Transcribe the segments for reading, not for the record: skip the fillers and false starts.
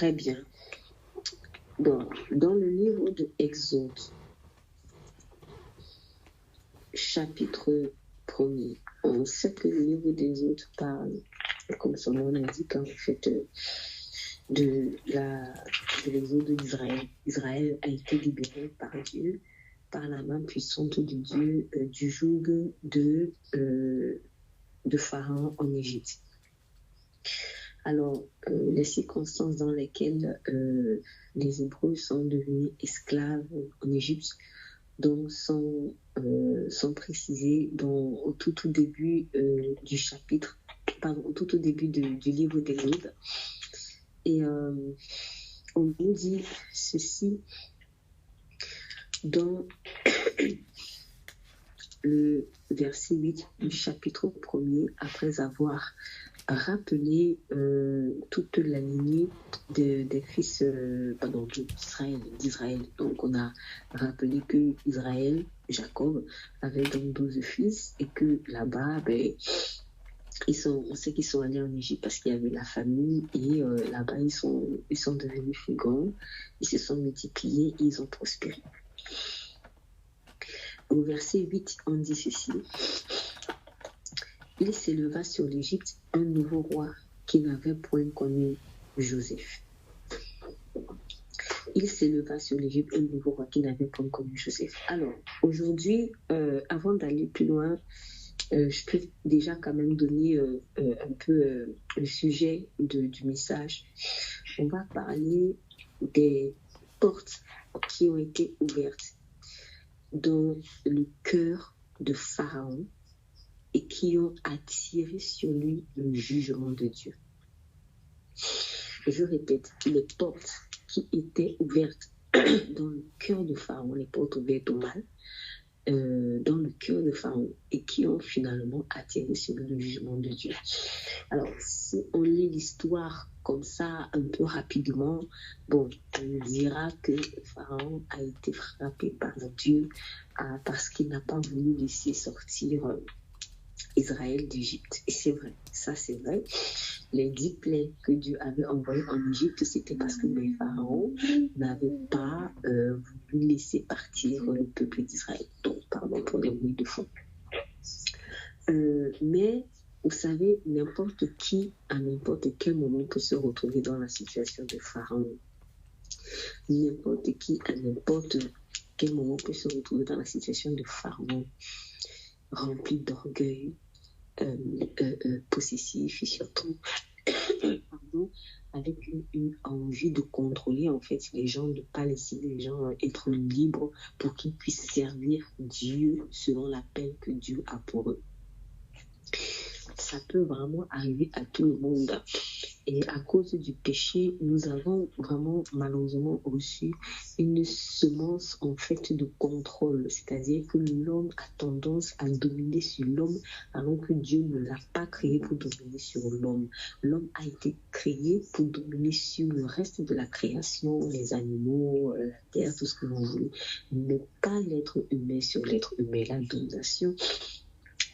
Très bien. Dans le livre de Exode, chapitre 1er, on sait que le livre d'Exode parle, comme son nom l'indique, en fait, de l'exode d'Israël. Israël a été libéré par Dieu, par la main puissante de Dieu, du joug de Pharaon en Égypte. Alors, les circonstances dans lesquelles les Hébreux sont devenus esclaves en Égypte donc sont précisées au tout début du chapitre, au tout début du livre d'Exode. Et on nous dit ceci dans le verset 8 du chapitre 1er, après avoir rappelé toute la lignée des fils d'Israël. Donc on a rappelé que Israël, Jacob, avait donc 12 fils et que là-bas, on sait qu'ils sont allés en Égypte parce qu'il y avait la famine et là-bas ils sont devenus féconds, ils se sont multipliés et ils ont prospéré. Au verset 8, on dit ceci: il s'éleva sur l'Égypte un nouveau roi qui n'avait point connu Joseph. Il s'éleva sur l'Égypte un nouveau roi qui n'avait point connu Joseph. Alors, aujourd'hui, avant d'aller plus loin, je peux déjà quand même donner un peu le sujet du message. On va parler des portes qui ont été ouvertes dans le cœur de Pharaon et qui ont attiré sur lui le jugement de Dieu. Je répète, les portes qui étaient ouvertes dans le cœur de Pharaon, les portes ouvertes au mal, dans le cœur de Pharaon et qui ont finalement attiré sur le jugement de Dieu. Alors, si on lit l'histoire comme ça, un peu rapidement, on dira que Pharaon a été frappé par Dieu parce qu'il n'a pas voulu laisser sortir Israël d'Égypte. Et c'est vrai, ça c'est vrai. Les 10 plaies que Dieu avait envoyées en Égypte, c'était parce que le Pharaon n'avait pas voulu laisser partir le peuple d'Israël. Donc, pardon pour les bruits de fond. Mais, vous savez, n'importe qui, à n'importe quel moment, peut se retrouver dans la situation de Pharaon. N'importe qui, à n'importe quel moment, peut se retrouver dans la situation de Pharaon, rempli d'orgueil, possessif et surtout avec une envie de contrôler en fait les gens, de ne pas laisser les gens être libres pour qu'ils puissent servir Dieu selon l'appel que Dieu a pour eux. Ça peut vraiment arriver à tout le monde. Et à cause du péché, nous avons vraiment malheureusement reçu une semence en fait de contrôle. C'est-à-dire que l'homme a tendance à dominer sur l'homme alors que Dieu ne l'a pas créé pour dominer sur l'homme. L'homme a été créé pour dominer sur le reste de la création, les animaux, la terre, tout ce que vous voulez. Mais pas l'être humain sur l'être humain. La domination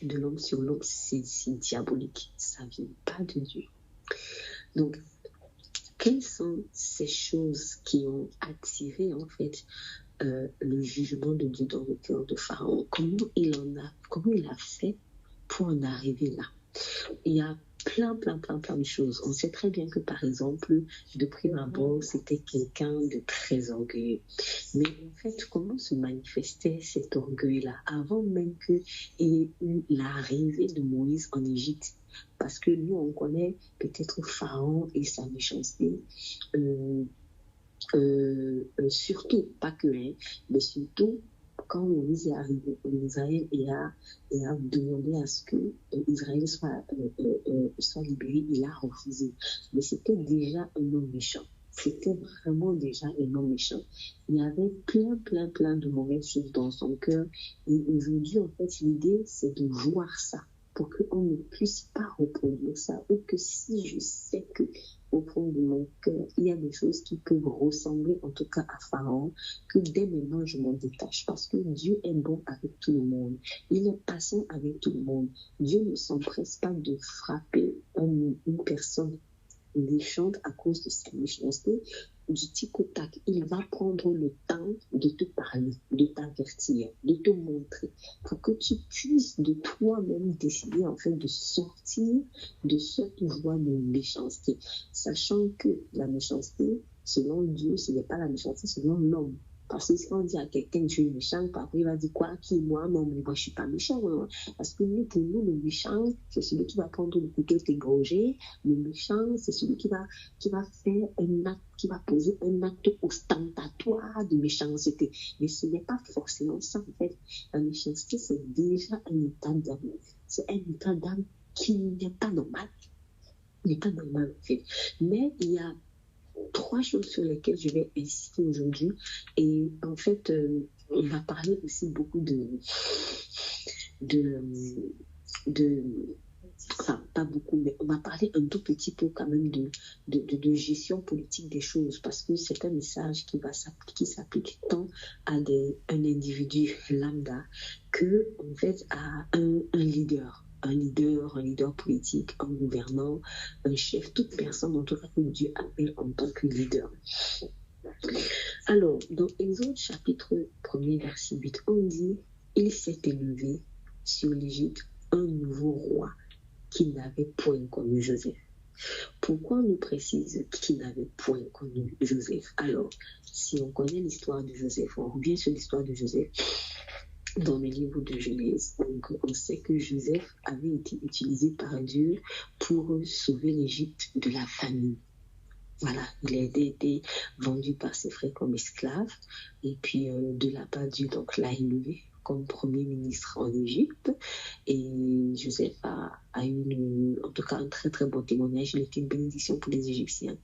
de l'homme sur l'homme, c'est diabolique. Ça ne vient pas de Dieu. Donc, quelles sont ces choses qui ont attiré en fait le jugement de Dieu dans le cœur de Pharaon? Comment il a fait pour en arriver là? Il y a plein de choses. On sait très bien que par exemple, de prime abord, c'était quelqu'un de très orgueilleux. Mais en fait, comment se manifestait cet orgueil-là avant même qu'il y ait eu l'arrivée de Moïse en Égypte? Parce que nous, on connaît peut-être Pharaon et sa méchanceté, surtout, pas que, mais surtout quand Moïse est arrivé en Israël et a demandé à ce que Israël soit libéré, il a refusé. Mais c'était déjà un homme méchant. C'était vraiment déjà un homme méchant. Il y avait plein de mauvaises choses dans son cœur. Et aujourd'hui, en fait, l'idée, c'est de voir ça pour qu'on ne puisse pas reproduire ça. Ou que si je sais que au fond de mon cœur, il y a des choses qui peuvent ressembler en tout cas à Pharaon, que dès maintenant je m'en détache parce que Dieu est bon avec tout le monde. Il est patient avec tout le monde. Dieu ne s'empresse pas de frapper une personne méchante à cause de sa méchanceté, du tic au tac, il va prendre le temps de te parler, de t'avertir, de te montrer, pour que tu puisses de toi-même décider en fait de sortir de cette voie de méchanceté, sachant que la méchanceté, selon Dieu, ce n'est pas la méchanceté selon l'homme. Parce que si on dit à quelqu'un tu es méchant, parfois il va dire quoi? Qui, moi? Non, mais moi je suis pas méchant. Non. Parce que nous, pour nous, le méchant, c'est celui qui va prendre le couteau t'égorger. Le méchant, c'est celui qui va faire un acte, qui va poser un acte ostentatoire de méchanceté. Mais ce n'est pas forcément ça, en fait. La méchanceté, c'est déjà un état d'âme. C'est un état d'âme qui n'est pas normal. Il n'est pas normal, en fait. Mais il y a 3 choses sur lesquelles je vais insister aujourd'hui. Et en fait, on va parler aussi beaucoup enfin, pas beaucoup, mais on va parler un tout petit peu quand même de gestion politique des choses, parce que c'est un message qui s'applique tant à un individu lambda que, en fait, à un leader. Un leader politique, un gouvernant, un chef, toute personne en tout cas que Dieu appelle en tant que leader. Alors, dans Exode chapitre 1er, verset 8, on dit « Il s'est élevé sur l'Égypte un nouveau roi qui n'avait point connu Joseph. » Pourquoi on nous précise qu'il n'avait point connu Joseph? Alors, si on connaît l'histoire de Joseph, on revient sur l'histoire de Joseph, dans le livre de Genèse, donc on sait que Joseph avait été utilisé par Dieu pour sauver l'Égypte de la famine. Voilà, il a été vendu par ses frères comme esclave, et puis de là-bas, Dieu donc l'a élevé comme premier ministre en Égypte, et Joseph a eu en tout cas un très très bon témoignage. Il était une bénédiction pour les Égyptiens,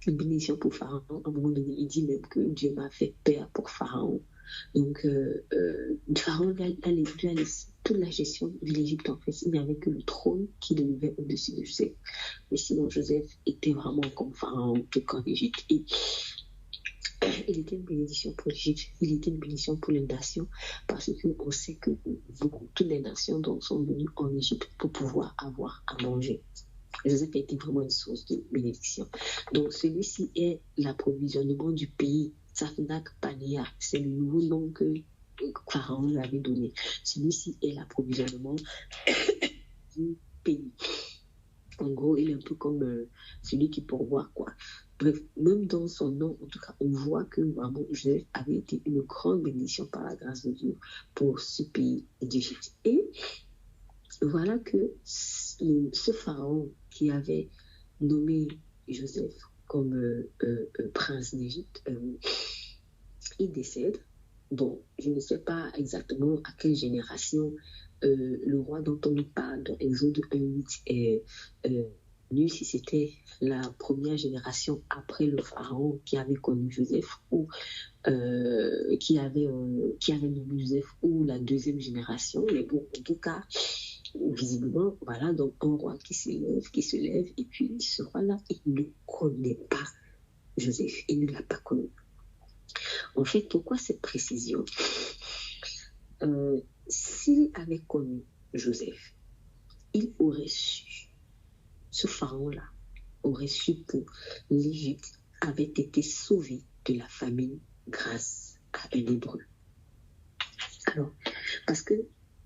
une bénédiction pour Pharaon. À un moment donné, il dit même que Dieu m'a fait peur pour Pharaon. Donc, Pharaon lui a laissé toute la gestion de l'Égypte. En fait, il n'y avait que le trône qui le levait au-dessus de Joseph. Mais sinon, Joseph était vraiment comme Pharaon, tout en Égypte. Et il était une bénédiction pour l'Égypte, il était une bénédiction pour les nations, parce qu'on sait que toutes les nations donc, sont venues en Égypte pour pouvoir avoir à manger. Joseph a été vraiment une source de bénédiction. Donc, celui-ci est l'approvisionnement du pays. Safnak Pania, c'est le nouveau nom que Pharaon lui avait donné. Celui-ci est l'approvisionnement du pays. En gros, il est un peu comme celui qui pourvoit, quoi. Bref, même dans son nom, en tout cas, on voit que vraiment Joseph avait été une grande bénédiction par la grâce de Dieu pour ce pays d'Égypte. Et voilà que ce pharaon qui avait nommé Joseph comme prince d'Égypte, il décède. Bon, je ne sais pas exactement à quelle génération le roi dont on nous parle dans Exode 1:8 est venu, si c'était la première génération après le pharaon qui avait connu Joseph, ou qui avait nommé Joseph, ou la deuxième génération. Mais bon, en tout cas, visiblement, voilà, donc un roi qui se lève, et puis ce roi-là, il ne connaît pas Joseph, il ne l'a pas connu. En fait, pourquoi cette précision? S'il avait connu Joseph, il aurait su, ce pharaon-là aurait su que l'Égypte avait été sauvée de la famine grâce à un Hébreu. Alors, parce que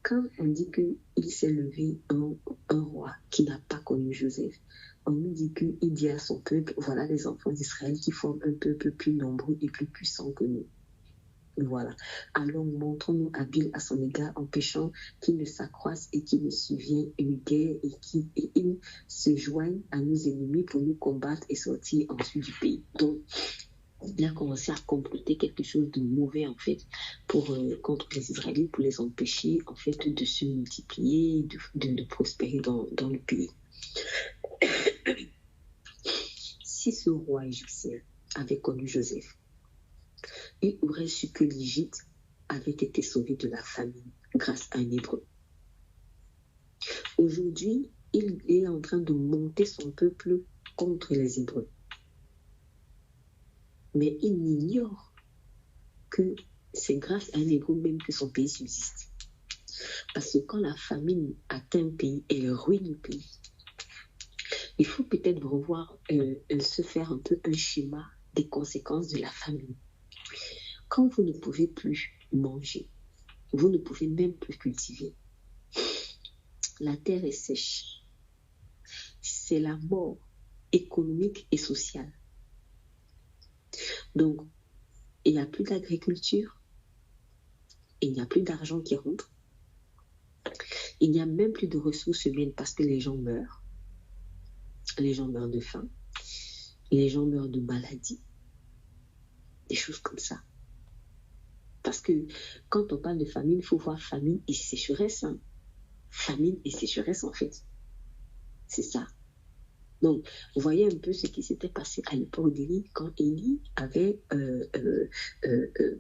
quand on dit qu'il s'est levé un roi qui n'a pas connu Joseph, on nous dit qu'il dit à son peuple, voilà les enfants d'Israël qui forment un peuple plus nombreux et plus puissant que nous. Voilà. Alors montrons-nous habiles à son égard, empêchant qu'il ne s'accroisse et qu'il ne survienne une guerre et qu'il se joigne à nos ennemis pour nous combattre et sortir ensuite du pays. Donc, il a commencé à comploter quelque chose de mauvais en fait contre les Israélites, pour les empêcher en fait de se multiplier, de prospérer dans le pays. Si ce roi égyptien avait connu Joseph, il aurait su que l'Égypte avait été sauvée de la famine grâce à un Hébreu. Aujourd'hui, il est en train de monter son peuple contre les Hébreux. Mais il ignore que c'est grâce à un Hébreu même que son pays subsiste. Parce que quand la famine atteint un pays, elle ruine le pays. Il faut peut-être revoir, se faire un peu un schéma des conséquences de la famine. Quand vous ne pouvez plus manger, vous ne pouvez même plus cultiver. La terre est sèche. C'est la mort économique et sociale. Donc, il n'y a plus d'agriculture, il n'y a plus d'argent qui rentre, il n'y a même plus de ressources humaines parce que les gens meurent. Les gens meurent de faim, les gens meurent de maladies, des choses comme ça. Parce que quand on parle de famine, il faut voir famine et sécheresse. Hein. Famine et sécheresse, en fait. C'est ça. Donc, vous voyez un peu ce qui s'était passé à l'époque d'Élie, quand Élie avait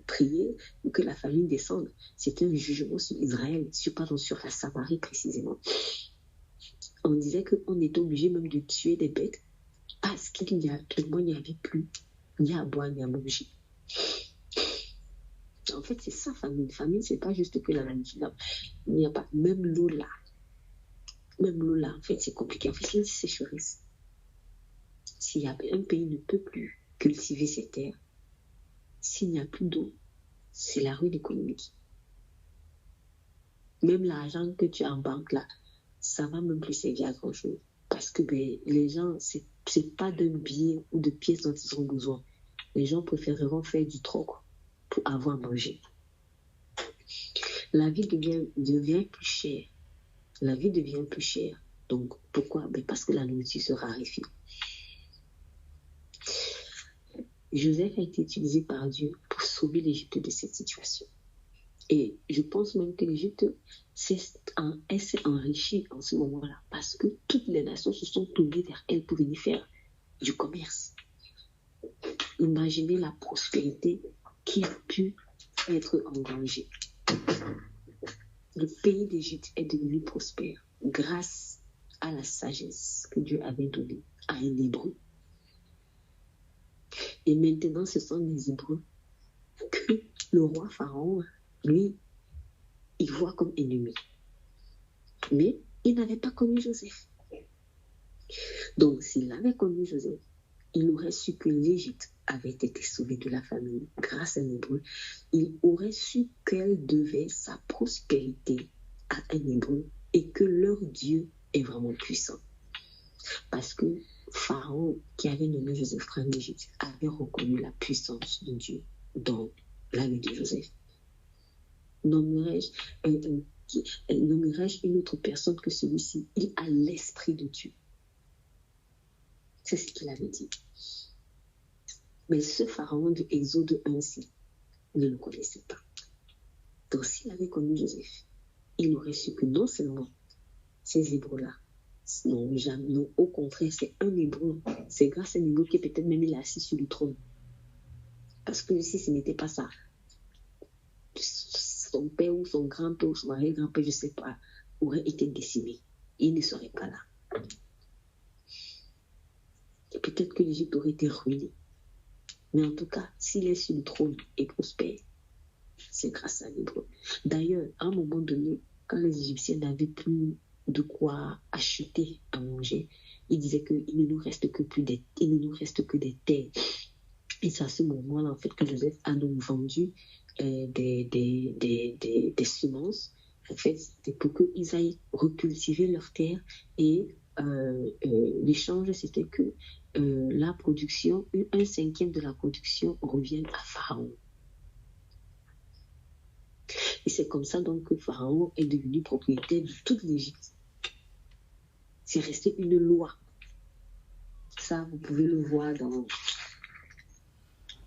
prié pour que la famine descende. C'était un jugement sur Israël, sur la Samarie précisément. On disait qu'on était obligé même de tuer des bêtes parce qu'il n'y avait plus ni à boire ni à manger. En fait, c'est ça, famine. Famine, c'est pas juste que la nourriture. Il n'y a pas, même l'eau là. Même l'eau là, en fait, c'est compliqué. En fait, c'est une sécheresse. Si un pays ne peut plus cultiver ses terres, s'il n'y a plus d'eau, c'est la ruine économique. Même l'argent que tu as en banque là, ça va même plus servir à grand chose. Parce que les gens, c'est pas d'un billet ou de pièces dont ils ont besoin. Les gens préféreront faire du troc pour avoir à manger. La vie devient plus chère. La vie devient plus chère. Donc, pourquoi? Parce que la nourriture se raréfie. Joseph a été utilisé par Dieu pour sauver l'Égypte de cette situation. Et je pense même que l'Égypte s'est enrichie en ce moment-là parce que toutes les nations se sont tournées vers elle pour venir faire du commerce. Imaginez la prospérité qui a pu être engrangée. Le pays d'Égypte est devenu prospère grâce à la sagesse que Dieu avait donnée à un Hébreu. Et maintenant, ce sont les Hébreux que le roi Pharaon, lui, il voit comme ennemi. Mais il n'avait pas connu Joseph. Donc, s'il avait connu Joseph, il aurait su que l'Égypte avait été sauvée de la famine grâce à un Hébreu. Il aurait su qu'elle devait sa prospérité à un Hébreu et que leur Dieu est vraiment puissant. Parce que Pharaon, qui avait nommé Joseph prince d'Égypte, avait reconnu la puissance de Dieu dans la vie de Joseph. Nommerais-je une autre personne que celui-ci? Il a l'esprit de Dieu. C'est ce qu'il avait dit. Mais ce Pharaon de Exode 1-ci ne le connaissait pas. Donc s'il avait connu Joseph, il aurait su que non seulement ces Hébreux-là, non, au contraire, c'est un Hébreu. C'est grâce à un Hébreu qui peut-être même il est assis sur le trône. Parce que si ce n'était pas ça, son père ou son grand-père ou son arrière-grand-père, je ne sais pas, aurait été décimé. Il ne serait pas là. Et peut-être que l'Égypte aurait été ruinée. Mais en tout cas, s'il est sur le trône et prospère, c'est grâce à l'Hébreu. D'ailleurs, à un moment donné, quand les Égyptiens n'avaient plus de quoi acheter à manger, ils disaient qu'il ne nous reste que des terres. Et c'est à ce moment-là, en fait, que Joseph a donc vendu des semences. En fait, c'était pour qu'ils aillent recultiver leurs terres. Et l'échange, c'était que la production, 1/5 de la production revienne à Pharaon. Et c'est comme ça donc que Pharaon est devenu propriétaire de toute l'Égypte. C'est resté une loi. Ça, vous pouvez le voir dans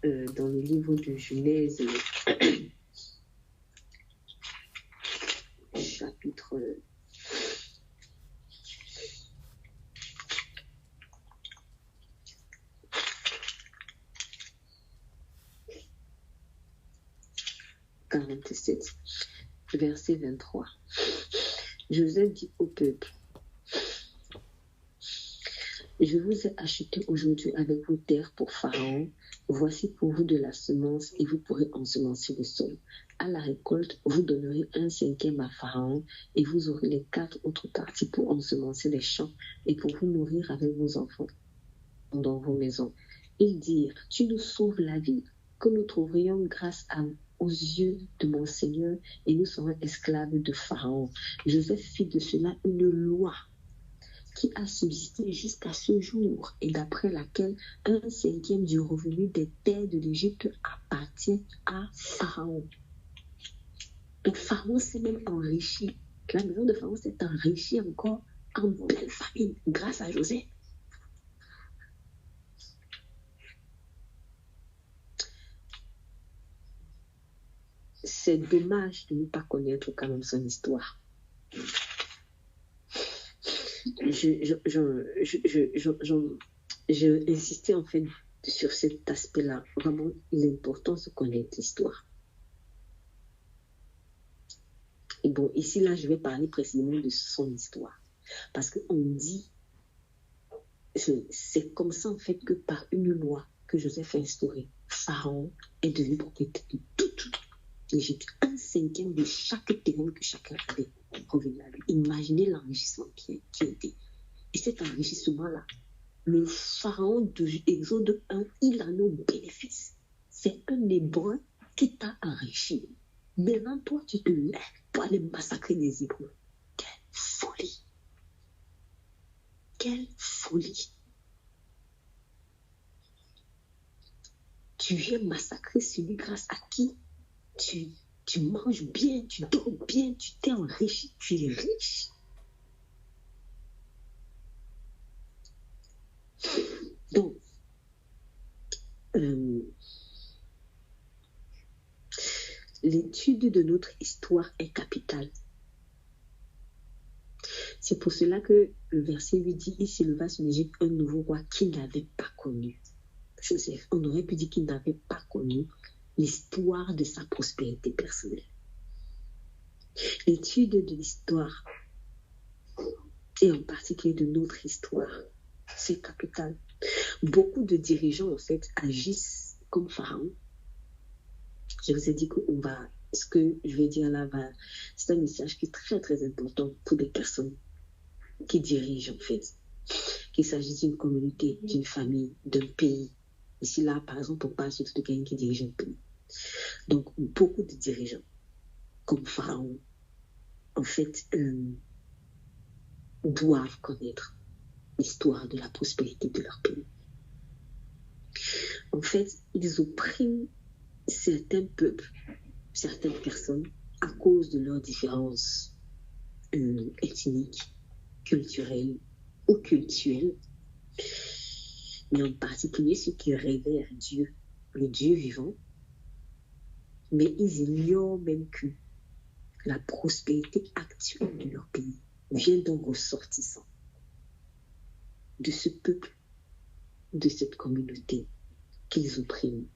le livre de Genèse, chapitre 47, verset 23. Joseph dit au peuple: Je vous ai acheté aujourd'hui avec vos terres pour Pharaon. Voici pour vous de la semence et vous pourrez ensemencer le sol. À la récolte, vous donnerez 1/5 à Pharaon et vous aurez les 4 autres parties pour ensemencer les champs et pour vous nourrir avec vos enfants dans vos maisons. Ils dirent, tu nous sauves la vie, que nous trouverions grâce aux yeux de mon Seigneur et nous serons esclaves de Pharaon. Joseph fit de cela une loi qui a subsisté jusqu'à ce jour et d'après laquelle 1/5 du revenu des terres de l'Égypte appartient à Pharaon. Donc Pharaon s'est même enrichi. La maison de Pharaon s'est enrichie encore en belle famille grâce à Joseph. C'est dommage de ne pas connaître quand même son histoire. Je insistais en fait sur cet aspect-là, vraiment l'importance de connaître l'histoire. Et bon, ici, là, je vais parler précisément de son histoire. Parce qu'on dit, c'est comme ça en fait que par une loi que Joseph a instaurée, Pharaon est devenu propriétaire de toute l'Égypte. 1/5 de chaque terrain que chacun avait revenu à lui. Imaginez l'enrichissement qui était. Et cet enrichissement-là, le Pharaon de Exode 1, il en a au bénéfice. C'est un Hébreu qui t'a enrichi. Maintenant, toi, tu te lèves pour aller massacrer des Hébreux. Quelle folie! Quelle folie! Tu viens massacrer celui grâce à qui tu manges bien, tu dors bien, tu t'es enrichi, tu es riche. Donc, l'étude de notre histoire est capitale. C'est pour cela que le verset 8 dit, il s'éleva sur l'Égypte un nouveau roi qu'il n'avait pas connu. Joseph, on aurait pu dire qu'il n'avait pas connu l'histoire de sa prospérité personnelle. L'étude de l'histoire, et en particulier de notre histoire, c'est capital. Beaucoup de dirigeants, en fait, agissent comme Pharaon. Je vous ai dit ce que je vais dire là, c'est un message qui est très, très important pour des personnes qui dirigent, en fait. Qu'il s'agisse d'une communauté, d'une famille, d'un pays. Ici, là, par exemple, on parle surtout de quelqu'un qui dirige un pays. Donc, beaucoup de dirigeants, comme Pharaon, en fait, doivent connaître l'histoire de la prospérité de leur pays. En fait, ils oppriment certains peuples, certaines personnes, à cause de leurs différences ethniques, culturelles ou cultuelles, mais en particulier ceux qui révèrent Dieu, le Dieu vivant, mais ils ignorent même que la prospérité actuelle de leur pays vient donc ressortissant de ce peuple, de cette communauté qu'ils oppriment.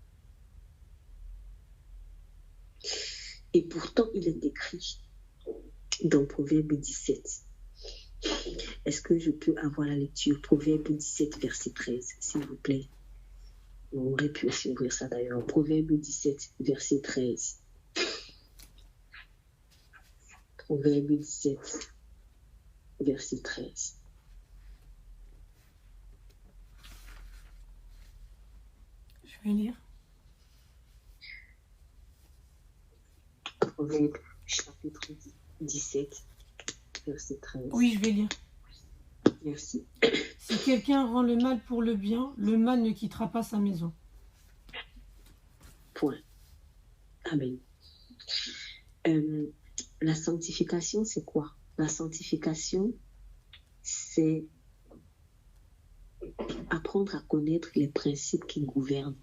Et pourtant, il est écrit dans Proverbe 17. Est-ce que je peux avoir la lecture? Proverbe 17, verset 13, s'il vous plaît. On aurait pu aussi ouvrir ça d'ailleurs. Proverbe 17, verset 13. Proverbe 17, verset 13. Je vais lire. Proverbe chapitre 17, verset 13. Oui, je vais lire. Merci. Si quelqu'un rend le mal pour le bien, le mal ne quittera pas sa maison. Point. Amen. La sanctification, c'est quoi? La sanctification, c'est apprendre à connaître les principes qui gouvernent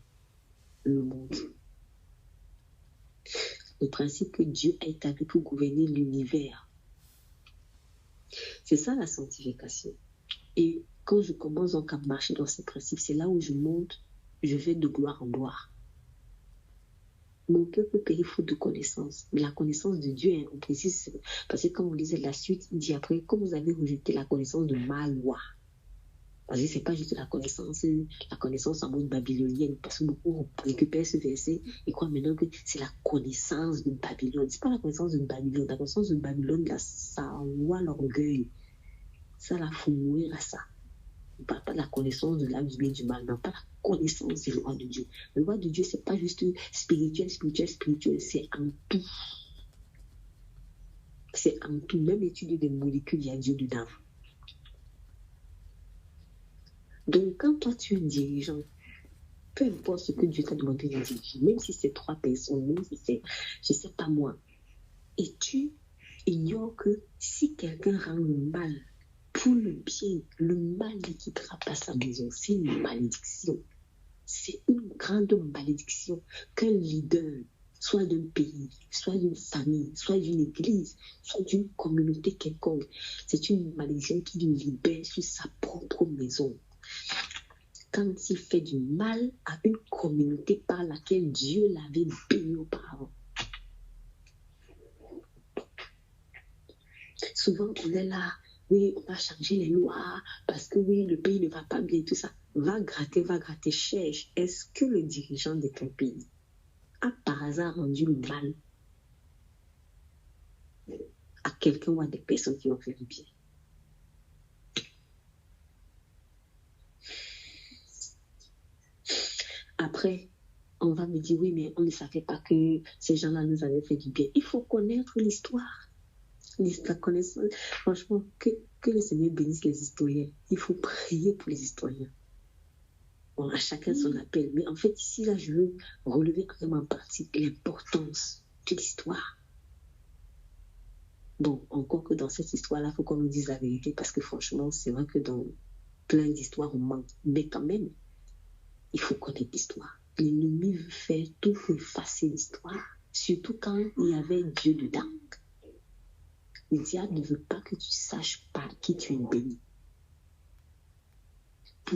le monde. Le principe que Dieu a établi pour gouverner l'univers. C'est ça la sanctification. Et quand je commence donc à marcher dans ces principes, c'est là où je monte, je vais de gloire en gloire. Mon peuple périt faute de connaissance. Mais la connaissance de Dieu, on précise, parce que quand vous lisez la suite, il dit après, comme vous avez rejeté la connaissance de ma loi. Parce que ce n'est pas juste la connaissance en mode babylonienne, parce que beaucoup récupèrent ce verset et croient maintenant que c'est la connaissance de Babylone. Ce n'est pas la connaissance de Babylone. La connaissance de Babylone, là, ça envoie l'orgueil. Ça la fout mourir à ça. On ne parle pas de la connaissance de l'âme du bien et du mal, non, pas la connaissance du roi de Dieu. Le roi de Dieu, ce n'est pas juste spirituel, c'est en tout. C'est en tout. Même étudier des molécules, il y a Dieu dedans. Donc, quand toi, tu es un dirigeant, peu importe ce que Dieu t'a demandé de diriger, même si c'est 3 personnes, même si c'est, je ne sais pas moi, et tu ignores que si quelqu'un rend le mal pour le bien, le mal ne quittera pas sa maison. C'est une malédiction. C'est une grande malédiction qu'un leader, soit d'un pays, soit d'une famille, soit d'une église, soit d'une communauté quelconque, c'est une malédiction qui le libère sur sa propre maison. Quand il fait du mal à une communauté par laquelle Dieu l'avait béni auparavant. Souvent, on est là, oui, on va changer les lois parce que oui, le pays ne va pas bien, tout ça. Va gratter, cherche. Est-ce que le dirigeant de ton pays a par hasard rendu le mal à quelqu'un ou à des personnes qui ont fait du bien? Après, on va me dire, oui, mais on ne savait pas que ces gens-là nous avaient fait du bien. Il faut connaître l'histoire. La connaissance. Franchement, que le Seigneur bénisse les historiens. Il faut prier pour les historiens. Bon, à chacun son appel. Mais en fait, ici, là, je veux relever quand même en partie l'importance de l'histoire. Bon, encore que dans cette histoire-là, il faut qu'on nous dise la vérité parce que franchement, c'est vrai que dans plein d'histoires, on ment. Mais quand même, il faut connaître l'histoire. L'ennemi veut faire tout pour effacer l'histoire, surtout quand il y avait Dieu dedans. Le diable ne veut pas que tu saches pas qui tu es béni.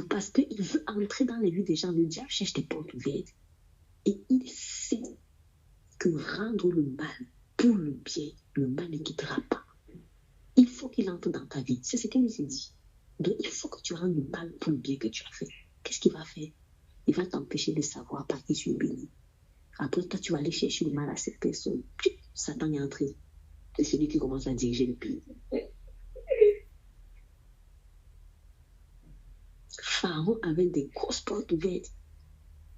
Parce qu'il veut entrer dans les vies des gens. Le diable cherche des portes ouvertes. Et il sait que rendre le mal pour le bien, le mal ne quittera pas. Il faut qu'il entre dans ta vie. C'est ce qu'il nous dit. Donc, il faut que tu rendes le mal pour le bien que tu as fait. Qu'est-ce qu'il va faire? Il va t'empêcher de savoir par qui tu es béni. Après, toi, tu vas aller chercher le mal à cette personne. Satan est entré. C'est celui qui commence à diriger le pays. Pharaon avait des grosses portes ouvertes.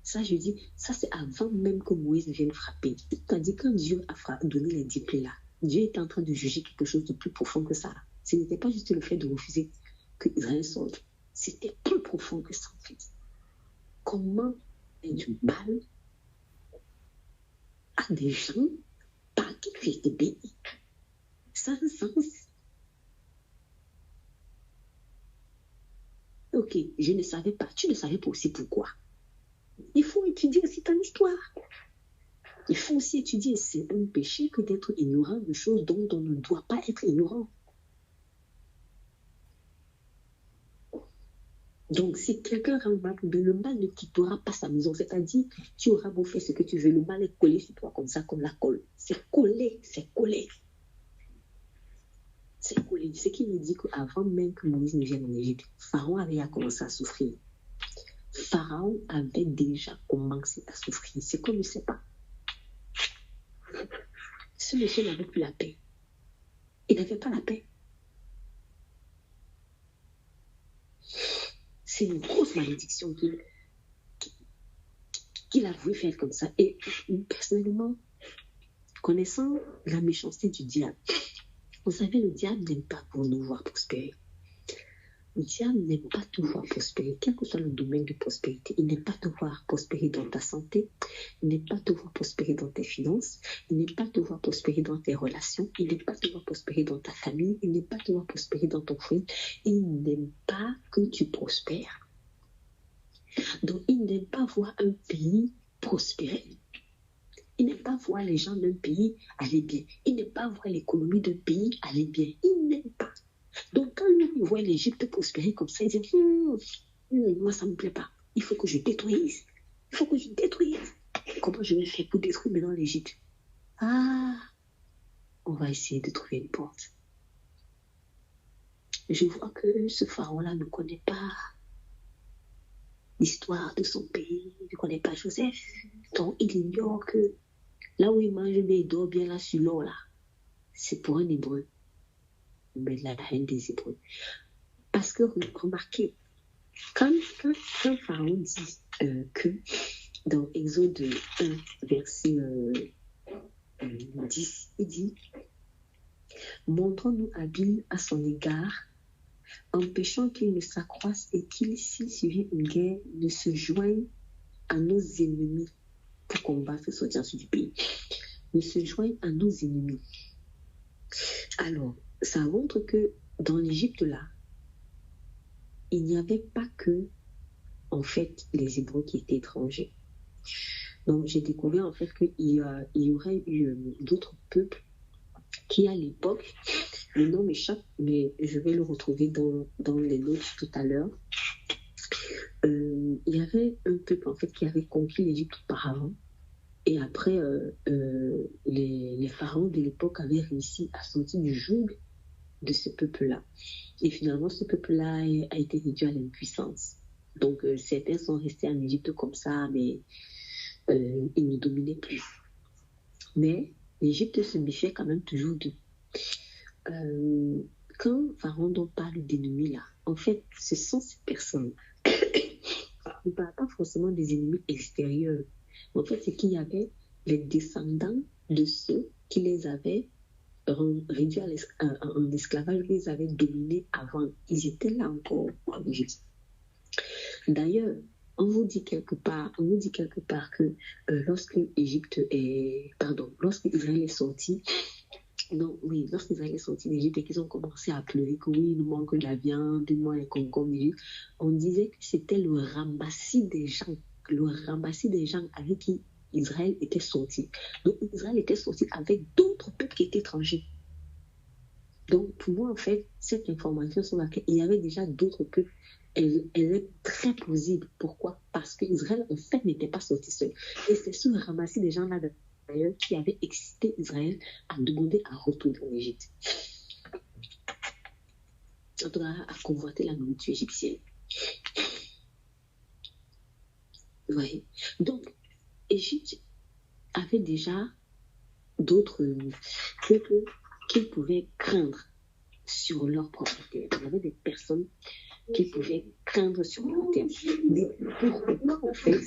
Ça, je dis, ça c'est avant même que Moïse vienne frapper. C'est-à-dire quand Dieu a donné les 10 plaies là, Dieu était en train de juger quelque chose de plus profond que ça. Ce n'était pas juste le fait de refuser que Israël sorte. C'était plus profond que ça en fait. Comment faire du mal à des gens par qui tu étais béni? Ça a un sens. Ok, je ne savais pas. Tu ne savais pas aussi pourquoi. Il faut étudier aussi ton histoire. Il faut aussi étudier. C'est un péché que d'être ignorant de choses dont on ne doit pas être ignorant. Donc, si quelqu'un rend mal, le mal ne quittera pas sa maison. C'est-à-dire, tu auras beau faire ce que tu veux, le mal est collé sur toi comme ça, comme la colle. C'est collé, c'est collé. C'est collé. Ce qui nous dit qu'avant même que Moïse ne vienne en Égypte, Pharaon avait commencé à souffrir. Pharaon avait déjà commencé à souffrir. C'est qu'on ne sait pas. Ce monsieur n'avait plus la paix. Il n'avait pas la paix. C'est une grosse malédiction qu'il a voulu faire comme ça. Et personnellement, connaissant la méchanceté du diable, vous savez, le diable n'aime pas pour nous voir prospérer. Le diable n'aime pas te voir prospérer, quel que soit le domaine de prospérité. Il n'aime pas te voir prospérer dans ta santé, il n'aime pas te voir prospérer dans tes finances, il n'aime pas te voir prospérer dans tes relations, il n'aime pas te voir prospérer dans ta famille, il n'aime pas te voir prospérer dans ton foyer, il n'aime pas que tu prospères. Donc, il n'aime pas voir un pays prospérer. Il n'aime pas voir les gens d'un pays aller bien. Il n'aime pas voir l'économie d'un pays aller bien. Il n'aime pas. Donc, quand lui, il voit l'Égypte prospérer comme ça, il dit moi, ça ne me plaît pas. Il faut que je détruise. Il faut que je détruise. Comment je vais faire pour détruire maintenant l'Égypte? Ah, on va essayer de trouver une porte. Je vois que ce pharaon-là ne connaît pas l'histoire de son pays, il ne connaît pas Joseph. Donc, il ignore que là où il mange bien, il dort bien là sur l'eau, là. C'est pour un Hébreu. Mais la haine des Hébreux. Parce que, remarquez, quand Pharaon dit que dans Exode 1, verset 10, il dit « Montrons-nous habiles à son égard, empêchant qu'il ne s'accroisse et qu'il, s'il survient une guerre, ne se joigne à nos ennemis pour combattre ce sortir du pays. Ne se joigne à nos ennemis. » Alors, ça montre que dans l'Égypte, là, il n'y avait pas que, en fait, les Hébreux qui étaient étrangers. Donc, j'ai découvert, en fait, qu'il y aurait eu d'autres peuples qui, à l'époque, le nom m'échappe, mais je vais le retrouver dans les notes tout à l'heure. Il y avait un peuple, en fait, qui avait conquis l'Égypte auparavant. Et après, les pharaons de l'époque avaient réussi à sortir du joug de ce peuple-là. Et finalement, ce peuple-là a été réduit à l'impuissance. Donc, certains sont restés en Égypte comme ça, mais ils ne dominaient plus. Mais l'Égypte se méfiait quand même toujours d'eux. Quand Pharaon parle d'ennemis, là, en fait, ce sont ces personnes. On ne parle pas forcément des ennemis extérieurs. En fait, c'est qu'il y avait les descendants de ceux qui les avaient réduits en esclavage, qui les avaient dominés avant. Ils étaient là encore en Égypte. D'ailleurs, on vous dit quelque part que lorsque Israël est sorti, lorsque Israël est sorti d'Égypte et qu'ils ont commencé à pleurer que oui, il nous manque de la viande, il nous manque les concombres d'Égypte, on disait que c'était le ramassis des gens avec qui Israël était sorti. Donc Israël était sorti avec d'autres peuples qui étaient étrangers. Donc pour moi, en fait, cette information sur laquelle il y avait déjà d'autres peuples, elle est très plausible. Pourquoi? Parce qu'Israël, en fait, n'était pas sorti seul. Et c'est ce ramassis des gens-là, d'ailleurs, qui avait excité Israël à demander à retourner en Égypte. En tout cas, à convoiter la nourriture égyptienne. Vous voyez? Donc, Égypte avait déjà d'autres peuples qu'ils pouvaient craindre sur leur propre terre. Il y avait des personnes qu'ils pouvaient craindre sur leur terre. Mais pourquoi, en fait?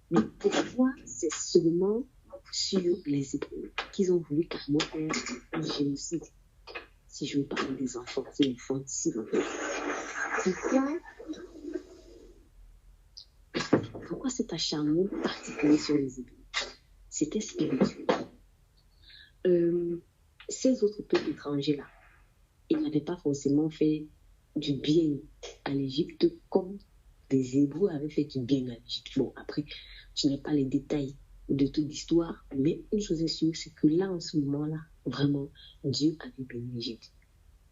Mais pourquoi c'est seulement sur les Hébreux qu'ils ont voulu carrément faire un génocide? Si je veux parler des enfants, c'est une infanticide, en fait. Pourquoi cet acharnement particulier sur les Hébreux? C'était spirituel. Ces autres peuples étrangers-là, ils n'avaient pas forcément fait du bien à l'Égypte comme les Hébreux avaient fait du bien à l'Égypte. Bon, après, je n'ai pas les détails de toute l'histoire, mais une chose est sûre, c'est que là, en ce moment-là, vraiment, Dieu avait béni l'Égypte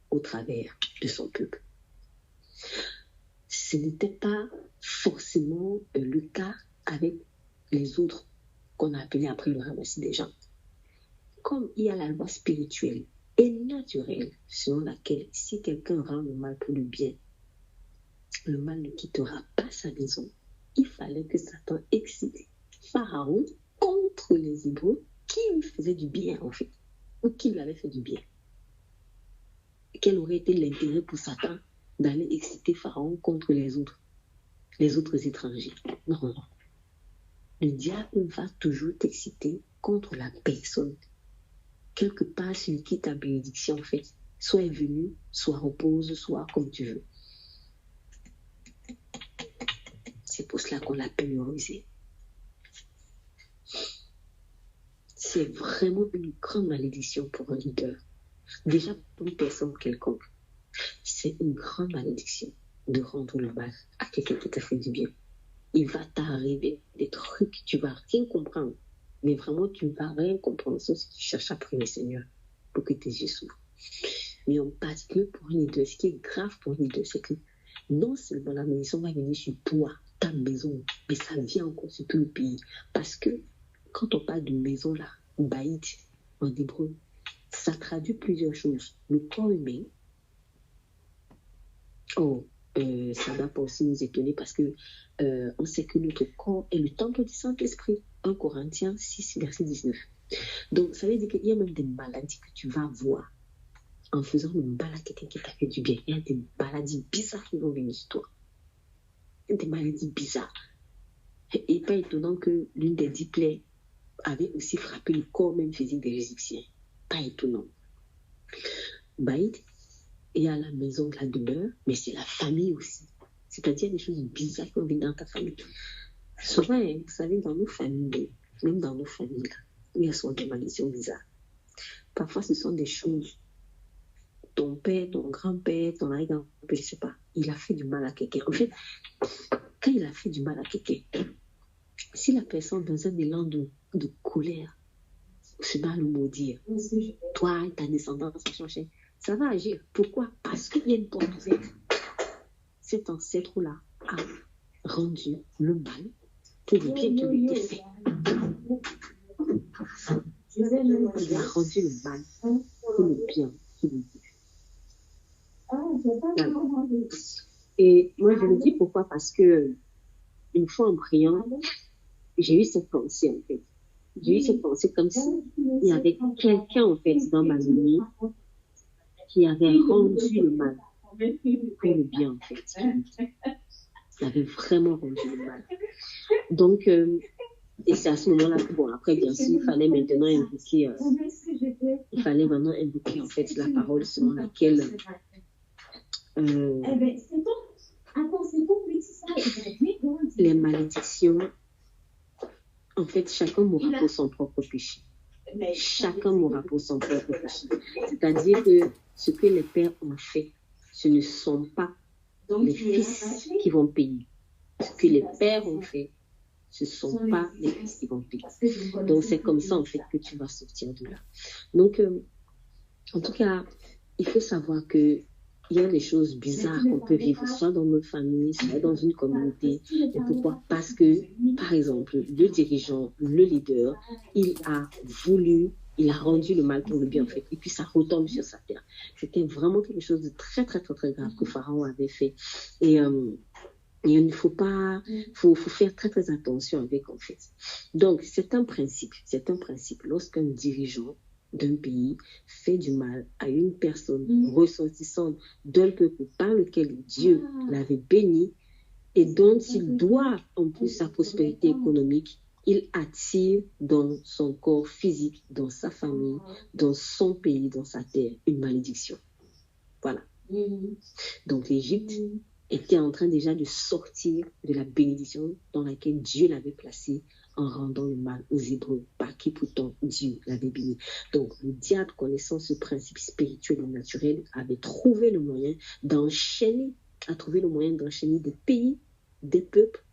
au travers de son peuple. Ce n'était pas forcément le cas avec les autres qu'on a appelés après le ramassis des gens. Comme il y a la loi spirituelle et naturelle selon laquelle si quelqu'un rend le mal pour le bien, le mal ne quittera pas sa maison. Il fallait que Satan excite Pharaon contre les Hébreux qui lui faisaient du bien en fait, ou qui lui avaient fait du bien. Quel aurait été l'intérêt pour Satan d'aller exciter Pharaon contre les autres étrangers? Non. Le diable va toujours t'exciter contre la personne. Quelque part sur qui ta bénédiction, en fait, soit est venue, soit repose, soit comme tu veux. C'est pour cela qu'on l'appelle le rusé. C'est vraiment une grande malédiction pour un leader. Déjà pour une personne quelconque, c'est une grande malédiction de rendre le mal à quelqu'un qui t'a fait du bien. Il va t'arriver des trucs, tu vas rien comprendre. Mais vraiment, tu ne vas rien comprendre sauf si tu cherches après le Seigneur pour que tes yeux s'ouvrent. Mais en particulier pour un leader, ce qui est grave pour un leader, c'est que non seulement la malédiction va venir sur toi, ta maison, mais ça vient encore sur tout le pays. Parce que quand on parle de maison là, baït en hébreu, ça traduit plusieurs choses. Le corps humain, ça ne va pas aussi nous étonner parce que on sait que notre corps est le temple du Saint-Esprit. 1 Corinthiens 6, verset 19. Donc, ça veut dire qu'il y a même des maladies que tu vas voir en faisant le mal à quelqu'un qui t'a fait du bien. Il y a des maladies bizarres qui vont venir sur toi. Des maladies bizarres. Et pas étonnant que l'une des 10 plaies avait aussi frappé le corps même physique des Égyptiens. Pas étonnant. Baïd est à la maison de la douleur, mais c'est la famille aussi. C'est-à-dire des choses bizarres qui vont venir dans ta famille. Souvent, vous savez, dans nos familles, même dans nos familles, il y a souvent des malédictions bizarres. Parfois, ce sont des choses. Ton père, ton grand-père, ton arrière-grand-père, je ne sais pas, il a fait du mal à quelqu'un. En fait, quand il a fait du mal à quelqu'un, si la personne, dans un élan de colère, se met à le maudire, toi, ta descendance, ça va agir. Pourquoi? Parce qu'il y a une porte ouverte. Cet ancêtre-là a rendu le mal pour le bien qui lui était fait. Il a rendu le mal pour le bien qui lui était fait. Et moi, je le dis pourquoi? Parce que une fois en priant, j'ai eu cette pensée, en fait. J'ai eu cette pensée comme si il y avait quelqu'un, en fait, dans ma vie qui avait rendu le mal pour le bien, en fait. Il avait vraiment rendu le mal. Donc, et c'est à ce moment-là que, bon, après, bien sûr, il fallait maintenant invoquer, en fait, la parole selon laquelle les malédictions, en fait, chacun mourra pour son propre péché. Chacun mourra pour son propre péché. C'est-à-dire que ce que les pères ont fait, ce ne sont pas les fils qui vont payer. Ce que les pères ont fait, ce ne sont pas les fils qui vont payer. Donc, c'est comme ça, en fait, que tu vas sortir de là. Donc, en tout cas, il faut savoir que il y a des choses bizarres qu'on peut vivre, soit dans notre famille, soit dans une communauté. Et pourquoi? Parce que, par exemple, le dirigeant, le leader, il a rendu le mal pour le bien, en fait. Et puis, ça retombe sur sa terre. C'était vraiment quelque chose de très, très, très, très grave que Pharaon avait fait. Et il ne faut pas, faut faire très, très attention avec, en fait. Donc, c'est un principe. Lorsqu'un dirigeant d'un pays fait du mal à une personne ressortissante d'un peuple par lequel Dieu l'avait béni et dont il doit en plus sa prospérité économique, il attire dans son corps physique, dans sa famille, dans son pays, dans sa terre, une malédiction. Voilà. Donc l'Égypte était en train déjà de sortir de la bénédiction dans laquelle Dieu l'avait placée en rendant le mal aux Hébreux, par qui pourtant Dieu l'avait béni. Donc, le diable, connaissant ce principe spirituel et naturel, avait trouvé le moyen d'enchaîner des pays, des peuples,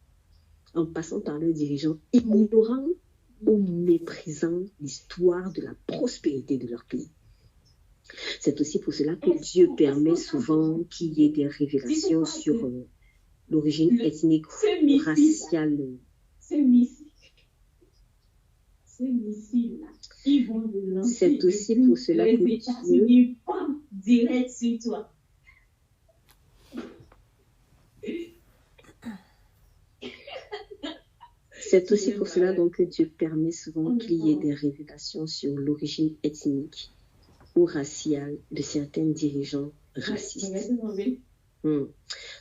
en passant par leurs dirigeants ignorants ou méprisant l'histoire de la prospérité de leur pays. C'est aussi pour cela que Dieu permet souvent qu'il y ait des révélations sur l'origine ethnique ou raciale. C'est aussi pour cela que Dieu direct sur toi. C'est aussi pour cela donc que Dieu permet souvent qu'il y ait des révélations sur l'origine ethnique ou raciale de certains dirigeants racistes.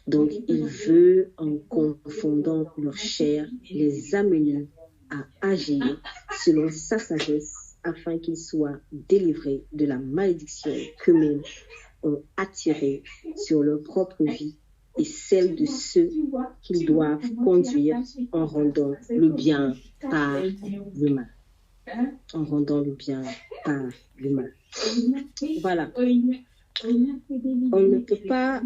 Donc, il veut, en confondant leur chair, les amener à agir selon sa sagesse afin qu'ils soient délivrés de la malédiction qu'eux-mêmes ont attirée sur leur propre vie et celle de ceux qu'ils doivent conduire en rendant le bien par le mal. En rendant le bien par le mal. Voilà. On ne peut pas...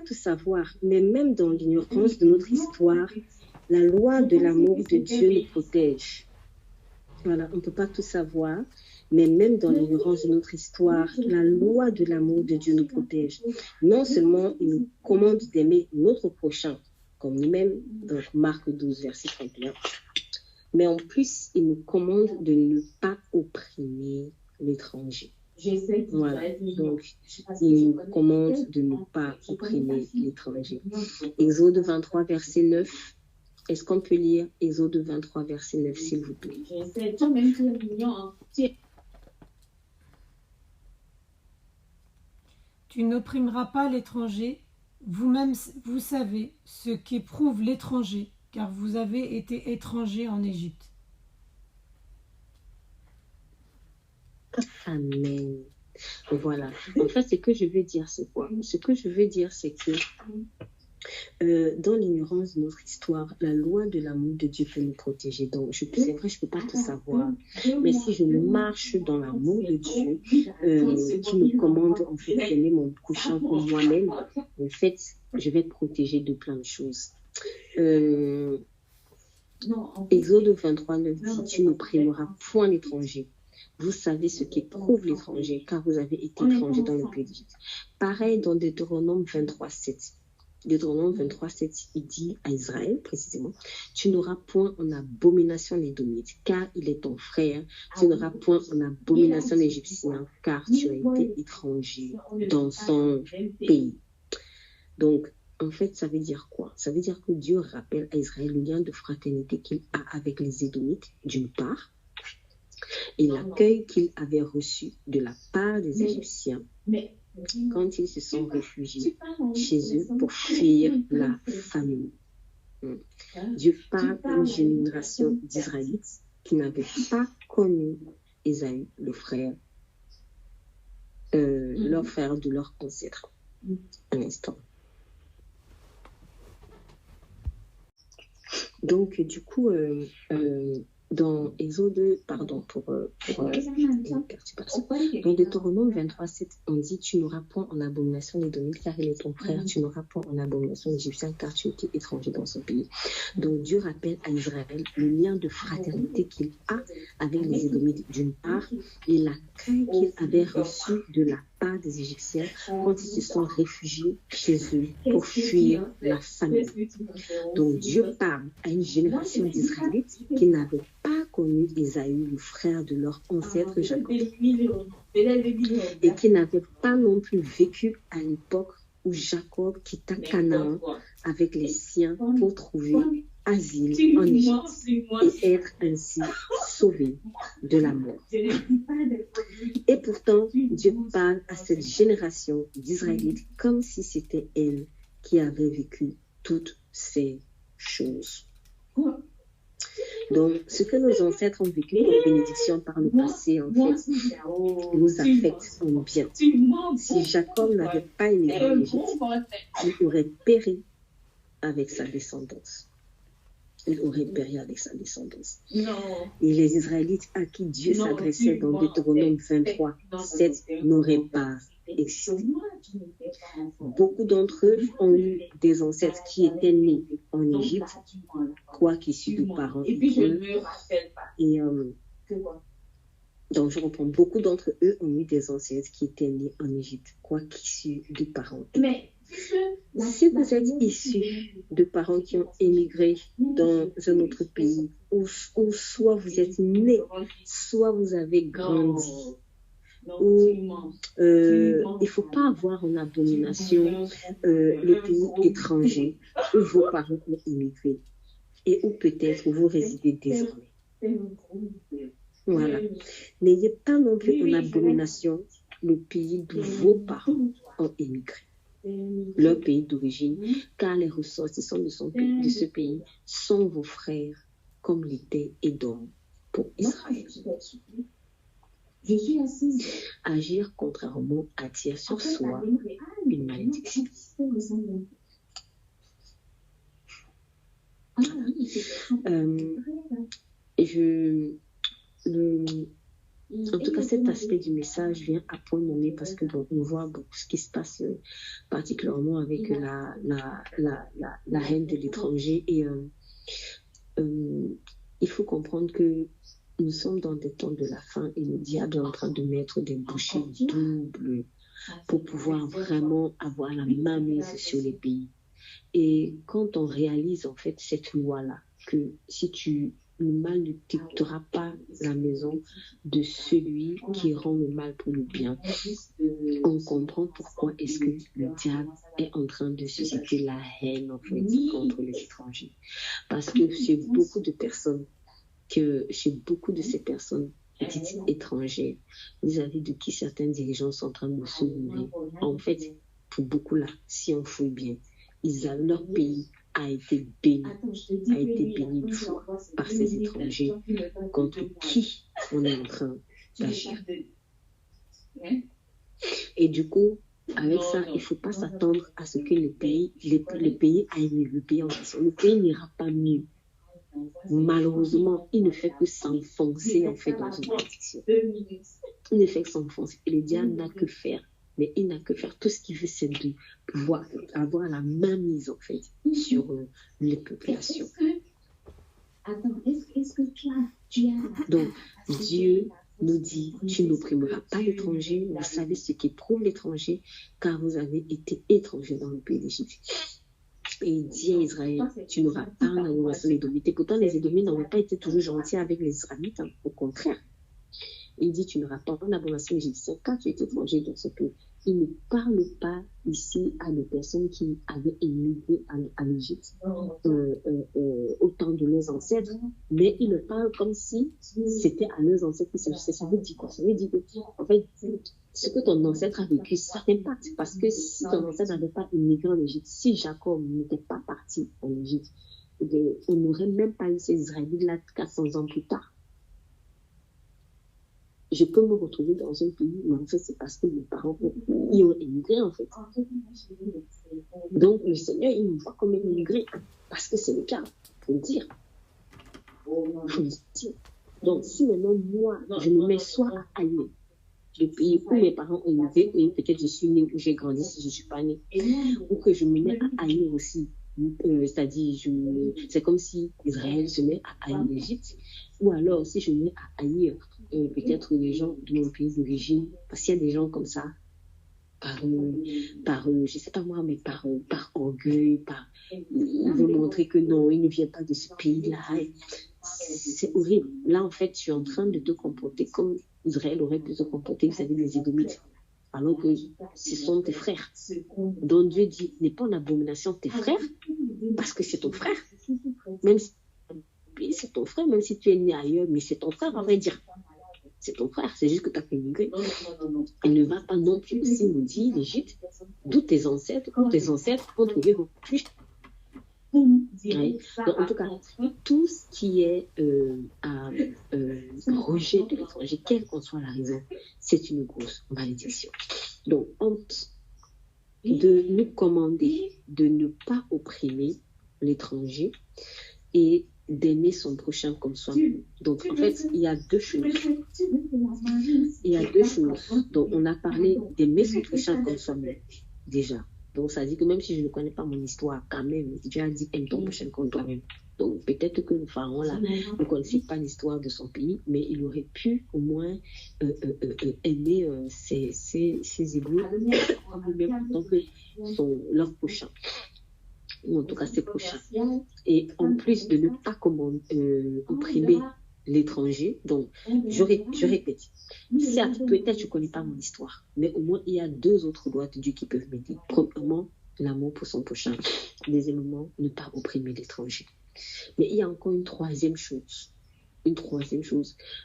tout savoir, mais même dans l'ignorance de notre histoire, La loi de l'amour de Dieu nous protège. Voilà, on ne peut pas tout savoir, mais même dans l'ignorance de notre histoire, la loi de l'amour de Dieu nous protège. Non seulement il nous commande d'aimer notre prochain, comme nous-mêmes, donc Marc 12, verset 31, mais en plus, il nous commande de ne pas opprimer l'étranger. Voilà, donc il nous commande de ne pas opprimer l'étranger. Exode 23, verset 9. Est-ce qu'on peut lire Exode 23, verset 9, s'il vous plaît? Tu n'opprimeras pas l'étranger. Vous-même, vous savez ce qu'éprouve l'étranger, car vous avez été étrangers en Égypte. Amen. Voilà. En fait, ce que je veux dire, c'est quoi? Ce que je veux dire, c'est que dans l'ignorance de notre histoire, la loi de l'amour de Dieu peut nous protéger. Donc, c'est vrai, je ne peux pas tout savoir. Mais si je marche dans l'amour de Dieu, qui me commande en fait d'aimer mon prochain comme moi-même, en fait, je vais être protégée de plein de choses. Exode 23, 9 dit, tu n'opprimeras point l'étranger. Vous savez ce qu'éprouve l'étranger, car vous avez été étranger dans le pays d'Égypte. Pareil dans Deutéronome 23, 7. Deutéronome 23, 7, il dit à Israël, précisément, tu n'auras point en abomination l'Édomite, car il est ton frère. Tu n'auras point en abomination l'Égyptien, car tu as été étranger dans son pays. Donc, en fait, ça veut dire quoi? Ça veut dire que Dieu rappelle à Israël le lien de fraternité qu'il a avec les Édomites, d'une part, et l'accueil qu'il avait reçu de la part des Égyptiens quand ils se sont réfugiés chez eux pour fuir la famine. Dieu parle à une génération d'Israélites qui n'avaient pas connu Ésaü, le frère, leur frère de leur ancêtre. Un instant. Donc, du coup, dans Exode, pardon, dans Deutéronome 23, 7, on dit, tu n'auras point en abomination l'Édomite, car il est ton frère, tu n'auras point en abomination l'Égyptien, car tu étais étranger dans son pays. Donc Dieu rappelle à Israël le lien de fraternité qu'il a avec les Édomites d'une part, et l'accueil qu'il avait reçu de la part des Égyptiens quand ils se sont réfugiés chez eux pour fuir la famine. Donc Dieu parle à une génération d'Israélites qui n'avaient pas connu Ésaü, le frère de leur ancêtre Jacob, et qui n'avaient pas non plus vécu à l'époque où Jacob quitta Canaan avec les siens pour trouver asile en Égypte et être ainsi sauvé de la mort. Et pourtant, Dieu parle à cette génération d'Israélites comme si c'était elle qui avait vécu toutes ces choses. Donc, ce que nos ancêtres ont vécu comme bénédiction par le passé, en fait, nous affecte en bien. Si Jacob n'avait pas émigré en Égypte, il aurait péri avec sa descendance. Il aurait péri avec sa descendance. Et les Israélites à qui Dieu s'adressait dans Deutéronome 23, 7 n'auraient pas existé. Beaucoup d'entre eux ont eu des ancêtres qui étaient nés en Égypte, quoique issus de parents hébreux. Et donc, je reprends, beaucoup d'entre eux ont eu des ancêtres qui étaient nés en Égypte, quoique issus de parents hébreux. Si vous êtes issus de parents qui ont émigré dans un autre pays, ou soit vous êtes né, soit vous avez grandi, il ne faut pas avoir en abomination le pays étranger où vos parents ont émigré et où peut-être vous résidez désormais. Voilà. N'ayez pas non plus en abomination le pays d'où vos parents ont émigré, leur pays d'origine, car les ressortissants de ce pays sont vos frères, comme l'était Édom pour Israël. Agir contrairement attire sur soi une malédiction. En tout cas, cet aspect du message vient à point nommé parce que bon, on voit bon, ce qui se passe particulièrement avec la haine de l'étranger et Il faut comprendre que nous sommes dans des temps de la fin et le diable est en train de mettre des bouchées doubles pour pouvoir vraiment avoir la main mise sur les pays. Et quand on réalise en fait cette loi-là, que si le mal ne quittera pas la maison de celui qui rend le mal pour le bien, on comprend pourquoi est-ce que le diable est en train de susciter la haine en fait contre les étrangers. Parce que chez beaucoup de ces personnes dites étrangères, vis-à-vis de qui certains dirigeants sont en train de se nourrir, en fait, pour beaucoup là, si on fouille bien, leur pays a été béni une fois par ces étrangers contre qui on est en train d'agir. Et du coup, avec ça, il ne faut pas s'attendre à ce que le pays aille mieux. Le pays n'ira pas mieux. Malheureusement, il ne fait que s'enfoncer en fait dans une addiction. Il ne fait que s'enfoncer. Et le diable n'a que faire. Mais il n'a que faire. Tout ce qu'il veut, c'est de pouvoir avoir la main mise, en fait, sur les populations. Donc, Dieu nous dit, tu n'opprimeras pas l'étranger. Vous savez ce qu'éprouve l'étranger, car vous avez été étranger dans le pays d'Égypte. Et il dit à Israël, tu n'auras pas un abomination édomite. Et pourtant, les Édomites n'ont pas été toujours gentils avec les Israélites, hein. Au contraire. Il dit, tu n'auras pas un abomination égyptien car tu es étranger dans ce pays. Il ne parle pas ici à des personnes qui avaient émigré à l'Égypte au temps de leurs ancêtres, mais il le parle comme si c'était à leurs ancêtres qui s'agissait. Ça veut dire quoi? Ça veut dire que, en fait, ce que ton ancêtre a vécu, ça t'impacte. Parce que si ton ancêtre n'avait pas immigré en Égypte, si Jacob n'était pas parti en Égypte, on n'aurait même pas eu ces Israélites-là 400 ans plus tard. Je peux me retrouver dans un pays, mais en fait, c'est parce que mes parents ils ont émigré, en fait. Donc, le Seigneur, il me voit comme un immigré, parce que c'est le cas, il faut le dire. Donc, si maintenant, moi, je me mets soit à haïr le pays où mes parents ont émigré, et peut-être je suis née, où j'ai grandi, si je ne suis pas née, ou que je me mets à haïr aussi. C'est-à-dire, c'est comme si Israël se met à haïr l'Égypte, ou alors si je me mets à haïr peut-être les gens de mon pays d'origine, parce qu'il y a des gens comme ça, je sais pas moi, mais par orgueil, il veut montrer que non, il ne vient pas de ce pays-là. C'est horrible. Là, en fait, tu es en train de te comporter comme Israël aurait pu se comporter vis-à-vis des Édomites, alors que ce sont tes frères. Donc Dieu dit, n'est pas en abomination tes frères, parce que c'est ton frère. Même si c'est ton frère, même si tu es né ailleurs, mais c'est ton frère, on va dire. C'est ton frère, c'est juste que tu as fait émigrer. Il ne va pas non plus aussi nous dire l'Égypte, d'où tes ancêtres ont trouvé refuge. Donc, en tout cas, tout ce qui est rejet de l'étranger, quelle qu'en soit la raison, c'est une grosse malédiction. Donc, honte de nous commander de ne pas opprimer l'étranger et d'aimer son prochain comme soi-même. Donc, en fait, il y a deux choses. Donc, on a parlé d'aimer son prochain comme soi-même, déjà. Donc, ça dit que même si je ne connais pas mon histoire, quand même, Dieu a dit aime ton prochain comme toi-même. Donc, peut-être que le pharaon, là, ne connaissait pas l'histoire de son pays, mais il aurait pu, au moins, aimer ses Hébreux, même tant que leur prochain. Ou en tout cas ses prochains. Et en plus de ne pas opprimer l'étranger, donc je répète, certes, peut-être je ne connais pas mon histoire, mais au moins il y a deux autres lois de Dieu qui peuvent m'aider. Premièrement, l'amour pour son prochain. Deuxièmement, ne pas opprimer l'étranger. Mais il y a encore une troisième chose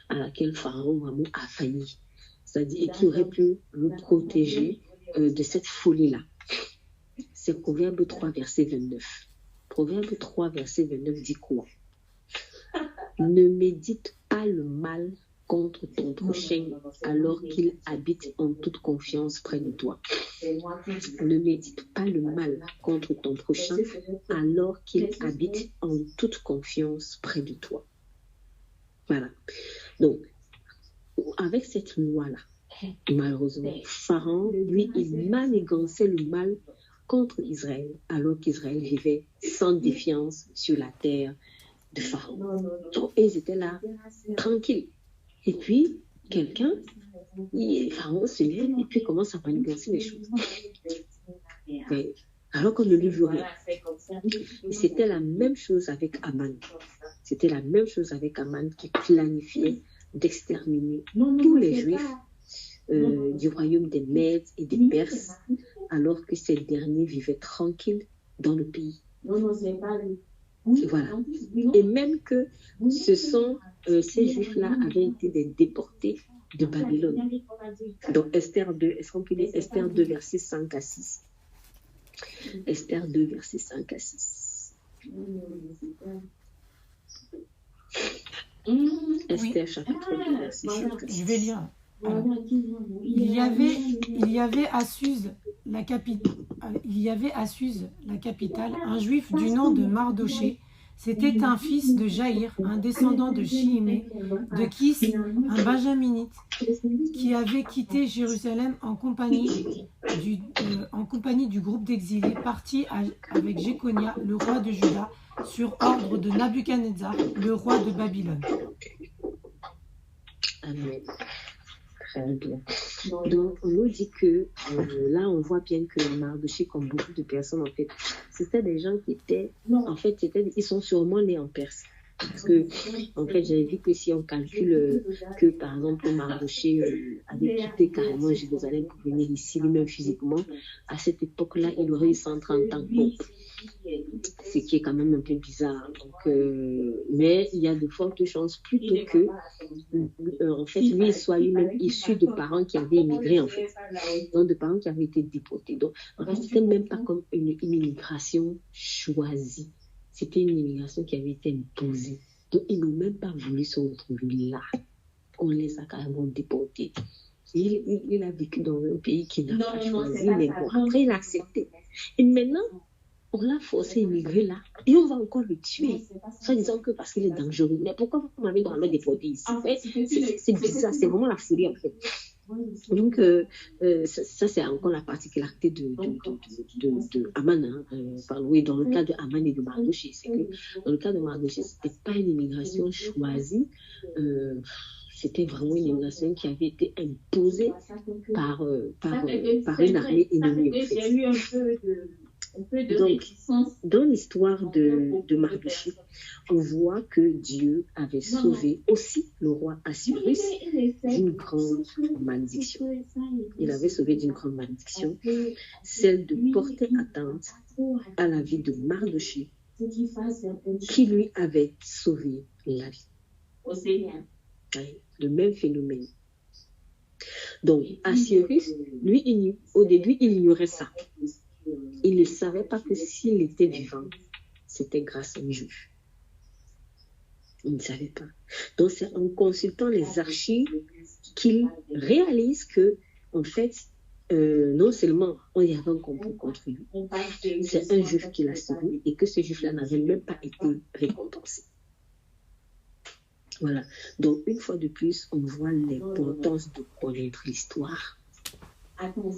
à laquelle Pharaon vraiment a failli, c'est-à-dire et qui aurait pu le protéger de cette folie-là. C'est Proverbe 3, verset 29. Proverbe 3, verset 29 dit quoi? Ne médite pas le mal contre ton prochain alors qu'il habite en toute confiance près de toi. Ne médite pas le mal contre ton prochain alors qu'il habite en toute confiance près de toi. Voilà. Donc, avec cette loi-là, malheureusement, Pharaon, lui, il manigançait le mal contre Israël, alors qu'Israël vivait sans défiance sur la terre de Pharaon. Donc, ils étaient là, tranquilles. Et puis, Pharaon se lève et puis commence à manipuler les choses. Ouais. Alors qu'on ne lui veut rien. Et c'était la même chose avec Aman. C'était la même chose avec Aman qui planifiait d'exterminer tous les Juifs du royaume des Mèdes et des Perses, alors que ces derniers vivaient tranquilles dans le pays. Voilà. Et même que ces Juifs-là avaient été des déportés de Babylone. Donc Esther 2, est-ce qu'on peut dire Esther 2, versets 5 à 6? Esther 2, versets 5 à 6. Esther chapitre 2, verset 5 à 6. Je vais lire. Alors, il y avait à Suse, la capitale, un juif du nom de Mardoché. C'était un fils de Jaïr, un descendant de Chiimé, de Kis, un benjaminite, qui avait quitté Jérusalem en compagnie du groupe d'exilés partis avec Jéconia, le roi de Juda, sur ordre de Nabuchodonosor, le roi de Babylone. Amen. Très bien. Donc, on nous dit que là, on voit bien que Mardoché, comme beaucoup de personnes, en fait, c'était des gens qui étaient, en fait, ils sont sûrement nés en Perse. Parce que, en fait, j'avais vu que si on calcule que, par exemple, Mardoché avait quitté carrément Jérusalem pour venir ici, lui-même physiquement, à cette époque-là, il aurait eu 130 ans. Bon, ce qui est quand même un peu bizarre. Donc, mais il y a de fortes chances plutôt que, en fait, lui soit lui-même issu de parents qui avaient immigré, en fait. Donc, de parents qui avaient été déportés. Donc, en fait, c'était même pas comme une immigration choisie. C'était une immigration qui avait été imposée. Donc, ils n'ont même pas voulu se retrouver là. On les a carrément déportés. Il a vécu dans un pays qu'il n'a pas choisi, mais bon, après, il a accepté. Et maintenant, on l'a forcé à immigrer là, et on va encore le tuer, soit disant que parce qu'il est dangereux. Mais pourquoi vous m'avez vraiment déporté ici? C'est bizarre, c'est vraiment la folie, en fait. Donc, ça, c'est encore la particularité de Aman. Oui, dans le cas de Aman et de Mardoché, c'est que dans le cas de Mardoché, ce n'était pas une immigration choisie, c'était vraiment une immigration qui avait été imposée par une armée ennemie, en fait. Donc, dans l'histoire de Mardoché, on voit que Dieu avait sauvé aussi le roi Assyrus d'une grande malédiction. Il avait sauvé d'une grande malédiction, celle de porter atteinte à la vie de Mardoché, qui lui avait sauvé la vie. Le même phénomène. Donc, Assyrus, lui, au début, il ignorait ça. Il ne savait pas que s'il était vivant, c'était grâce à un juif. Il ne savait pas. Donc, c'est en consultant les archives qu'il réalise que, en fait, non seulement il y avait un complot contre lui, c'est un juif qui l'a sauvé et que ce juif-là n'avait même pas été récompensé. Voilà. Donc, une fois de plus, on voit l'importance de connaître l'histoire. On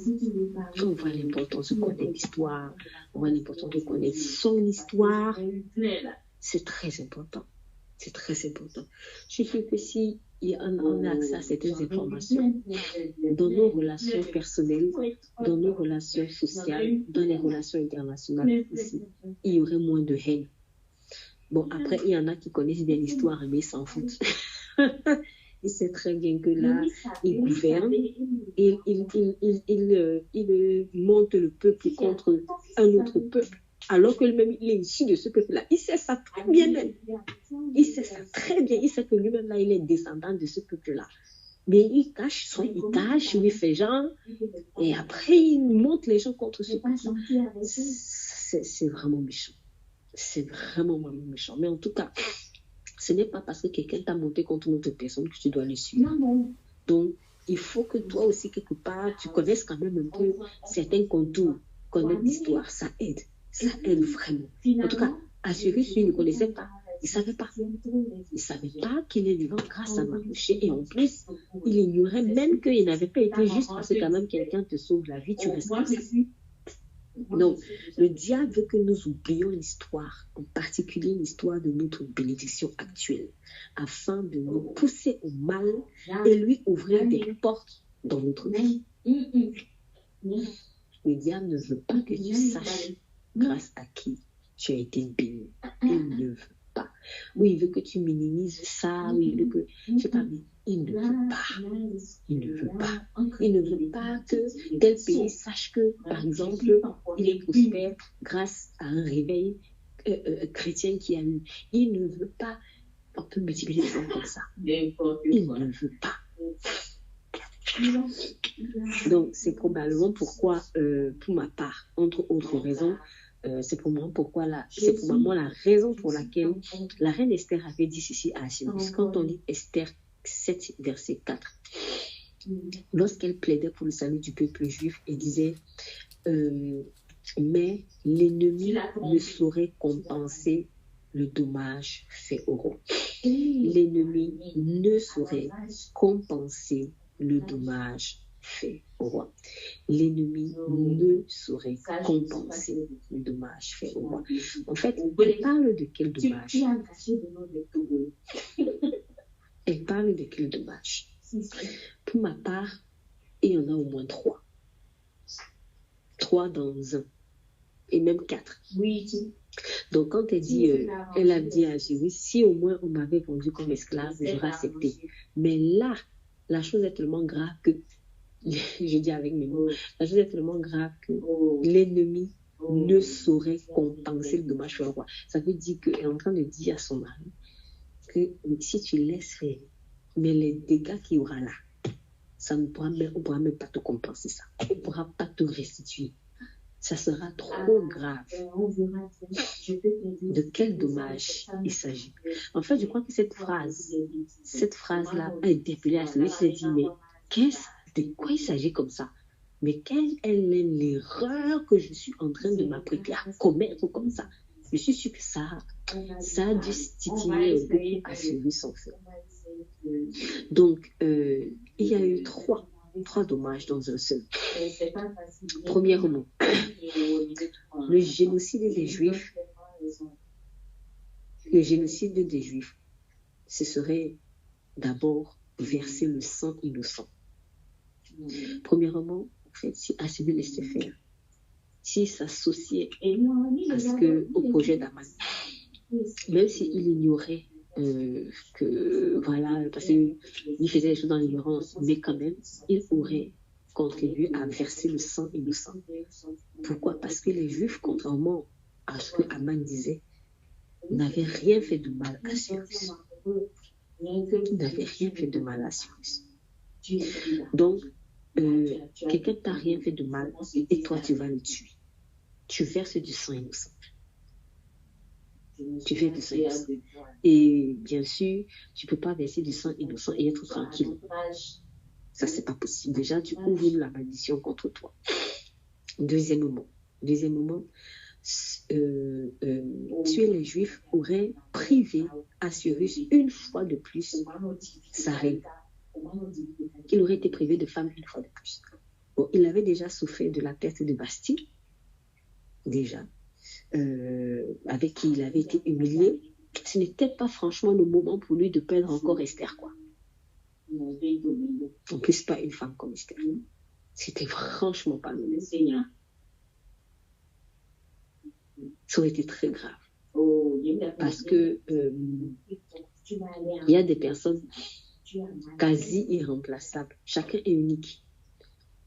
voit l'importance de connaître l'histoire, on voit l'importance de connaître son histoire. C'est très important. C'est très important. Je suis sûre que si on a accès à certaines informations dans nos relations personnelles, dans nos relations sociales, dans les relations internationales aussi, il y aurait moins de haine. Bon, après, il y en a qui connaissent bien l'histoire, mais ils s'en foutent. Il sait très bien que là, il gouverne, il monte le peuple contre un autre peuple, alors que lui-même, il est issu de ce peuple-là. Il sait ça très bien même. Il sait ça très bien. Il sait que lui-même, là, il est descendant de ce peuple-là. Mais il cache, soit il cache, ou il fait genre, et après, il monte les gens contre ce peuple-là. C'est vraiment méchant. C'est vraiment méchant. Mais en tout cas, ce n'est pas parce que quelqu'un t'a monté contre une autre personne que tu dois le suivre. Donc, il faut que toi aussi, quelque part, tu connaisses quand même un peu certains contours. Connaître l'histoire, ça aide. Ça aide vraiment. En tout cas, Assyrus, lui, ne connaissait pas. Il ne savait pas. Il ne savait pas qu'il est vivant grâce à Mardoché. Et en plus, il ignorait même qu'il n'avait pas été juste parce que quand même quelqu'un te sauve la vie, tu restes comme ça. Donc, le diable veut que nous oublions l'histoire, en particulier l'histoire de notre bénédiction actuelle, afin de nous pousser au mal et lui ouvrir des portes dans notre vie. Le diable ne veut pas que tu saches grâce à qui tu as été béni. Il ne veut pas. Oui, il veut que tu minimises ça. Oui, il veut que... Je sais pas, mais il ne veut pas. Il ne veut pas. Il ne veut pas que tel pays sache que, par exemple, il est prospère grâce à un réveil chrétien qui a eu. Il ne veut pas. On peut multiplier les choses comme ça. Il ne veut pas. Donc, c'est probablement pourquoi, pour ma part, entre autres raisons, c'est probablement la raison pour laquelle la reine Esther avait dit ceci à Ahasuérus. Quand on lit Esther 7, verset 4, lorsqu'elle plaidait pour le salut du peuple juif et disait mais l'ennemi ne saurait compenser le dommage fait au roi. L'ennemi ne saurait compenser le dommage fait au roi. L'ennemi ne saurait compenser le dommage fait au roi. En fait, elle parle de quel dommage? Elle parle de quel dommage? Pour ma part, il y en a au moins 3. 3 dans un. Et même 4. Oui. Donc, quand elle dit, elle a dit à Jésus, si au moins on m'avait vendu comme esclave, j'aurais accepté. Mais là, la chose est tellement grave que, je dis avec mes mots, la chose est tellement grave que l'ennemi ne saurait compenser le dommage sur le roi. Ça veut dire qu'elle est en train de dire à son mari que si tu laisses faire, mais les dégâts qu'il y aura là, on ne pourra même pas te compenser ça. On ne pourra pas te restituer. Ça sera trop grave. De quel dommage il s'agit? En fait, je crois que cette phrase-là a interpellé à celui qui s'est dit, mais de quoi il s'agit comme ça? Mais quelle est l'erreur que je suis en train de m'apprêter à commettre comme ça? Je suis sûre que ça a dû titiller beaucoup à celui sans fait. Donc, il y a eu trois dommages dans un seul. Premièrement, le génocide des Juifs. Le génocide des Juifs, ce serait d'abord verser le sang innocent. Premièrement, en fait, si Ahasuérus laissait faire, s'il s'associait au projet d'Aman, même s'il ignorait que, voilà, parce qu'il faisait les choses dans l'ignorance, mais quand même, il aurait contribué à verser le sang innocent. Pourquoi? Parce que les Juifs, contrairement à ce que Aman disait, n'avaient rien fait de mal à Cyrus. N'avaient rien fait de mal à Cyrus. Donc, quelqu'un t'a rien fait de mal et toi, tu vas le tuer. Tu verses du sang innocent. Tu verses du sang innocent. Et bien sûr, tu ne peux pas verser du sang innocent et être tranquille. Ça, c'est pas possible. Déjà, tu ouvres la malédiction contre toi. Deuxièmement, tuer les Juifs aurait privé Ahasuérus une fois de plus sa reine. Il aurait été privé de femme une fois de plus. Bon, il avait déjà souffert de la perte de Bastille, déjà, avec qui il avait été humilié. Ce n'était pas franchement le moment pour lui de perdre encore Esther, quoi. En plus, pas une femme comme Esther. C'était franchement pas le moment. Ça aurait été très grave. Parce que il y a des personnes quasi irremplaçables. Chacun est unique.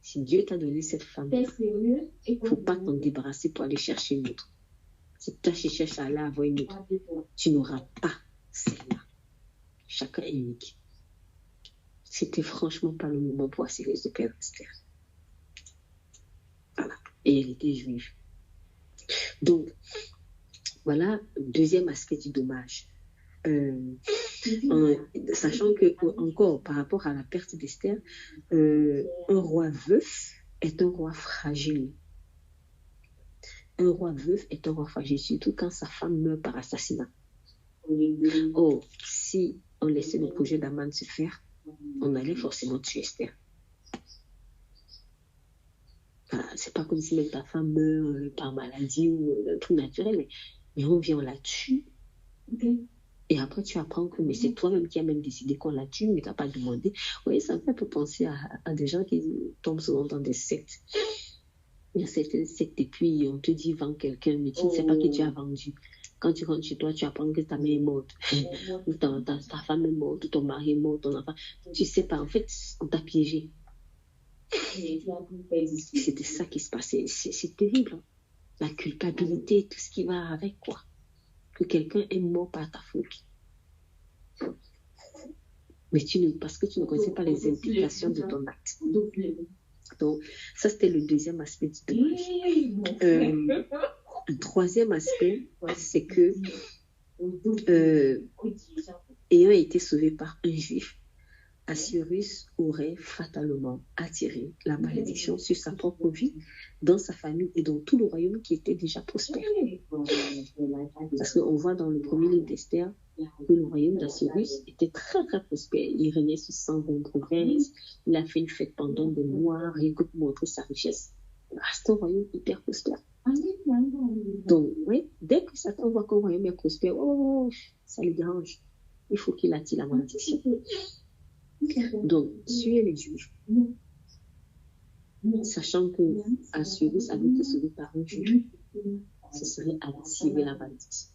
Si Dieu t'a donné cette femme, il ne faut pas t'en débarrasser pour aller chercher une autre. Si tu cherches à aller avoir une autre, tu n'auras pas celle-là. Chacun est unique. C'était franchement pas le moment pour Ahasuérus de perdre Esther. Voilà. Et elle était juive. Donc, voilà le deuxième aspect du dommage. Sachant que, encore par rapport à la perte d'Esther, un roi veuf est un roi fragile. Un roi veuf est un roi fragile, surtout quand sa femme meurt par assassinat. Oh, si on laissait le projet d'Aman se faire, on allait forcément tuer Esther. Voilà, c'est pas comme si même ta femme meurt par maladie ou un truc naturel, mais on vient, on la tue. Et après, tu apprends que mais c'est toi-même qui as même décidé qu'on la tue, mais tu n'as pas demandé. Oui, ça me fait un peu penser à des gens qui tombent souvent dans des sectes. Il y a certaines sectes et puis on te dit vends quelqu'un, mais tu ne sais pas qui tu as vendu. Quand tu rentres chez toi, tu apprends que ta mère est morte, ou ta femme est morte, ou ton mari est mort, ton enfant. Tu ne sais pas, en fait, on t'a piégé. C'était ça qui se passait. C'est terrible. Hein? La culpabilité, tout ce qui va avec, quoi. Que quelqu'un est mort par ta faute. Mais parce que tu ne connais pas les implications de ton acte. Donc, ça, c'était le deuxième aspect du dommage. Le troisième aspect, c'est que, ayant été sauvé par un juif, Assyrus aurait fatalement attiré la malédiction sur sa propre vie, dans sa famille et dans tout le royaume qui était déjà prospère. Parce qu'on voit dans le premier livre d'Esther que le royaume d'Assyrus était très très prospère. Il régnait sur 120 provinces, il a fait une fête pendant des mois, rien que pour montrer sa richesse. C'est un royaume hyper prospère. Donc, oui, dès que Satan voit qu'un royaume est prospère, ça le dérange. Il faut qu'il attire la malédiction. Donc, tuer les juifs, sachant que Assyrus avait été sauvé par un juif, ce serait attirer la malédiction.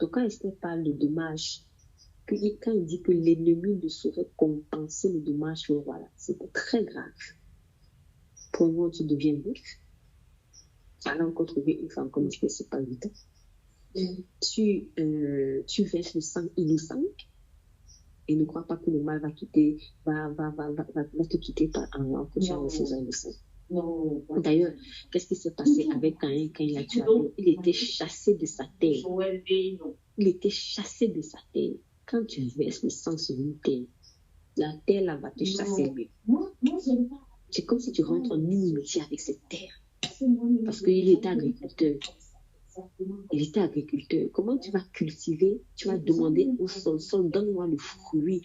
Donc, quand Esther parle de dommage, quand il dit que l'ennemi ne saurait compenser le dommage au roi, c'est très grave. Pour moi, tu deviens juif. Tu allais encore trouver une femme comme tu fais, c'est pas évident. Tu verses le sang innocent. Et ne crois pas que le mal va te quitter en couchant avec ses innocents. D'ailleurs, qu'est-ce qui s'est passé avec Caïn quand il a tué Abel? Il était chassé de sa terre. Il était chassé de sa terre. Quand tu verses le sang sur une terre, la terre là va te chasser lui. C'est comme si tu rentres en inimitié avec cette terre. Parce qu'il était agriculteur. Il était agriculteur. Comment tu vas cultiver? Tu vas demander au sol, donne-moi le fruit.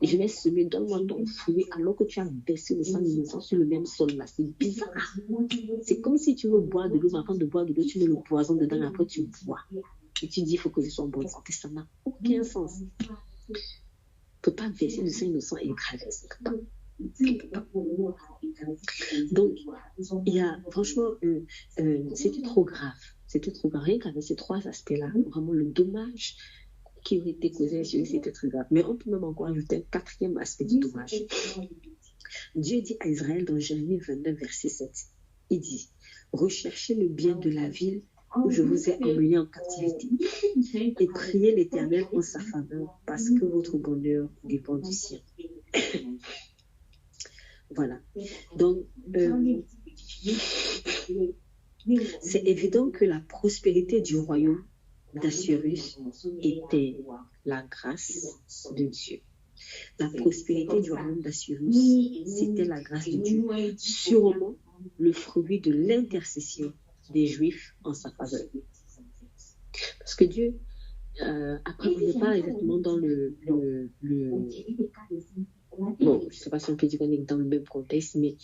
Et je vais semer, donne-moi ton fruit, alors que tu as versé le sang innocent sur le même sol là. C'est bizarre. C'est comme si tu veux boire de l'eau, mais avant de boire de l'eau, tu mets le poison dedans, et après tu bois. Et tu dis, il faut que je sois en bonne santé. Ça n'a aucun sens. Tu ne peux pas verser le sang innocent et traverser. Donc, il y a, franchement, c'était trop grave. C'était trop grave. Rien qu'avec ces trois aspects-là, vraiment le dommage qui aurait été causé, c'était très grave. Mais on peut même encore ajouter un quatrième aspect du dommage. Dieu dit à Israël dans Jérémie 29, verset 7, il dit, recherchez le bien de la ville où je vous ai emmené en captivité et priez l'Éternel en sa faveur parce que votre bonheur dépend du sien. Voilà. Donc, c'est évident que la prospérité du royaume d'Assyrus était la grâce de Dieu. La prospérité du royaume d'Assyrus, c'était la grâce de Dieu. Sûrement le fruit de l'intercession des Juifs en sa faveur. Parce que Dieu, après, on n'est pas exactement dans bon, je ne sais pas si on peut dire qu'on est dans le même contexte, mais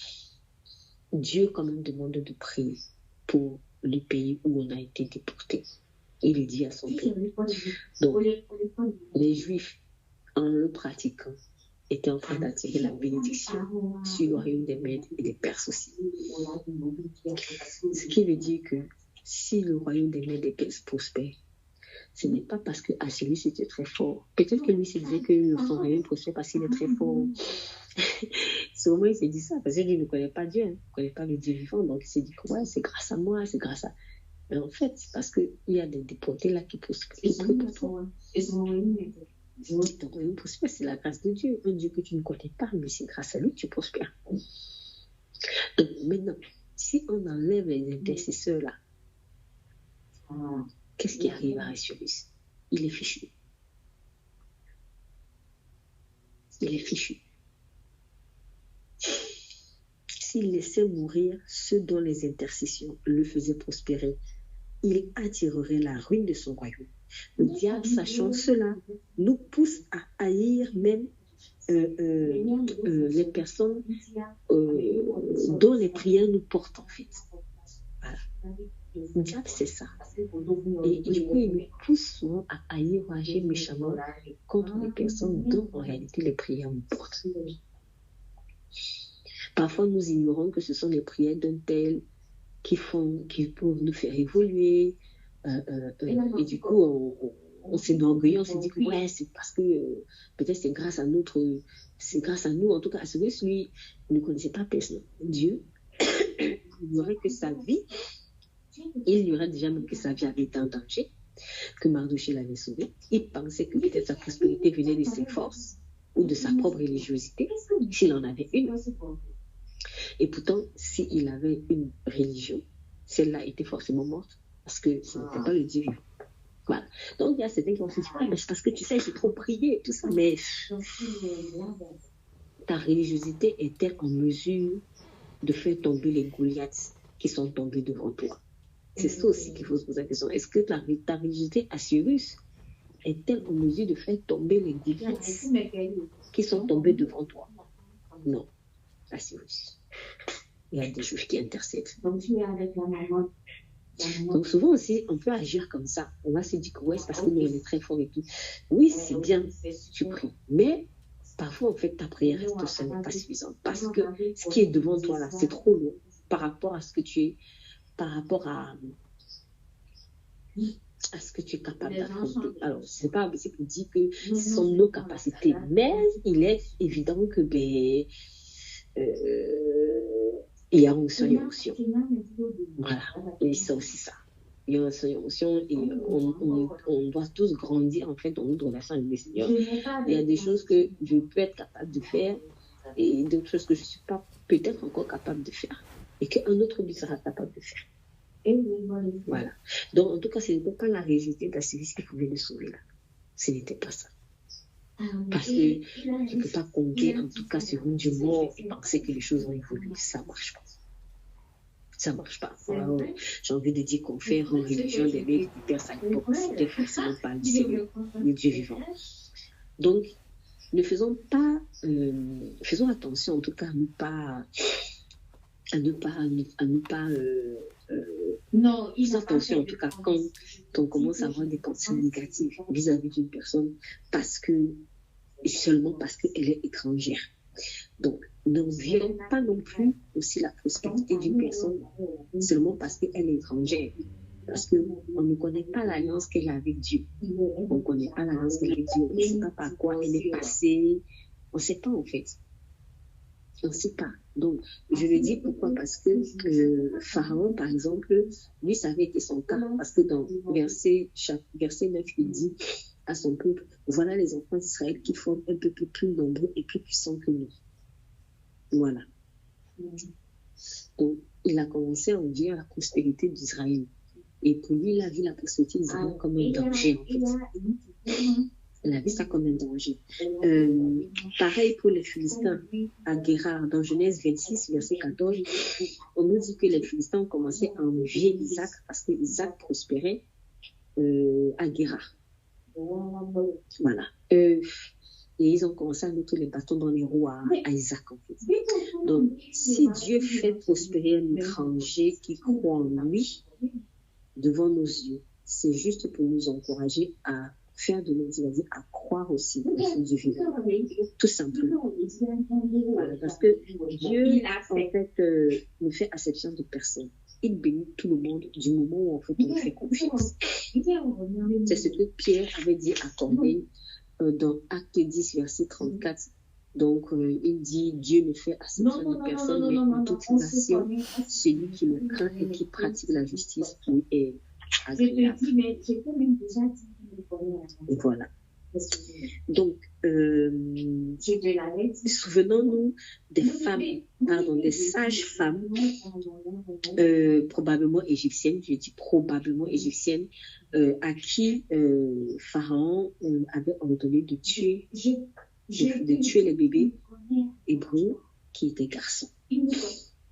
Dieu quand même demande de prier pour les pays où on a été déporté. Il dit à son peuple. Donc, les Juifs, en le pratiquant, étaient en train d'attirer la bénédiction sur le royaume des Mèdes et des Perses aussi. Ce qui veut dire que si le royaume des Mèdes et des Perses prospère, ce n'est pas parce que Assyrus était très fort. Peut-être que lui se disait que son royaume prospère parce qu'il est très fort. Sûrement, il s'est dit ça parce que lui ne connaît pas Dieu, il ne connaît pas le Dieu vivant. Donc, il s'est dit que ouais, c'est grâce à moi, c'est grâce à... Mais en fait, c'est parce qu'il y a des déportés là qui prospèrent pour toi. Ton royaume prospère, c'est la grâce de Dieu. Un Dieu que tu ne connais pas, mais c'est grâce à lui que tu prospères. Donc, maintenant, si on enlève les intercesseurs là, qu'est-ce qui arrive à Assyrus? Il est fichu. Il est fichu. S'il laissait mourir ceux dont les intercessions le faisaient prospérer, il attirerait la ruine de son royaume. Le diable, sachant cela, nous pousse à haïr même les personnes dont les prières nous portent en fait. Voilà. Le diable, c'est ça. Et du coup, il nous pousse souvent à haïr ou à agir méchamment contre les personnes dont en réalité les prières nous portent. Parfois, nous ignorons que ce sont les prières d'un tel qui peuvent nous faire évoluer. Et du coup, on s'enorgueillit, on se dit que ouais, c'est parce que peut-être c'est grâce à nous, en tout cas, à celui ne connaissait pas personnellement Dieu, il n'y aurait que sa vie, il y aurait déjà même que sa vie avait été en danger, que Mardochée l'avait sauvé. Il pensait que peut-être sa prospérité venait de ses forces ou de sa propre religiosité, s'il en avait une. Et pourtant, s'il avait une religion, celle-là était forcément morte parce que ce n'était pas le Dieu vivant. Voilà. Donc, il y a certains qui vont se dire, mais c'est parce que tu sais, j'ai trop prié, tout ça. Mais ta religiosité est-elle en mesure de faire tomber les Goliaths qui sont tombés devant toi? C'est ça aussi qu'il faut se poser la question. Est-ce que ta religiosité à Cyrus est-elle en mesure de faire tomber les Goliaths qui sont tombés devant toi? Non, à Cyrus. Il y a des juges qui intercèdent. Donc souvent aussi, on peut agir comme ça. On va se dire que ouais, c'est parce que nous, on est très fort et tout. Oui, c'est bien, tu pries. Mais parfois, en fait, ta prière reste seule, n'est pas suffisante. Parce que ce qui est devant toi, là, c'est trop lourd par rapport à ce que tu es, par rapport à ce que tu es capable d'affronter. Alors, ce n'est pas possible pour dire que ce sont nos capacités. Mais il est évident que il y a une seule émotion. Voilà, et c'est aussi ça. Il y a une seule émotion et on doit tous grandir en fait dans notre relation avec le Seigneur. Il y a des choses que je peux être capable de faire et d'autres choses que je ne suis pas peut-être encore capable de faire et qu'un autre lui sera capable de faire. Voilà. Donc, en tout cas, ce n'était pas la réalité d'Asiris qui pouvait le sauver là. Ce n'était pas ça. Parce que tu ne peux pas compter en tout cas sur un Dieu mort et penser que les choses vont évoluer. Ça ne marche pas. Ça ne marche pas. Alors, j'ai envie de dire qu'on fait une religion des mecs qui perd sa époque. C'était forcément pas le Dieu vivant. Donc, ne faisons pas, faisons attention en tout cas à ne pas faisons attention en tout cas quand on commence à avoir des pensées négatives vis-à-vis d'une personne seulement parce qu'elle est étrangère. Donc, ne violons pas non plus aussi la prospérité d'une personne seulement parce qu'elle est étrangère. Parce qu'on ne connaît pas l'alliance qu'elle a avec Dieu. On ne connaît pas l'alliance qu'elle a avec Dieu. On ne sait pas par quoi elle est passée. On ne sait pas en fait. On ne sait pas. Donc, je le dis pourquoi? Parce que Pharaon, par exemple, lui, ça avait été son cas. Parce que dans verset 9, il dit à son peuple, voilà les enfants d'Israël qui forment un peu plus nombreux et plus puissants que nous. Voilà. Donc, il a commencé à envier la prospérité d'Israël. Et pour lui, il a vu la prospérité d'Israël comme un danger, en fait. Il a vu ça comme un danger. Pareil pour les Philistins à Guérard, dans Genèse 26, verset 14, on nous dit que les Philistins ont commencé à envier Isaac parce que Isaac prospérait à Guérard. Voilà. Et ils ont commencé à mettre les bâtons dans les roues à Isaac, en fait. Donc, si Dieu fait prospérer un étranger qui croit en lui devant nos yeux, c'est juste pour nous encourager à faire de nos vies, à croire aussi au Dieu vivant. Tout simplement. Voilà, parce que Dieu, en fait, ne fait exception de personne. Il bénit tout le monde du moment où en fait on fait confiance. C'est ce que Pierre avait dit à Corneille dans Acte 10, verset 34. Donc, il dit, Dieu ne fait exception de personne, mais en toute nation, celui qui le craint et qui pratique la justice, lui est agréable. Et voilà. Donc, souvenons-nous des femmes, des sages femmes, probablement égyptiennes, je dis probablement égyptiennes, à qui Pharaon avait ordonné de tuer les bébés hébreux qui étaient garçons.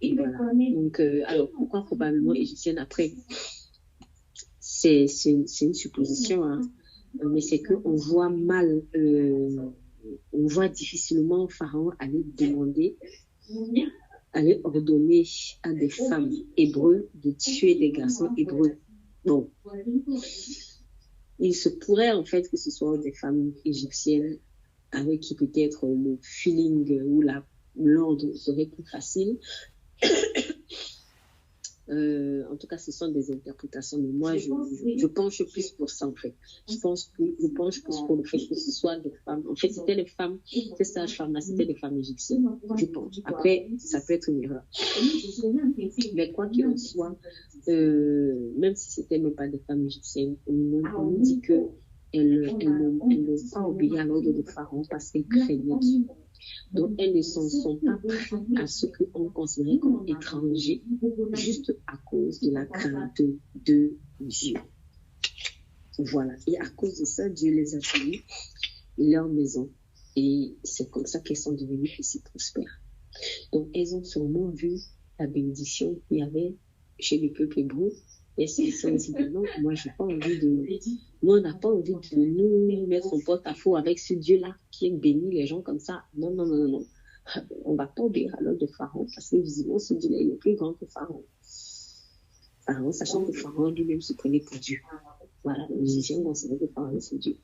Et voilà. Donc, alors pourquoi probablement égyptienne? Après, c'est une supposition, hein. Mais c'est qu'on voit mal on voit difficilement Pharaon aller ordonner à des femmes hébreux de tuer des garçons hébreux. Bon, il se pourrait en fait que ce soit des femmes égyptiennes avec qui peut-être le feeling ou l'ordre serait plus facile. En tout cas, ce sont des interprétations, mais moi, je penche plus pour ça, en fait. Je penche plus pour le fait que ce soit des femmes. En fait, c'était les femmes, ces sages-femmes-là, c'était des femmes égyptiennes, je pense. Après, ça peut être une erreur. Mais quoi qu'il en soit, même si c'était même pas des femmes égyptiennes, on nous dit que elles n'ont pas obéi à l'ordre de Pharaon parce qu'elles craignaient Dieu. Donc, elles ne sont pas prêtes à ce qu'on considère comme étrangers, juste à cause de la crainte de Dieu. Voilà. Et à cause de ça, Dieu les a tenus leur maison. Et c'est comme ça qu'elles sont devenues aussi prospères. Donc, elles ont sûrement vu la bénédiction qu'il y avait chez les peuples hébreux. Et c'est ça aussi que non, moi, j'ai pas envie nous, on n'a pas envie de nous mettre en porte-à-faux avec ce Dieu-là qui bénit les gens comme ça. Non, non, non, non. On va pas obéir à l'ordre de Pharaon parce que visiblement, ce Dieu-là, il est plus grand que Pharaon. Pharaon, sachant que Pharaon lui-même se prenait pour Dieu. Voilà, les Égyptiens considèrent que Pharaon, c'est Dieu.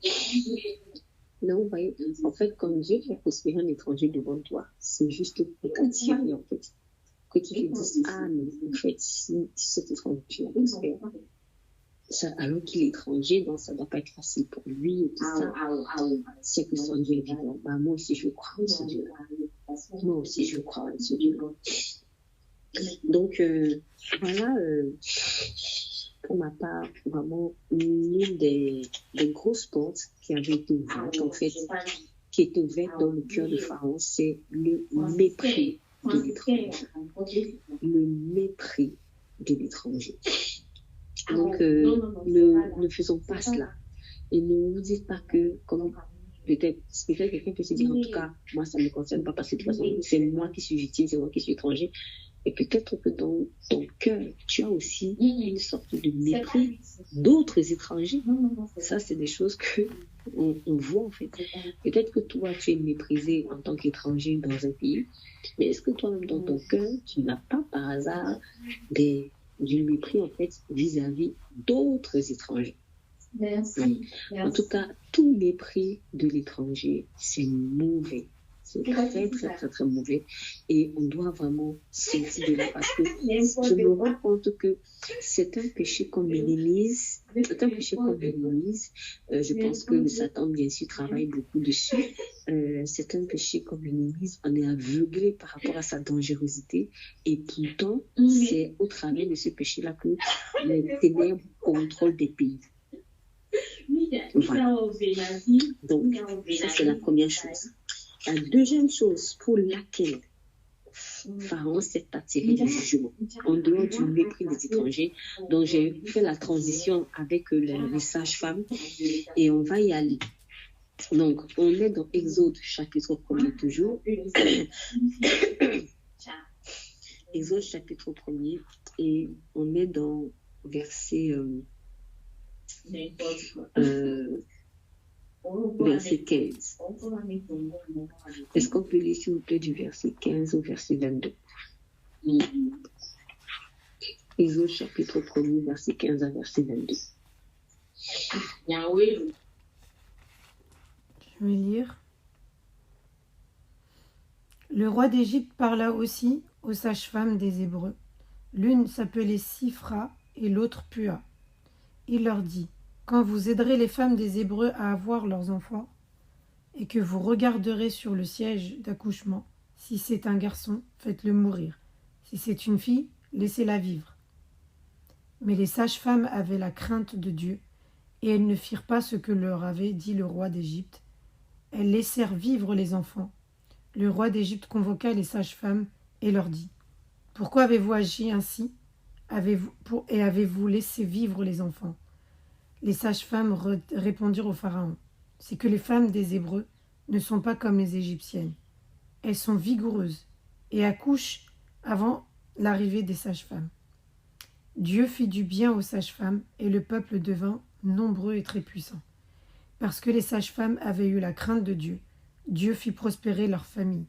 Non, vous voyez, en fait, comme Dieu fait prospérer un étranger devant toi, c'est juste pour t'attirer, en fait. Que tu te dises, ah, mais en fait, si cet étranger prospère, ça, alors qu'il est étranger, donc ça ne doit pas être facile pour lui et tout ça. C'est que son Dieu est vivant. Bah, moi aussi, je crois en ce Dieu-là. Moi aussi, je crois en ce Dieu-là. Donc, voilà, pour ma part, vraiment, l'une des grosses portes qui avait été ouverte, en fait, qui était ouverte dans le cœur de Pharaon, c'est le mépris de l'étranger. Le mépris de l'étranger. Donc, ne faisons pas cela. Et ne vous dites pas que, comme peut-être quelqu'un peut se dire, en tout cas, moi, ça ne me concerne pas parce que de toute façon, c'est moi qui suis victime, c'est moi qui suis étranger. Et peut-être que dans ton cœur, tu as aussi une sorte de mépris d'autres étrangers. Ça, c'est des choses que on voit, en fait. Peut-être que toi, tu es méprisé en tant qu'étranger dans un pays, mais est-ce que toi-même, dans ton cœur, tu n'as pas par hasard du mépris, en fait, vis-à-vis d'autres étrangers? Merci. En tout cas, tout mépris de l'étranger, c'est mauvais. C'est très, très, très, très mauvais. Et on doit vraiment sortir de là parce que je me rends compte que c'est un péché qu'on minimise. C'est un péché qu'on minimise. Je pense que Satan, bien sûr, travaille beaucoup dessus. C'est un péché qu'on minimise. On est aveuglé par rapport à sa dangerosité. Et pourtant, c'est au travers de ce péché-là que les ténèbres contrôlent des pays. Voilà. Donc, ça, c'est la première chose. La deuxième chose pour laquelle Pharaon s'est attiré du jugement, en dehors du mépris des étrangers, donc j'ai fait la transition avec les sages-femmes et on va y aller. Donc, on est dans Exode chapitre 1er toujours. Exode chapitre 1er et on est dans verset... verset 15. Est-ce qu'on peut lire s'il vous plaît du verset 15 au verset 22? Exode chapitre 1er, verset 15 à verset 22. Je vais lire. Le roi d'Égypte parla aussi aux sages-femmes des Hébreux. L'une s'appelait Sifra et l'autre Pua. Il leur dit: quand vous aiderez les femmes des Hébreux à avoir leurs enfants, et que vous regarderez sur le siège d'accouchement, si c'est un garçon, faites-le mourir. Si c'est une fille, laissez-la vivre. Mais les sages-femmes avaient la crainte de Dieu, et elles ne firent pas ce que leur avait dit le roi d'Égypte. Elles laissèrent vivre les enfants. Le roi d'Égypte convoqua les sages-femmes et leur dit: pourquoi avez-vous agi ainsi? Avez-vous laissé vivre les enfants? Les sages-femmes répondirent au Pharaon: c'est que les femmes des Hébreux ne sont pas comme les Égyptiennes. Elles sont vigoureuses et accouchent avant l'arrivée des sages-femmes. Dieu fit du bien aux sages-femmes et le peuple devint nombreux et très puissant. Parce que les sages-femmes avaient eu la crainte de Dieu, Dieu fit prospérer leur famille.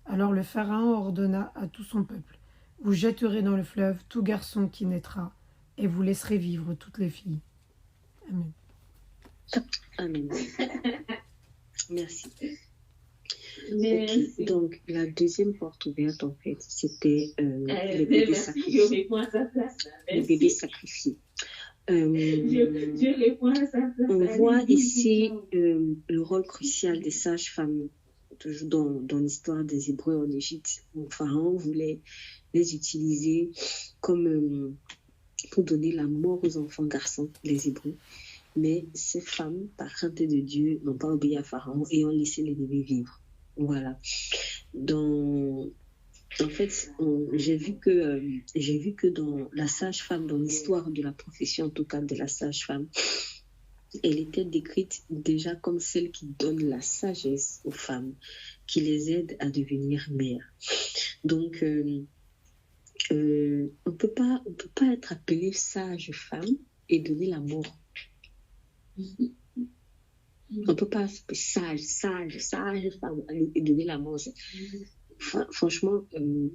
Alors le Pharaon ordonna à tout son peuple, « Vous jetterez dans le fleuve tout garçon qui naîtra, et vous laisserez vivre toutes les filles. » Amen. Amen. Merci. Okay. Donc, la deuxième porte ouverte, en fait, c'était le bébé sacrifié. Le bébé sacrifié. On voit ici le rôle crucial des sages-femmes, toujours dans l'histoire des Hébreux en Égypte. Le Pharaon voulait les utiliser comme pour donner la mort aux enfants garçons, les Hébreux. Mais ces femmes, par crainte de Dieu, n'ont pas obéi à Pharaon et ont laissé les bébés vivre. Voilà. En fait, j'ai vu que dans la sage-femme, dans l'histoire de la profession, en tout cas de la sage-femme, elle était décrite déjà comme celle qui donne la sagesse aux femmes, qui les aide à devenir mères. Donc, on peut pas être appelée sage-femme et donner la mort. On peut pas être sage femme et donner la mort. Franchement, en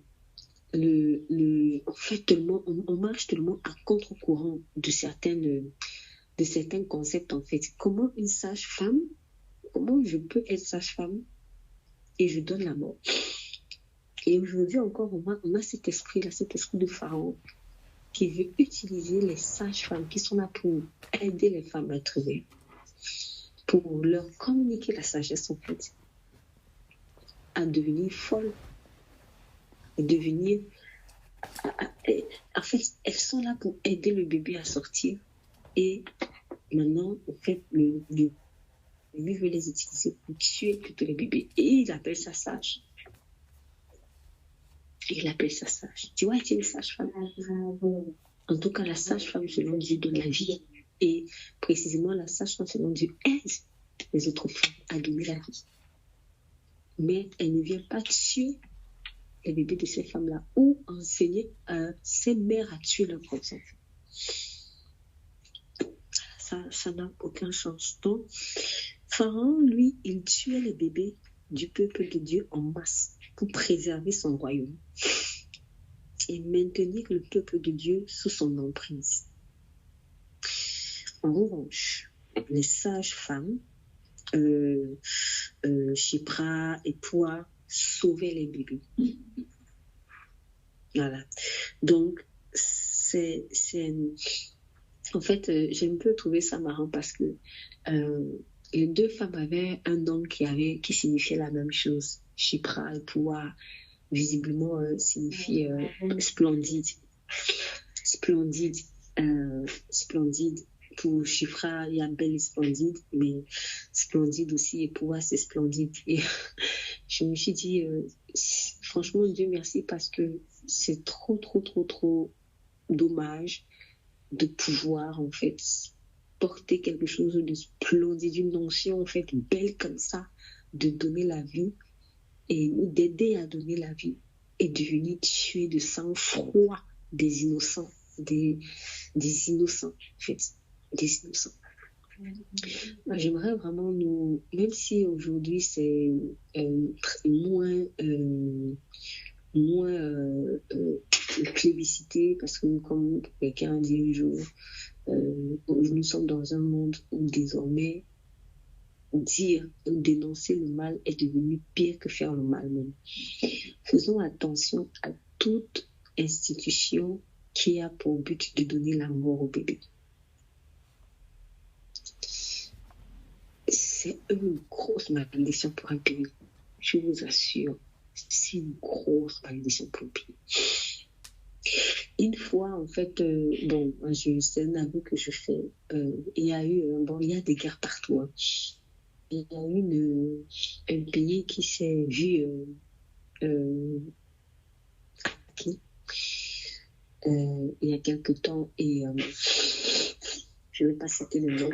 fait, on marche tellement à contre-courant de certains concepts, en fait. Comment je peux être sage-femme et je donne la mort? Et aujourd'hui encore, on a cet esprit-là, cet esprit de Pharaon qui veut utiliser les sages-femmes qui sont là pour aider les femmes à trouver, pour leur communiquer la sagesse, en fait, à devenir folles, à devenir... En fait, elles sont là pour aider le bébé à sortir. Et maintenant, en fait, le bébé veut les utiliser pour tuer tous les bébés. Et il appelle ça sage. Tu vois, c'est une sage-femme. En tout cas, la sage-femme, selon Dieu, donne la vie. Et précisément, la sage-femme, selon Dieu, aide les autres femmes à donner la vie. Mais elle ne vient pas tuer les bébés de ces femmes-là ou enseigner à ces mères à tuer leurs propres enfants. Ça n'a aucun sens. Donc, Pharaon, lui, il tuait les bébés du peuple de Dieu en masse pour préserver son royaume et maintenir le peuple de Dieu sous son emprise. En revanche, les sages-femmes, Shipra et Poua, sauvaient les bébés. Voilà. Donc, en fait, j'ai un peu trouvé ça marrant parce que les deux femmes avaient un nom qui signifiait la même chose. Shipra et Poua, visiblement, signifie splendide. Splendide. Pour Shipra, il y a belle et splendide, mais splendide aussi, et Poua, c'est splendide. Et je me suis dit, franchement, Dieu merci, parce que c'est trop dommage de pouvoir, en fait, porter quelque chose de splendide, une notion, en fait, belle comme ça, de donner la vie et d'aider à donner la vie et de venir tuer de sang-froid des innocents, des innocents, en fait, des innocents. J'aimerais vraiment même si aujourd'hui c'est moins plébiscité, parce que comme quelqu'un a dit un jour, nous sommes dans un monde où désormais dénoncer le mal est devenu pire que faire le mal même. Faisons attention à toute institution qui a pour but de donner la mort au bébé. C'est une grosse malédiction pour un pays. Je vous assure, c'est une grosse malédiction pour un pays. Une fois, en fait, c'est un aveu que je fais. Il y a des guerres partout. Hein. Il y a eu un pays qui s'est vu attaqué il y a quelque temps, et je ne vais pas citer le nom.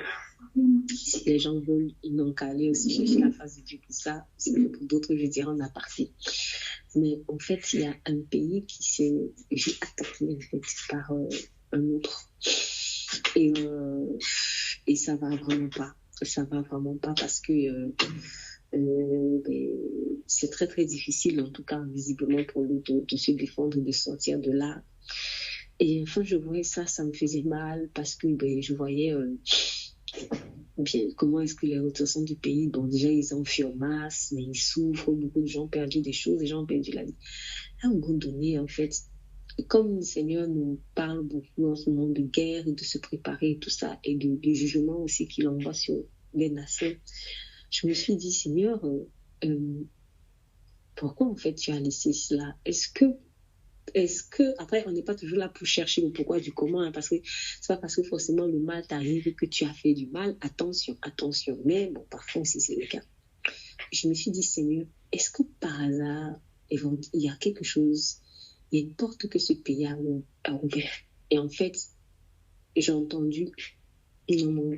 Si les gens veulent, ils n'ont qu'à aller aussi chercher la face de Dieu pour ça. Pour d'autres, je dirais en aparté. Mais en fait, il y a un pays qui s'est vu attaqué, en fait, par un autre. Et ça va vraiment pas. Ça va vraiment pas, parce que ben, c'est très, très difficile, en tout cas, visiblement, pour lui de se défendre, de sortir de là. Et enfin, je voyais ça, ça me faisait mal parce que ben, je voyais bien comment est-ce que les ressortissants du pays, bon, déjà, ils en fuient en masse, mais ils souffrent, beaucoup de gens ont perdu des choses, des gens ont perdu la vie. À un moment donné, en fait, comme le Seigneur nous parle beaucoup en ce moment de guerre, de se préparer et tout ça, et du jugement aussi qu'il envoie sur les nations, je me suis dit, Seigneur, pourquoi en fait tu as laissé cela? Est-ce que, après, on n'est pas toujours là pour chercher le pourquoi du comment, hein, parce que c'est pas parce que forcément le mal t'arrive que tu as fait du mal. Attention, attention. Mais bon, parfois aussi c'est le cas. Je me suis dit, Seigneur, est-ce que par hasard, il y a quelque chose, il y a une porte que ce pays a ouvert? Et en fait, j'ai entendu dans mon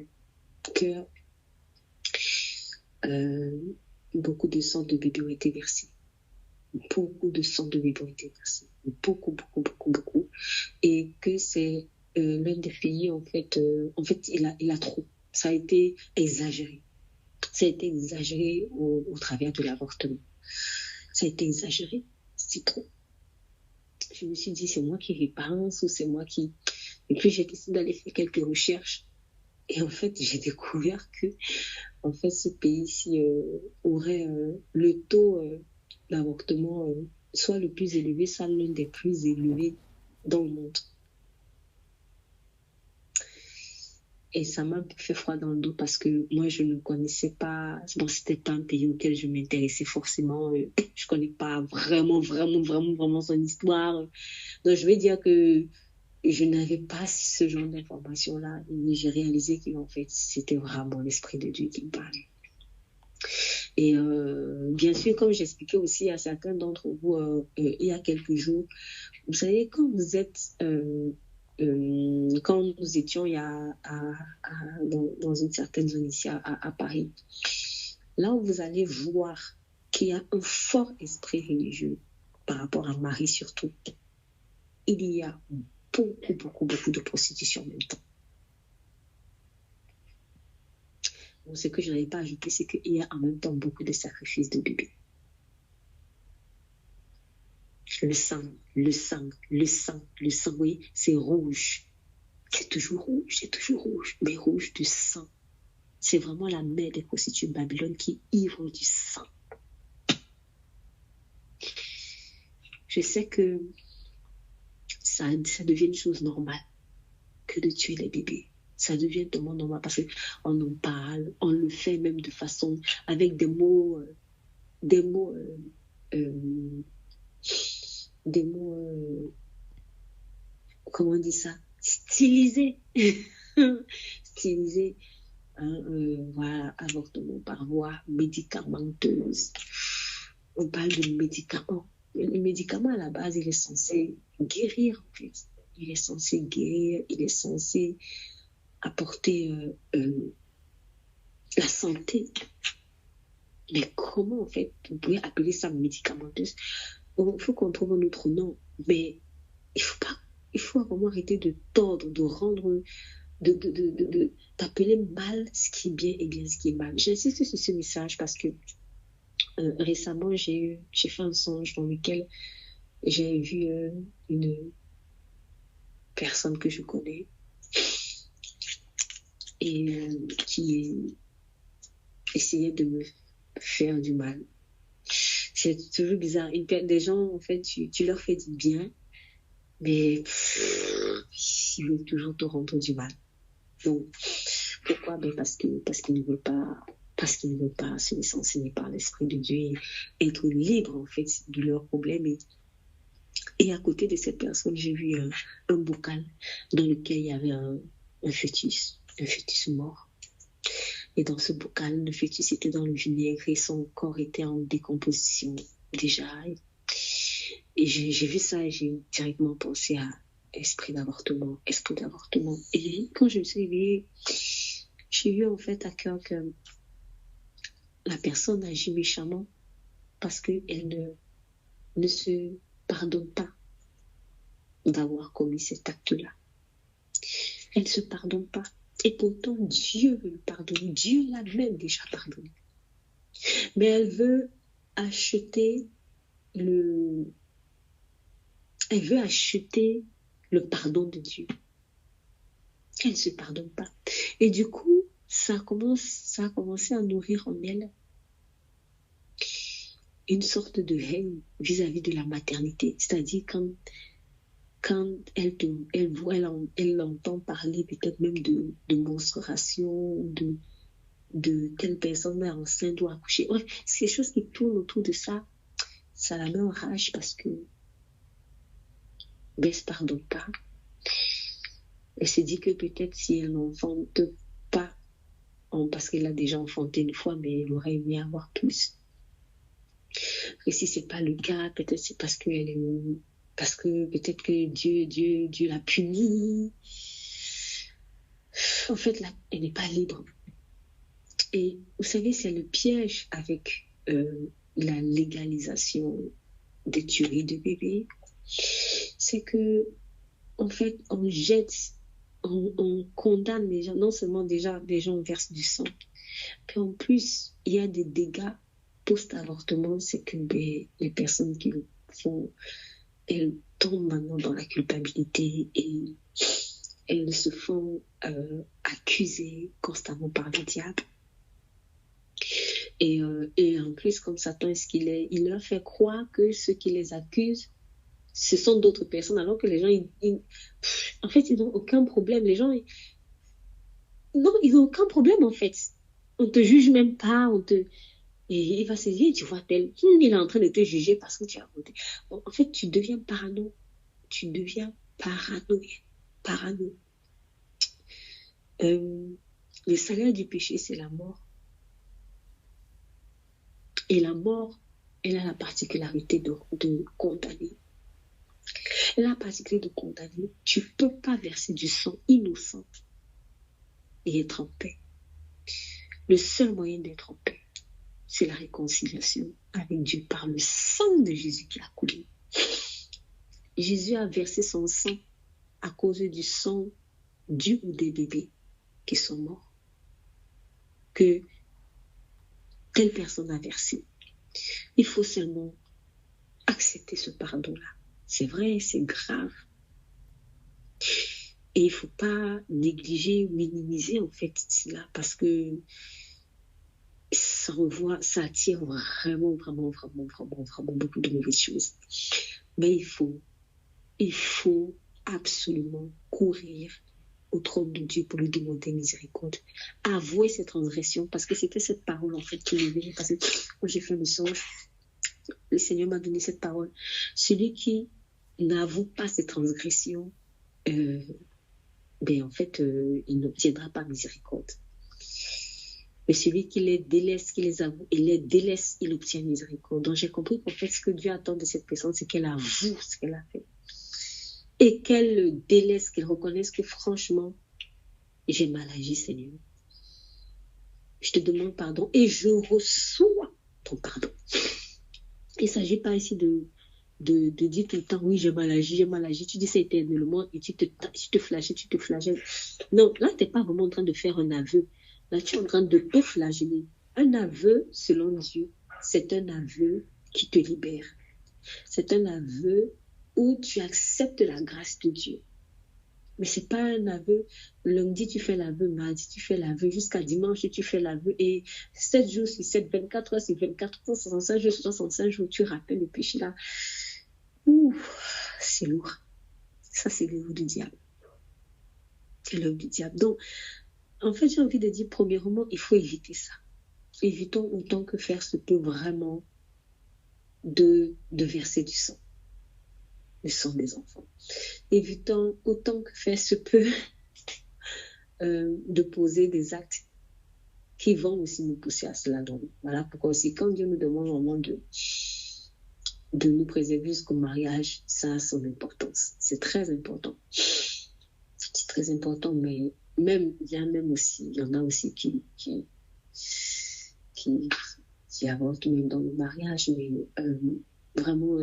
cœur, beaucoup de sang de bébés ont été versés. Beaucoup de sang de bébés ont été versés. Beaucoup, beaucoup, beaucoup, beaucoup. Et que c'est l'un des pays, en fait, il a trop. Ça a été exagéré. Ça a été exagéré au travers de l'avortement. Ça a été exagéré. C'est trop. Je me suis dit, c'est moi qui pense ou c'est moi qui... Et puis, j'ai décidé d'aller faire quelques recherches. Et en fait, j'ai découvert que, en fait, ce pays-ci aurait le taux d'avortement soit le plus élevé, soit l'un des plus élevés dans le monde. Et ça m'a un peu fait froid dans le dos parce que moi, je ne connaissais pas... Bon, c'était pas un pays auquel je m'intéressais forcément. Je connais pas vraiment son histoire. Donc, je vais dire que je n'avais pas ce genre d'informations-là. Et j'ai réalisé qu'en fait, c'était vraiment l'Esprit de Dieu qui me parlait. Et bien sûr, comme j'expliquais aussi à certains d'entre vous il y a quelques jours, vous savez, quand vous êtes... quand nous étions dans une certaine zone ici à Paris, là où vous allez voir qu'il y a un fort esprit religieux par rapport à Marie surtout, il y a beaucoup de prostitution en même temps. Bon, ce que je n'avais pas ajouté, c'est qu'il y a en même temps beaucoup de sacrifices de bébés. Le sang, vous voyez, c'est rouge. C'est toujours rouge, mais rouge de sang. C'est vraiment la mère des prostituées de Babylone qui est ivre du sang. Je sais que ça devient une chose normale que de tuer les bébés. Ça devient tellement normal parce qu'on en parle, on le fait même de façon, avec des mots comment on dit ça? Stylisés. Stylisés. Voilà, avortement par voie médicamenteuse. On parle de médicaments. Le médicament, à la base, il est censé guérir, en fait. Il est censé guérir, il est censé apporter la santé. Mais comment, en fait, vous pouvez appeler ça médicamenteuse? Il faut qu'on trouve un autre nom. Mais il faut vraiment arrêter de tordre, de rendre... d'appeler mal ce qui est bien et bien ce qui est mal. J'insiste sur ce message parce que récemment, j'ai fait un songe dans lequel j'ai vu une personne que je connais et qui essayait de me faire du mal. C'est toujours bizarre. Des gens, en fait, tu leur fais du bien, mais ils veulent toujours te rendre du mal. Donc, pourquoi? Parce qu'ils ne veulent pas se laisser enseigner par l'Esprit de Dieu et être libre, en fait, de leurs problèmes. Et à côté de cette personne, j'ai vu un bocal dans lequel il y avait un fœtus mort. Et dans ce bocal, le fœtus était dans le vinaigre et son corps était en décomposition déjà. Et j'ai vu ça et j'ai directement pensé à esprit d'avortement. Et quand je me suis réveillée, j'ai eu en fait à cœur que la personne agit méchamment parce qu'elle ne se pardonne pas d'avoir commis cet acte-là. Elle ne se pardonne pas. Et pourtant, Dieu veut le pardonner. Dieu l'a même déjà pardonné. Mais elle veut acheter le pardon de Dieu. Elle ne se pardonne pas. Et du coup, ça a commencé à nourrir en elle une sorte de haine vis-à-vis de la maternité. C'est-à-dire quand elle entend parler peut-être même de menstruation, de telle personne est enceinte ou accoucher. Bref, c'est des choses qui tournent autour de ça. Ça la met en rage parce que elle ne se pardonne pas. Elle se dit que peut-être si elle n'enfante pas, parce qu'elle a déjà enfanté une fois, mais elle aurait aimé avoir plus. Et si c'est pas le cas, peut-être c'est parce que peut-être que Dieu l'a punie. En fait, là, elle n'est pas libre. Et vous savez, c'est le piège avec la légalisation des tueries de bébés. C'est que, en fait, on condamne les gens. Non seulement déjà, les gens versent du sang, puis en plus, il y a des dégâts post-avortement. C'est que les personnes qui le font, elles tombent maintenant dans la culpabilité et elles se font accuser constamment par le diable. Et en plus, comme Satan est ce qu'il est, il leur fait croire que ceux qui les accusent, ce sont d'autres personnes, alors que les gens, en fait, ils n'ont aucun problème. Les gens, non, ils n'ont aucun problème, en fait. On ne te juge même pas, et il va se dire, tu vois, il est en train de te juger parce que tu as voté. Bon, en fait, tu deviens parano. Tu deviens parano. Le salaire du péché, c'est la mort. Et la mort, elle a la particularité de condamner. Elle a la particularité de condamner. Tu ne peux pas verser du sang innocent et être en paix. Le seul moyen d'être en paix, c'est la réconciliation avec Dieu par le sang de Jésus qui a coulé. Jésus a versé son sang à cause du sang du ou des bébés qui sont morts, que telle personne a versé. Il faut seulement accepter ce pardon-là. C'est vrai, c'est grave. Et il ne faut pas négliger, minimiser en fait cela, parce que ça attire vraiment beaucoup de mauvaises choses. Mais il faut absolument courir au trône de Dieu pour lui demander miséricorde. Avouer ses transgressions, parce que c'était cette parole en fait qui m'est venue, parce que quand j'ai fait le songe, le Seigneur m'a donné cette parole. Celui qui n'avoue pas ses transgressions, en fait, il n'obtiendra pas miséricorde. Mais celui qui les délaisse, qui les avoue et les délaisse, il obtient miséricorde. Donc j'ai compris qu'en fait, ce que Dieu attend de cette personne, c'est qu'elle avoue ce qu'elle a fait. Et qu'elle le délaisse, qu'elle reconnaisse que franchement, j'ai mal agi, Seigneur. Je te demande pardon et je reçois ton pardon. Il ne s'agit pas ici de dire tout le temps, oui, j'ai mal agi. Tu dis ça éternellement et tu te flagelles. Non, là, tu n'es pas vraiment en train de faire un aveu. Là, tu es en train de te flageller. Un aveu, selon Dieu, c'est un aveu qui te libère. C'est un aveu où tu acceptes la grâce de Dieu. Mais ce n'est pas un aveu. Lundi, tu fais l'aveu. Mardi, tu fais l'aveu. Jusqu'à dimanche, tu fais l'aveu. Et 7 jours sur 7, 24 heures sur 24, 65 jours sur 65 jours, tu rappelles le péché là. Ouh, c'est lourd. Ça, c'est l'œuvre du diable. C'est l'œuvre du diable. Donc, en fait, j'ai envie de dire, premièrement, il faut éviter ça. Évitons autant que faire se peut vraiment de verser du sang. Le sang des enfants. Évitons autant que faire se peut de poser des actes qui vont aussi nous pousser à cela. Donc, voilà pourquoi aussi, quand Dieu nous demande vraiment de nous préserver jusqu'au mariage, ça a son importance. C'est très important. C'est très important, mais il y en a aussi qui avortent même dans le mariage, mais vraiment,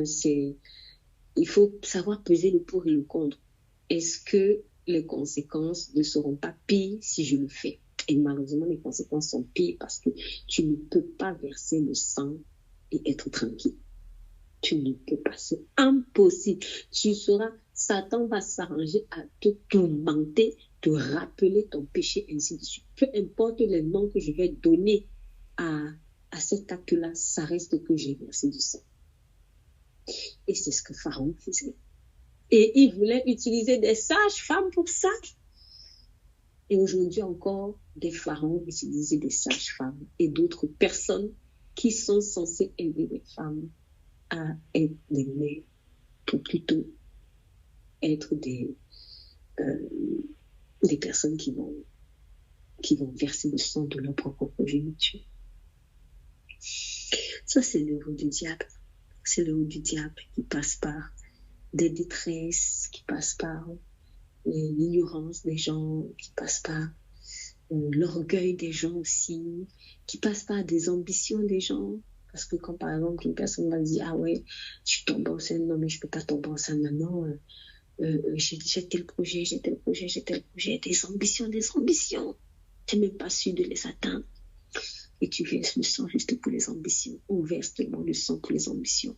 il faut savoir peser le pour et le contre. Est-ce que les conséquences ne seront pas pires si je le fais? Et malheureusement, les conséquences sont pires parce que tu ne peux pas verser le sang et être tranquille. Tu ne peux pas, c'est impossible. Satan va s'arranger à te tourmenter, te rappeler ton péché, ainsi de suite. Peu importe les noms que je vais donner à cet acte-là, ça reste que j'ai versé du sang. Et c'est ce que Pharaon faisait. Et il voulait utiliser des sages-femmes pour ça. Et aujourd'hui encore, des pharaons utilisent des sages-femmes et d'autres personnes qui sont censées aider les femmes à être des mères pour plutôt être des personnes qui vont verser le sang de leur propre progéniture. Ça, c'est l'œuvre du diable. C'est l'œuvre du diable qui passe par des détresses, qui passe par l'ignorance des gens, qui passe par l'orgueil des gens aussi, qui passe par des ambitions des gens. Parce que quand, par exemple, une personne va dire « Ah ouais, je tombe enceinte, non mais je ne peux pas tomber enceinte maintenant, j'ai tel projet, des ambitions. Tu n'es même pas sûr de les atteindre. » Et tu verses le sang juste pour les ambitions. On verse tellement le sang pour les ambitions.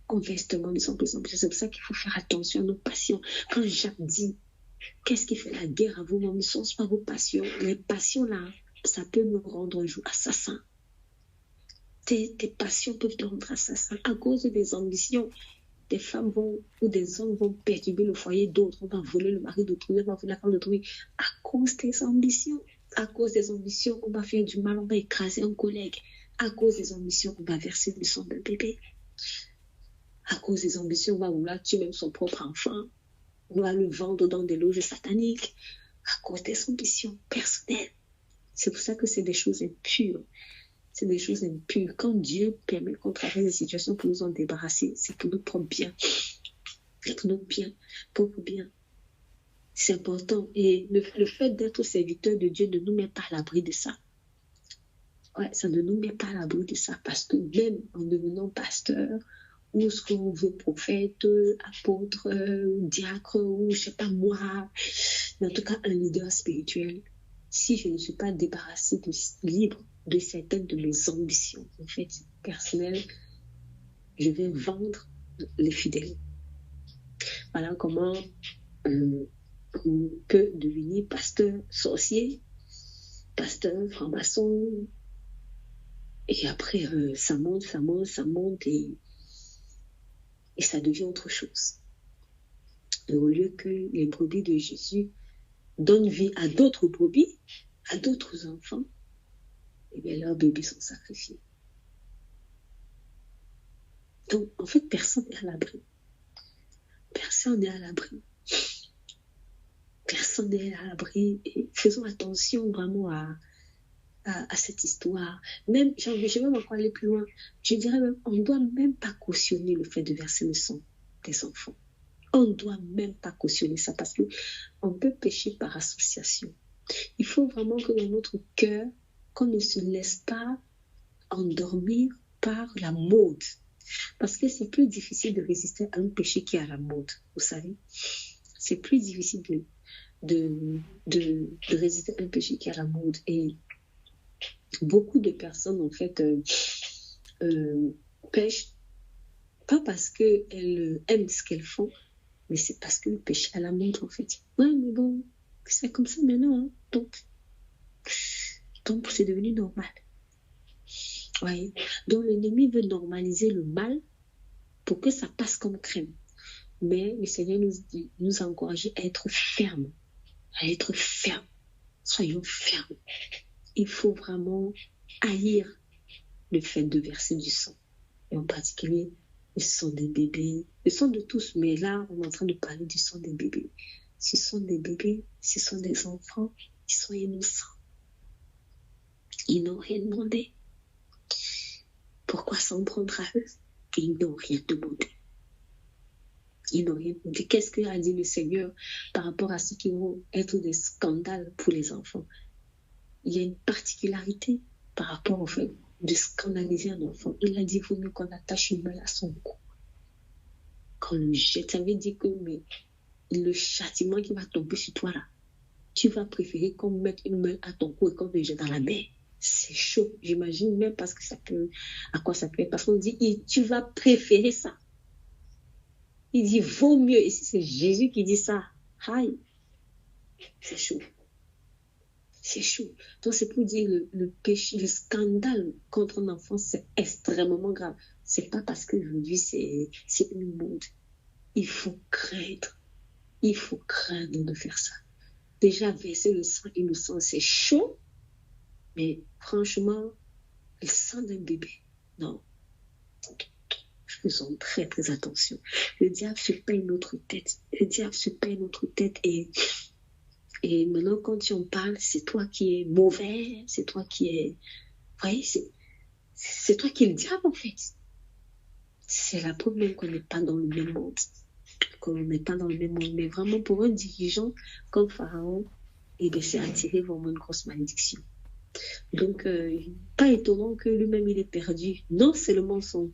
C'est pour ça qu'il faut faire attention à nos passions. Quand Jacques dit « Qu'est-ce qui fait la guerre à vous-même? Ne sont pas vos passions. » Les passions là, ça peut nous rendre un jour assassins. Tes passions peuvent te rendre assassin à cause des ambitions. Des femmes ou des hommes vont perturber le foyer d'autres. On va voler le mari d'autrui, on va voler la femme d'autrui à cause des ambitions. À cause des ambitions, on va faire du mal, on va écraser un collègue. À cause des ambitions, on va verser le sang d'un bébé. À cause des ambitions, on va vouloir tuer même son propre enfant. On va le vendre dans des loges sataniques. À cause des ambitions personnelles. C'est pour ça que c'est des choses impures. C'est des choses impures. Quand Dieu permet qu'on traverse des situations pour nous en débarrasser, c'est pour notre propre bien. C'est pour notre bien, propre bien. C'est important. Et le fait d'être serviteur de Dieu ne nous met pas à l'abri de ça. Ouais, ça ne nous met pas à l'abri de ça. Parce que même en devenant pasteur, ou ce qu'on veut prophète, apôtre, diacre, ou je ne sais pas moi, mais en tout cas un leader spirituel, si je ne suis pas débarrassée libre de certaines de mes ambitions, en fait, personnelles, je vais vendre les fidèles. Voilà comment on peut devenir pasteur sorcier, pasteur franc-maçon, et après ça monte, et ça devient autre chose. Et au lieu que les brebis de Jésus donnent vie à d'autres brebis, à d'autres enfants, et bien leurs bébés sont sacrifiés. Donc, en fait, personne n'est à l'abri. Personne n'est à l'abri. Personne n'est à l'abri. Et faisons attention vraiment à cette histoire. Même, je vais même encore aller plus loin. Je dirais même, on ne doit même pas cautionner le fait de verser le sang des enfants. On ne doit même pas cautionner ça parce qu'on peut pécher par association. Il faut vraiment que dans notre cœur, qu'on ne se laisse pas endormir par la mode. Parce que c'est plus difficile de résister à un péché qui est à la mode, vous savez. C'est plus difficile de résister à un péché qui est à la mode. Et beaucoup de personnes, en fait, pêchent, pas parce qu'elles aiment ce qu'elles font, mais c'est parce que le péché est à la mode, en fait. Ouais, mais bon, c'est comme ça maintenant, hein. Donc, c'est devenu normal. Ouais. Donc, l'ennemi veut normaliser le mal pour que ça passe comme crème. Mais le Seigneur nous a encouragés à être fermes. Soyons fermes. Il faut vraiment haïr le fait de verser du sang. Et en particulier, le sang des bébés. Le sang de tous, mais là, on est en train de parler du sang des bébés. Ce sont des bébés, ce sont des enfants, ils sont innocents. Ils n'ont rien demandé. Pourquoi s'en prendre à eux? Ils n'ont rien demandé. Qu'est-ce qu'a dit le Seigneur par rapport à ceux qui vont être des scandales pour les enfants? Il y a une particularité par rapport au fait de scandaliser un enfant. Il a dit, il vaut mieux qu'on attache une balle à son cou. Qu'on le jette, ça veut dire que le châtiment qui va tomber sur toi là, Tu vas préférer qu'on mette une main à ton cou et qu'on te jette dans la mer. C'est chaud. J'imagine même parce que à quoi ça peut être. Parce qu'on dit, tu vas préférer ça. Il dit, vaut mieux. Et si c'est Jésus qui dit ça, aïe, c'est chaud. C'est chaud. Donc, c'est pour dire le péché, le scandale contre un enfant, c'est extrêmement grave. C'est pas parce qu'aujourd'hui, c'est une mode. Il faut craindre. Il faut craindre de faire ça. Déjà, verser le sang innocent, c'est chaud. Mais franchement, le sang d'un bébé, non. Faisons très, très attention. Le diable se paye notre tête. Le diable se paye notre tête. Et maintenant, quand tu en parles, c'est toi qui es mauvais. C'est toi qui es... Vous voyez, c'est toi qui es le diable, en fait. C'est la preuve même qu'on n'est pas dans le même monde. Qu'on n'est pas dans le même monde. Mais vraiment, pour un dirigeant comme Pharaon, eh bien, c'est attiré vraiment une grosse malédiction. Donc, pas étonnant que lui-même, il ait perdu non seulement son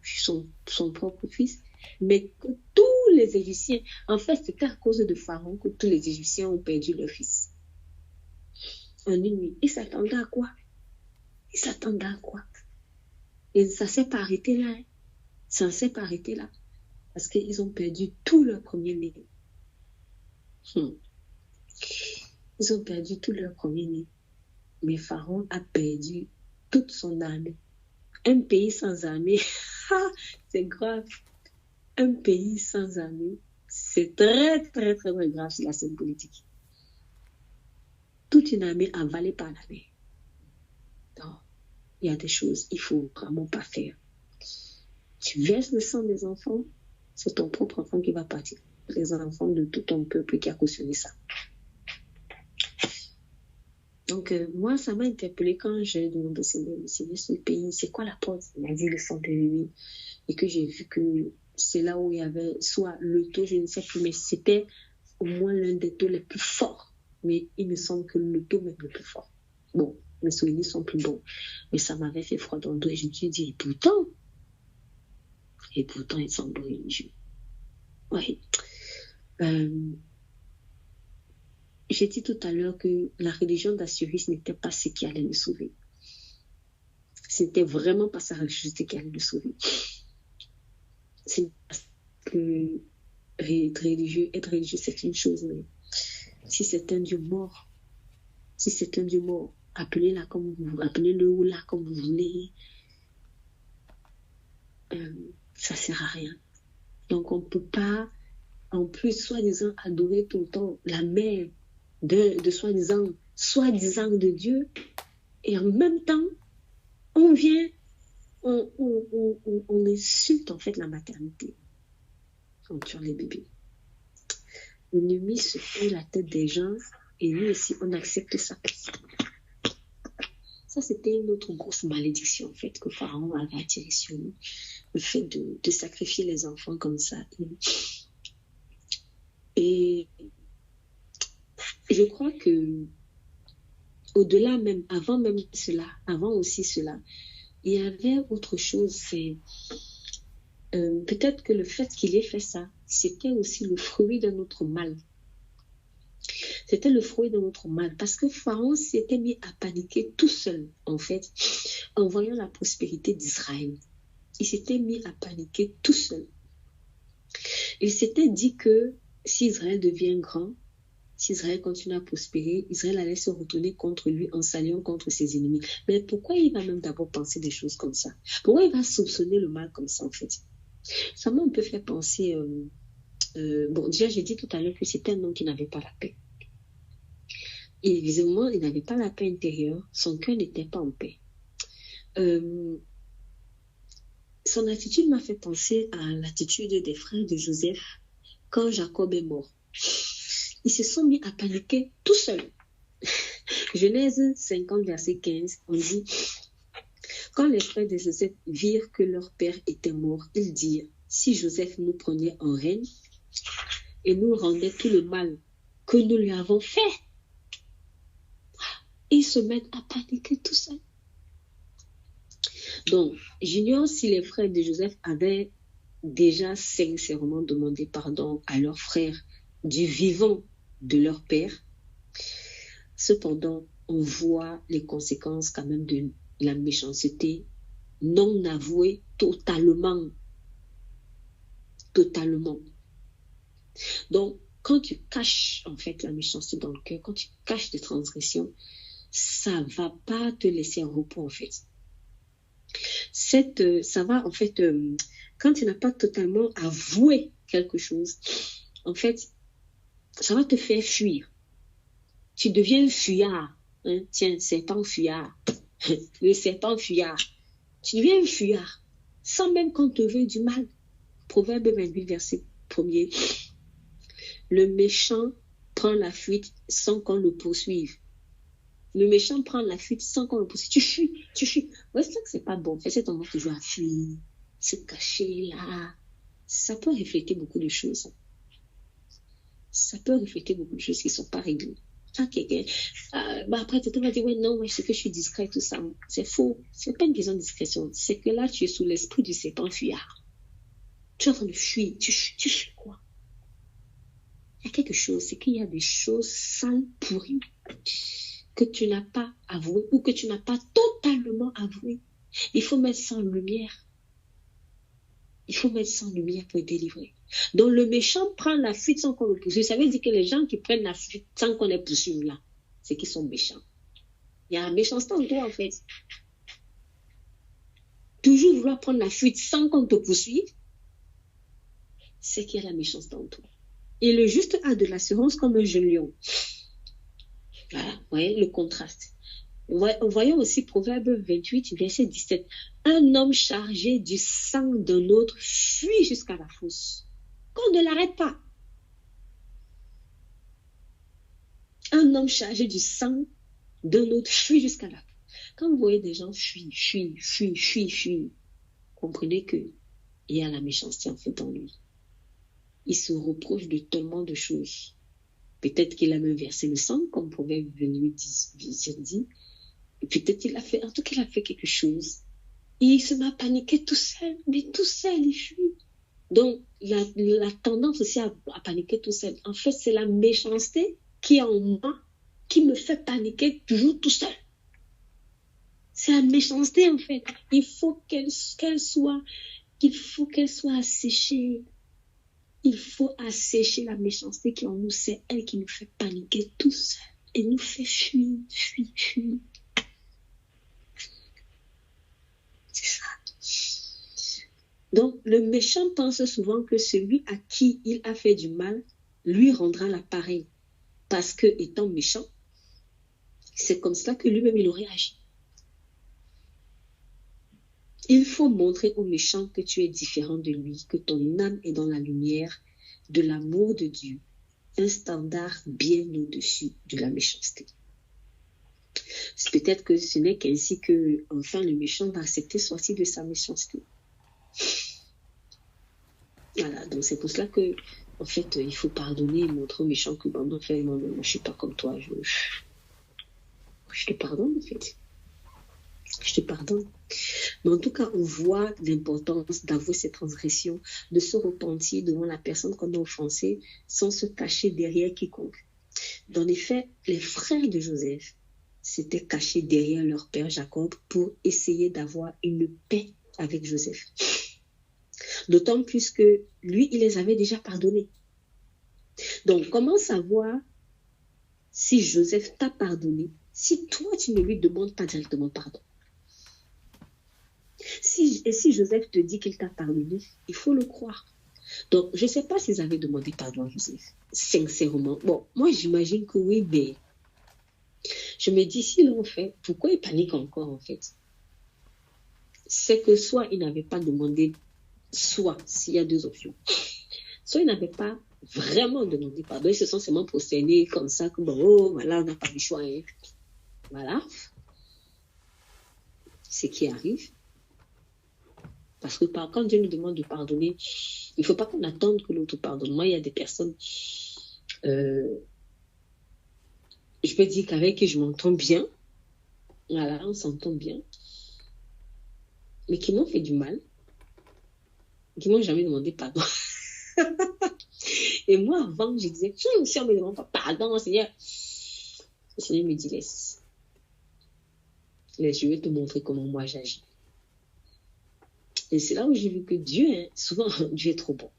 propre fils, mais que tous les Égyptiens, en fait, c'était à cause de Pharaon que tous les Égyptiens ont perdu leur fils. En une nuit. Ils s'attendaient à quoi? Ils s'attendaient à quoi? Et ça ne s'est pas arrêté là. Hein. Ça ne s'est pas arrêté là. Parce qu'ils ont perdu tout leur premier-né. Ils ont perdu tout leur premier-né. Mais Pharaon a perdu toute son armée. Un pays sans armée, c'est grave. Un pays sans armée, c'est très, très, très, très grave sur la scène politique. Toute une armée avalée par la mer. Donc, il y a des choses qu'il ne faut vraiment pas faire. Tu verses le sang des enfants, c'est ton propre enfant qui va partir. Les enfants de tout ton peuple qui a cautionné ça. Donc, moi, ça m'a interpellée quand j'ai demandé ce pays, c'est quoi la porte? Il m'a dit le sang de bébé. Et que j'ai vu que c'est là où il y avait soit le taux, je ne sais plus, mais c'était au moins l'un des taux les plus forts. Mais il me semble que le taux même le plus fort. Bon, mes souvenirs sont plus bons. Mais ça m'avait fait froid dans le dos et je me suis dit, et pourtant, ils sont religieux. Oui. J'ai dit tout à l'heure que la religion d'Asiris n'était pas ce qui allait le sauver. C'était vraiment pas sa religiosité qui allait le sauver. C'est parce que être religieux, c'est une chose, mais si c'est un Dieu mort, appelez-le ou là comme vous voulez, ça sert à rien. Donc on ne peut pas, en plus, soi-disant, adorer tout le temps la mère de soi-disant de Dieu, et en même temps, on insulte en fait la maternité en tuant les bébés. L'ennemi se fait la tête des gens et nous aussi on accepte ça. Ça, c'était une autre grosse malédiction en fait que Pharaon avait attirée sur nous, le fait de sacrifier les enfants comme ça. Et je crois que au-delà même, avant aussi cela, il y avait autre chose. C'est peut-être que le fait qu'il ait fait ça, c'était aussi le fruit de notre mal. C'était le fruit de notre mal. Parce que Pharaon s'était mis à paniquer tout seul, en fait, en voyant la prospérité d'Israël. Il s'était mis à paniquer tout seul. Il s'était dit que si Israël devient grand, si Israël continue à prospérer, Israël allait se retourner contre lui en s'alliant contre ses ennemis. Mais pourquoi il va même d'abord penser des choses comme ça? Pourquoi il va soupçonner le mal comme ça, en fait? Ça m'a un peu fait penser... bon, déjà, j'ai dit tout à l'heure que c'était un homme qui n'avait pas la paix. Et visiblement, il n'avait pas la paix intérieure. Son cœur n'était pas en paix. Son attitude m'a fait penser à l'attitude des frères de Joseph quand Jacob est mort. Ils se sont mis à paniquer tout seuls. Genèse 50, verset 15, on dit: quand les frères de Joseph virent que leur père était mort, ils dirent: si Joseph nous prenait en règne et nous rendait tout le mal que nous lui avons fait. Ils se mettent à paniquer tout seuls. Donc, j'ignore si les frères de Joseph avaient déjà sincèrement demandé pardon à leurs frères du vivant de leur père. Cependant, on voit les conséquences quand même de la méchanceté non avouée totalement. Totalement. Donc, quand tu caches en fait la méchanceté dans le cœur, quand tu caches des transgressions, ça va pas te laisser en repos en fait. Ça va en fait, quand tu n'as pas totalement avoué quelque chose, en fait, ça va te faire fuir. Tu deviens un fuyard. Hein? Tiens, serpent fuyard. Le serpent fuyard. Tu deviens un fuyard, sans même qu'on te veuille du mal. Proverbe 28, verset 1er. Le méchant prend la fuite sans qu'on le poursuive. Le méchant prend la fuite sans qu'on le poursuive. Tu fuis. Ouais, c'est ça que c'est pas bon. Fais cette tendance toujours à fuir, se cacher là. Ça peut refléter beaucoup de choses. Ça peut refléter beaucoup de choses qui ne sont pas réglées. Quelqu'un, après, tu vas dire, ouais, non, c'est que je suis discret, tout ça. C'est faux. C'est pas une question de discrétion. C'est que là, tu es sous l'esprit du serpent fuyard. Tu es en train de fuir. Tu fuis quoi? Il y a quelque chose. C'est qu'il y a des choses sales, pourries, que tu n'as pas avouées ou que tu n'as pas totalement avouées. Il faut mettre ça en lumière. Il faut mettre ça en lumière pour être délivré. Donc, le méchant prend la fuite sans qu'on le poursuive. Ça veut dire que les gens qui prennent la fuite sans qu'on les poursuive là, c'est qu'ils sont méchants. Il y a la méchanceté en toi, en fait. Toujours vouloir prendre la fuite sans qu'on te poursuive, c'est qu'il y a la méchanceté en toi. Et le juste a de l'assurance comme un jeune lion. Voilà, vous voyez le contraste. Voyons aussi Proverbe 28, verset 17. Un homme chargé du sang d'un autre fuit jusqu'à la fosse. Qu'on ne l'arrête pas. Un homme chargé du sang d'un autre fuit jusqu'à la fosse. Quand vous voyez des gens fuient, comprenez qu'il y a la méchanceté en fait en lui. Il se reproche de tellement de choses. Peut-être qu'il a même versé le sang, comme Proverbe 28 dit. Peut-être qu'il a fait, en tout cas, il a fait quelque chose. Et il se met à paniquer tout seul, mais tout seul, il fuit. Donc, la tendance aussi à paniquer tout seul. En fait, c'est la méchanceté qui est en moi, qui me fait paniquer toujours tout seul. C'est la méchanceté, en fait. Il faut qu'elle soit asséchée. Il faut assécher la méchanceté qui est en nous. C'est elle qui nous fait paniquer tout seul. Et nous fait fuir. C'est ça. Donc, le méchant pense souvent que celui à qui il a fait du mal lui rendra l'appareil. Parce que, étant méchant, c'est comme ça que lui-même il aurait agi. Il faut montrer au méchant que tu es différent de lui, que ton âme est dans la lumière de l'amour de Dieu, un standard bien au-dessus de la méchanceté. C'est peut-être que ce n'est qu'ainsi que, enfin, le méchant va accepter sortir de sa méchanceté. Voilà, donc c'est pour cela que, en fait, il faut pardonner et montrer au méchant que, bon, en fait, moi, je suis pas comme toi, je te pardonne, en fait. Je te pardonne. Mais en tout cas, on voit l'importance d'avouer ses transgressions, de se repentir devant la personne qu'on a offensée sans se cacher derrière quiconque. Dans les faits, les frères de Joseph s'étaient cachés derrière leur père Jacob pour essayer d'avoir une paix avec Joseph. D'autant plus que lui, il les avait déjà pardonnés. Donc, comment savoir si Joseph t'a pardonné si toi, tu ne lui demandes pas directement pardon? Et si Joseph te dit qu'il t'a pardonné, il faut le croire. Donc, je ne sais pas s'ils avaient demandé pardon à Joseph, sincèrement. Bon, moi, j'imagine que oui, mais je me dis, s'ils l'ont fait, pourquoi ils paniquent encore, en fait? C'est que soit ils n'avaient pas demandé, soit, s'il y a deux options, soit ils n'avaient pas vraiment demandé pardon, ils se sont seulement prosternés comme ça, comme, oh, voilà, on n'a pas du choix, hein. Voilà. Ce qui arrive. Parce que quand Dieu nous demande de pardonner, il ne faut pas qu'on attende que l'autre pardonne. Moi, il y a des personnes, je peux dire qu'avec qui je m'entends bien, voilà, on s'entend bien, mais qui m'ont fait du mal, qui m'ont jamais demandé pardon. Et moi, avant, je disais, si on me demande pas pardon, Seigneur, Le Seigneur me dit, laisse, je vais te montrer comment moi j'agis. Et c'est là où j'ai vu que Dieu, souvent, Dieu est trop bon.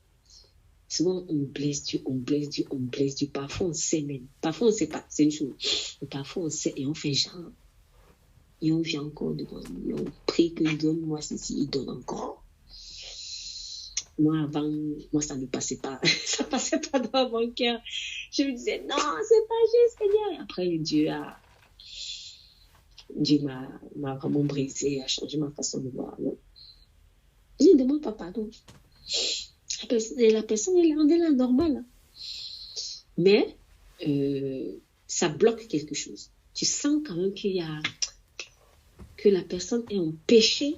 Souvent, on blesse Dieu, on blesse Dieu, on blesse Dieu. Parfois, on sait même. Parfois, on ne sait pas, c'est une chose. Mais parfois, on sait et on fait genre. Et on vient encore devant lui. On prie que donne-moi ceci, il donne encore. Moi, avant, ça ne passait pas. Ça ne passait pas dans mon cœur. Je me disais, non, c'est pas juste, Seigneur. Et après, Dieu m'a vraiment brisé, a changé ma façon de voir. Non? Je ne demande pas pardon. La personne, elle est là, normale. Mais, ça bloque quelque chose. Tu sens quand même que la personne est en péché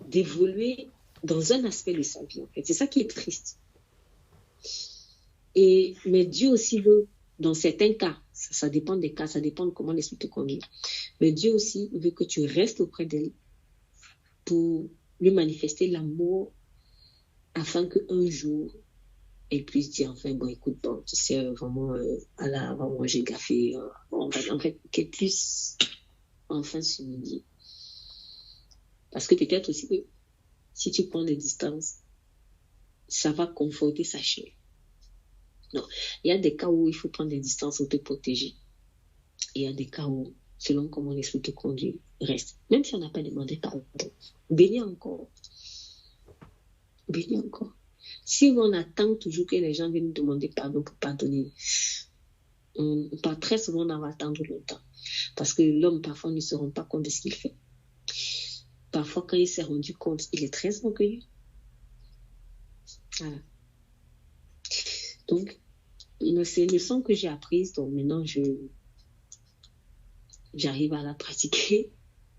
d'évoluer dans un aspect de sa vie, en fait. C'est ça qui est triste. Mais Dieu aussi veut, dans certains cas, ça dépend des cas, ça dépend de comment l'esprit te conduit. Mais Dieu aussi veut que tu restes auprès d'elle pour lui manifester l'amour afin qu'un jour, elle puisse dire, enfin, bon, écoute, bon, tu sais, vraiment, vraiment, j'ai gaffé. En fait, qu'elle puisse enfin s'humilier. Parce que peut-être aussi que si tu prends des distances, ça va conforter sa chair. Non, il y a des cas où il faut prendre des distances pour te protéger. Et il y a des cas où, selon comment l'esprit te conduit, reste. Même si on n'a pas demandé pardon. Bénis encore. Bénis encore. Si on attend toujours que les gens viennent nous demander pardon pour pardonner, très souvent on va attendre longtemps. Parce que l'homme, parfois, ne se rend pas compte de ce qu'il fait. Parfois, quand il s'est rendu compte, il est très orgueilleux. Voilà. Donc, c'est une leçon que j'ai apprise. Donc, maintenant, j'arrive à la pratiquer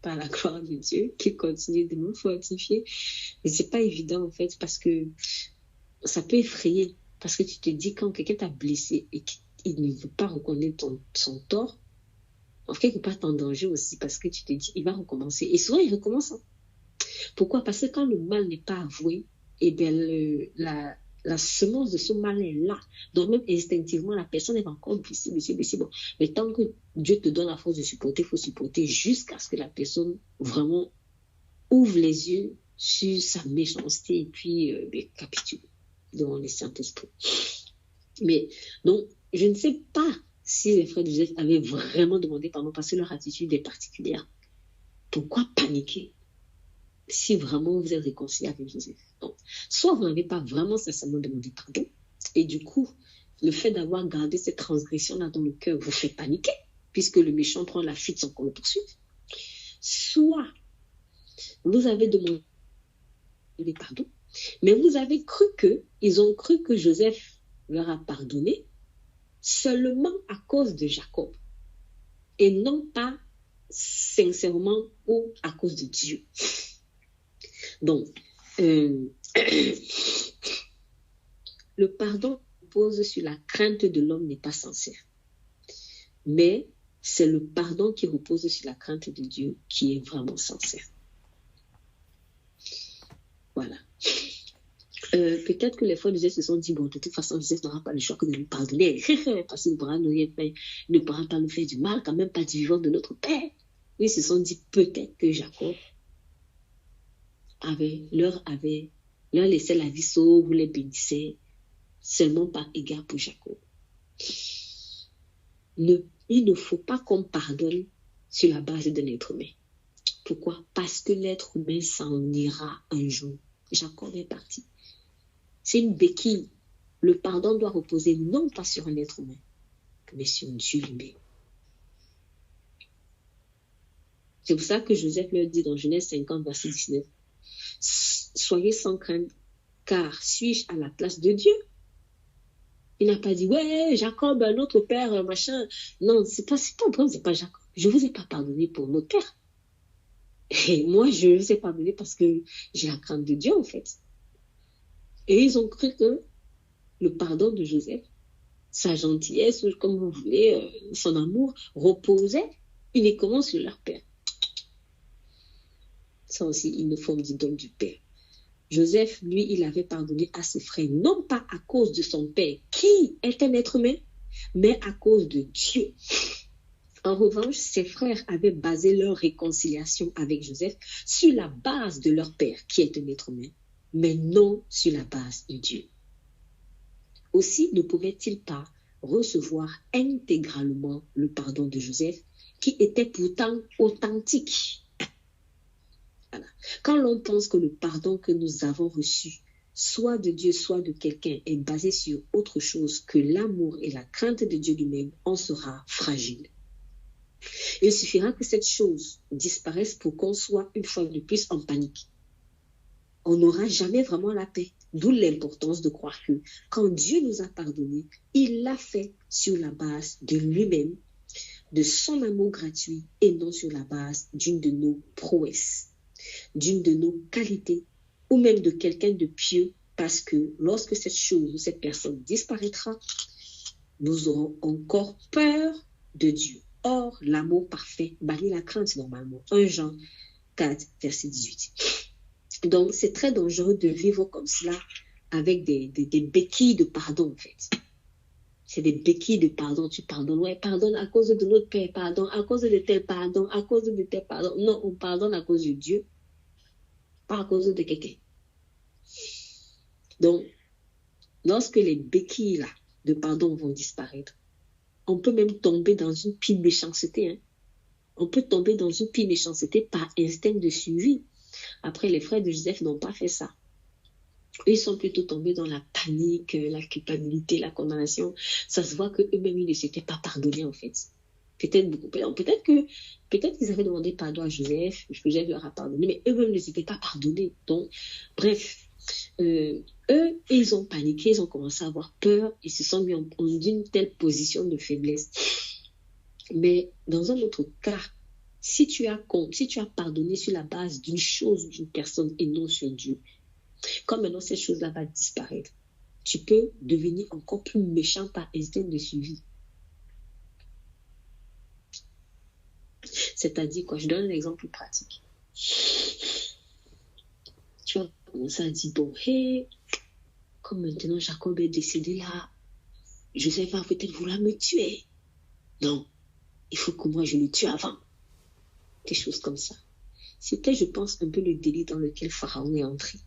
par la gloire de Dieu qui continue de me fortifier. Mais c'est pas évident, en fait, parce que ça peut effrayer. Parce que tu te dis, quand quelqu'un t'a blessé et qu'il ne veut pas reconnaître son tort, en quelque part, t'es en danger aussi parce que tu te dis, il va recommencer. Et souvent, il recommence. Pourquoi? Parce que quand le mal n'est pas avoué, eh bien, la semence de ce mal est là. Donc, même instinctivement, la personne elle va encore blesser. Bon. Mais tant que Dieu te donne la force de supporter, il faut supporter jusqu'à ce que la personne vraiment ouvre les yeux sur sa méchanceté et puis capitule devant le Saint-Esprit. Mais, donc, je ne sais pas si les frères de Joseph avaient vraiment demandé pardon parce que leur attitude est particulière. Pourquoi paniquer si vraiment vous êtes réconcilié avec Joseph? Donc, soit vous n'avez pas vraiment sincèrement demandé pardon, et du coup, le fait d'avoir gardé cette transgression-là dans le cœur vous fait paniquer, puisque le méchant prend la fuite sans qu'on le poursuive. Soit vous avez demandé pardon, mais vous avez ils ont cru que Joseph leur a pardonné seulement à cause de Jacob, et non pas sincèrement ou à cause de Dieu. Donc, le pardon repose sur la crainte de l'homme n'est pas sincère. Mais c'est le pardon qui repose sur la crainte de Dieu qui est vraiment sincère. Voilà. Peut-être que les frères de Joseph se sont dit, bon, de toute façon, Joseph n'aura pas le choix que de lui pardonner. Parce qu'il ne pourra pas nous faire du mal, quand même pas du vivant de notre Père. Ils se sont dit, peut-être que Jacob leur laissait la vie sauve, vous les bénissait, seulement par égard pour Jacob. Il ne faut pas qu'on pardonne sur la base d'un être humain. Pourquoi? Parce que l'être humain s'en ira un jour. Jacob est parti. C'est une béquille. Le pardon doit reposer non pas sur un être humain, mais sur Dieu lui-même. C'est pour ça que Joseph leur dit dans Genèse 50, verset 19, soyez sans crainte, car suis-je à la place de Dieu? Il n'a pas dit, ouais, Jacob, notre père, machin. Non, c'est pas un problème, c'est pas Jacob. Je ne vous ai pas pardonné pour notre père. Et moi, je ne vous ai pas pardonné parce que j'ai la crainte de Dieu, en fait. Et ils ont cru que le pardon de Joseph, sa gentillesse, comme vous voulez, son amour, reposait uniquement sur leur père. Ça aussi, une forme d'idole du père. Joseph, lui, il avait pardonné à ses frères, non pas à cause de son père, qui est un être humain, mais à cause de Dieu. En revanche, ses frères avaient basé leur réconciliation avec Joseph sur la base de leur père, qui est un être humain, mais non sur la base de Dieu. Aussi ne pouvaient-ils pas recevoir intégralement le pardon de Joseph, qui était pourtant authentique. Voilà. Quand l'on pense que le pardon que nous avons reçu, soit de Dieu, soit de quelqu'un, est basé sur autre chose que l'amour et la crainte de Dieu lui-même, on sera fragile. Il suffira que cette chose disparaisse pour qu'on soit une fois de plus en panique. On n'aura jamais vraiment la paix. D'où l'importance de croire que quand Dieu nous a pardonné, il l'a fait sur la base de lui-même, de son amour gratuit et non sur la base d'une de nos prouesses, d'une de nos qualités ou même de quelqu'un de pieux, parce que lorsque cette chose ou cette personne disparaîtra, nous aurons encore peur de Dieu. Or, l'amour parfait bannit la crainte normalement. 1 Jean 4, verset 18. Donc, c'est très dangereux de vivre comme cela avec des béquilles de pardon, en fait. C'est des béquilles de pardon. Tu pardonnes. Ouais, pardonne à cause de notre Père, pardon, à cause de tel pardon, à cause de tel pardon. Non, on pardonne à cause de Dieu, pas à cause de quelqu'un. Donc, lorsque les béquilles là, de pardon vont disparaître, on peut même tomber dans une pire méchanceté. Hein. On peut tomber dans une pire méchanceté par instinct de survie. Après, les frères de Joseph n'ont pas fait ça. Ils sont plutôt tombés dans la panique, la culpabilité, la condamnation. Ça se voit qu'eux-mêmes, ils ne s'étaient pas pardonnés, en fait. Peut-être qu'ils avaient demandé pardon à Joseph leur a pardonné, mais eux-mêmes ne s'étaient pas pardonnés. Donc, bref, eux, ils ont paniqué, ils ont commencé à avoir peur, ils se sont mis en une telle position de faiblesse. Mais dans un autre cas, si tu as pardonné sur la base d'une chose, d'une personne et non sur Dieu, comme maintenant cette chose-là va disparaître, tu peux devenir encore plus méchant par instinct de survie. C'est-à-dire quoi? Je donne un exemple pratique. Tu vas commencer à dire, bon, hey, comme maintenant Jacob est décédé là, Joseph va peut-être vouloir me tuer. Non, il faut que moi je le tue avant. Des choses comme ça. C'était, je pense, un peu le délit dans lequel Pharaon est entré.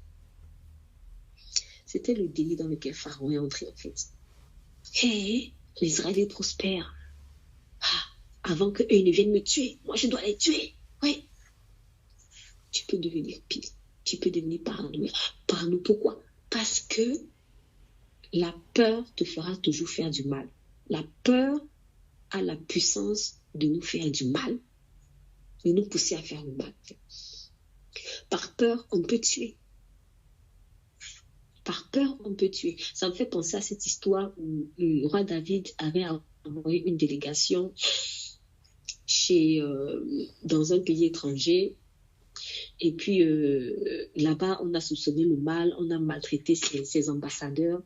C'était le délit dans lequel Pharaon est entré, en fait. Hé, les Israéliens prospèrent. Ah, avant qu'eux ne viennent me tuer, moi je dois les tuer. Oui. Tu peux devenir pire. Tu peux devenir parano. Parano, pourquoi? Parce que la peur te fera toujours faire du mal. La peur a la puissance de nous faire du mal, de nous pousser à faire le mal. Par peur, on peut tuer. Par peur, on peut tuer. Ça me fait penser à cette histoire où le roi David avait envoyé une délégation dans un pays étranger. Et puis, là-bas, on a soupçonné le mal, on a maltraité ses ambassadeurs.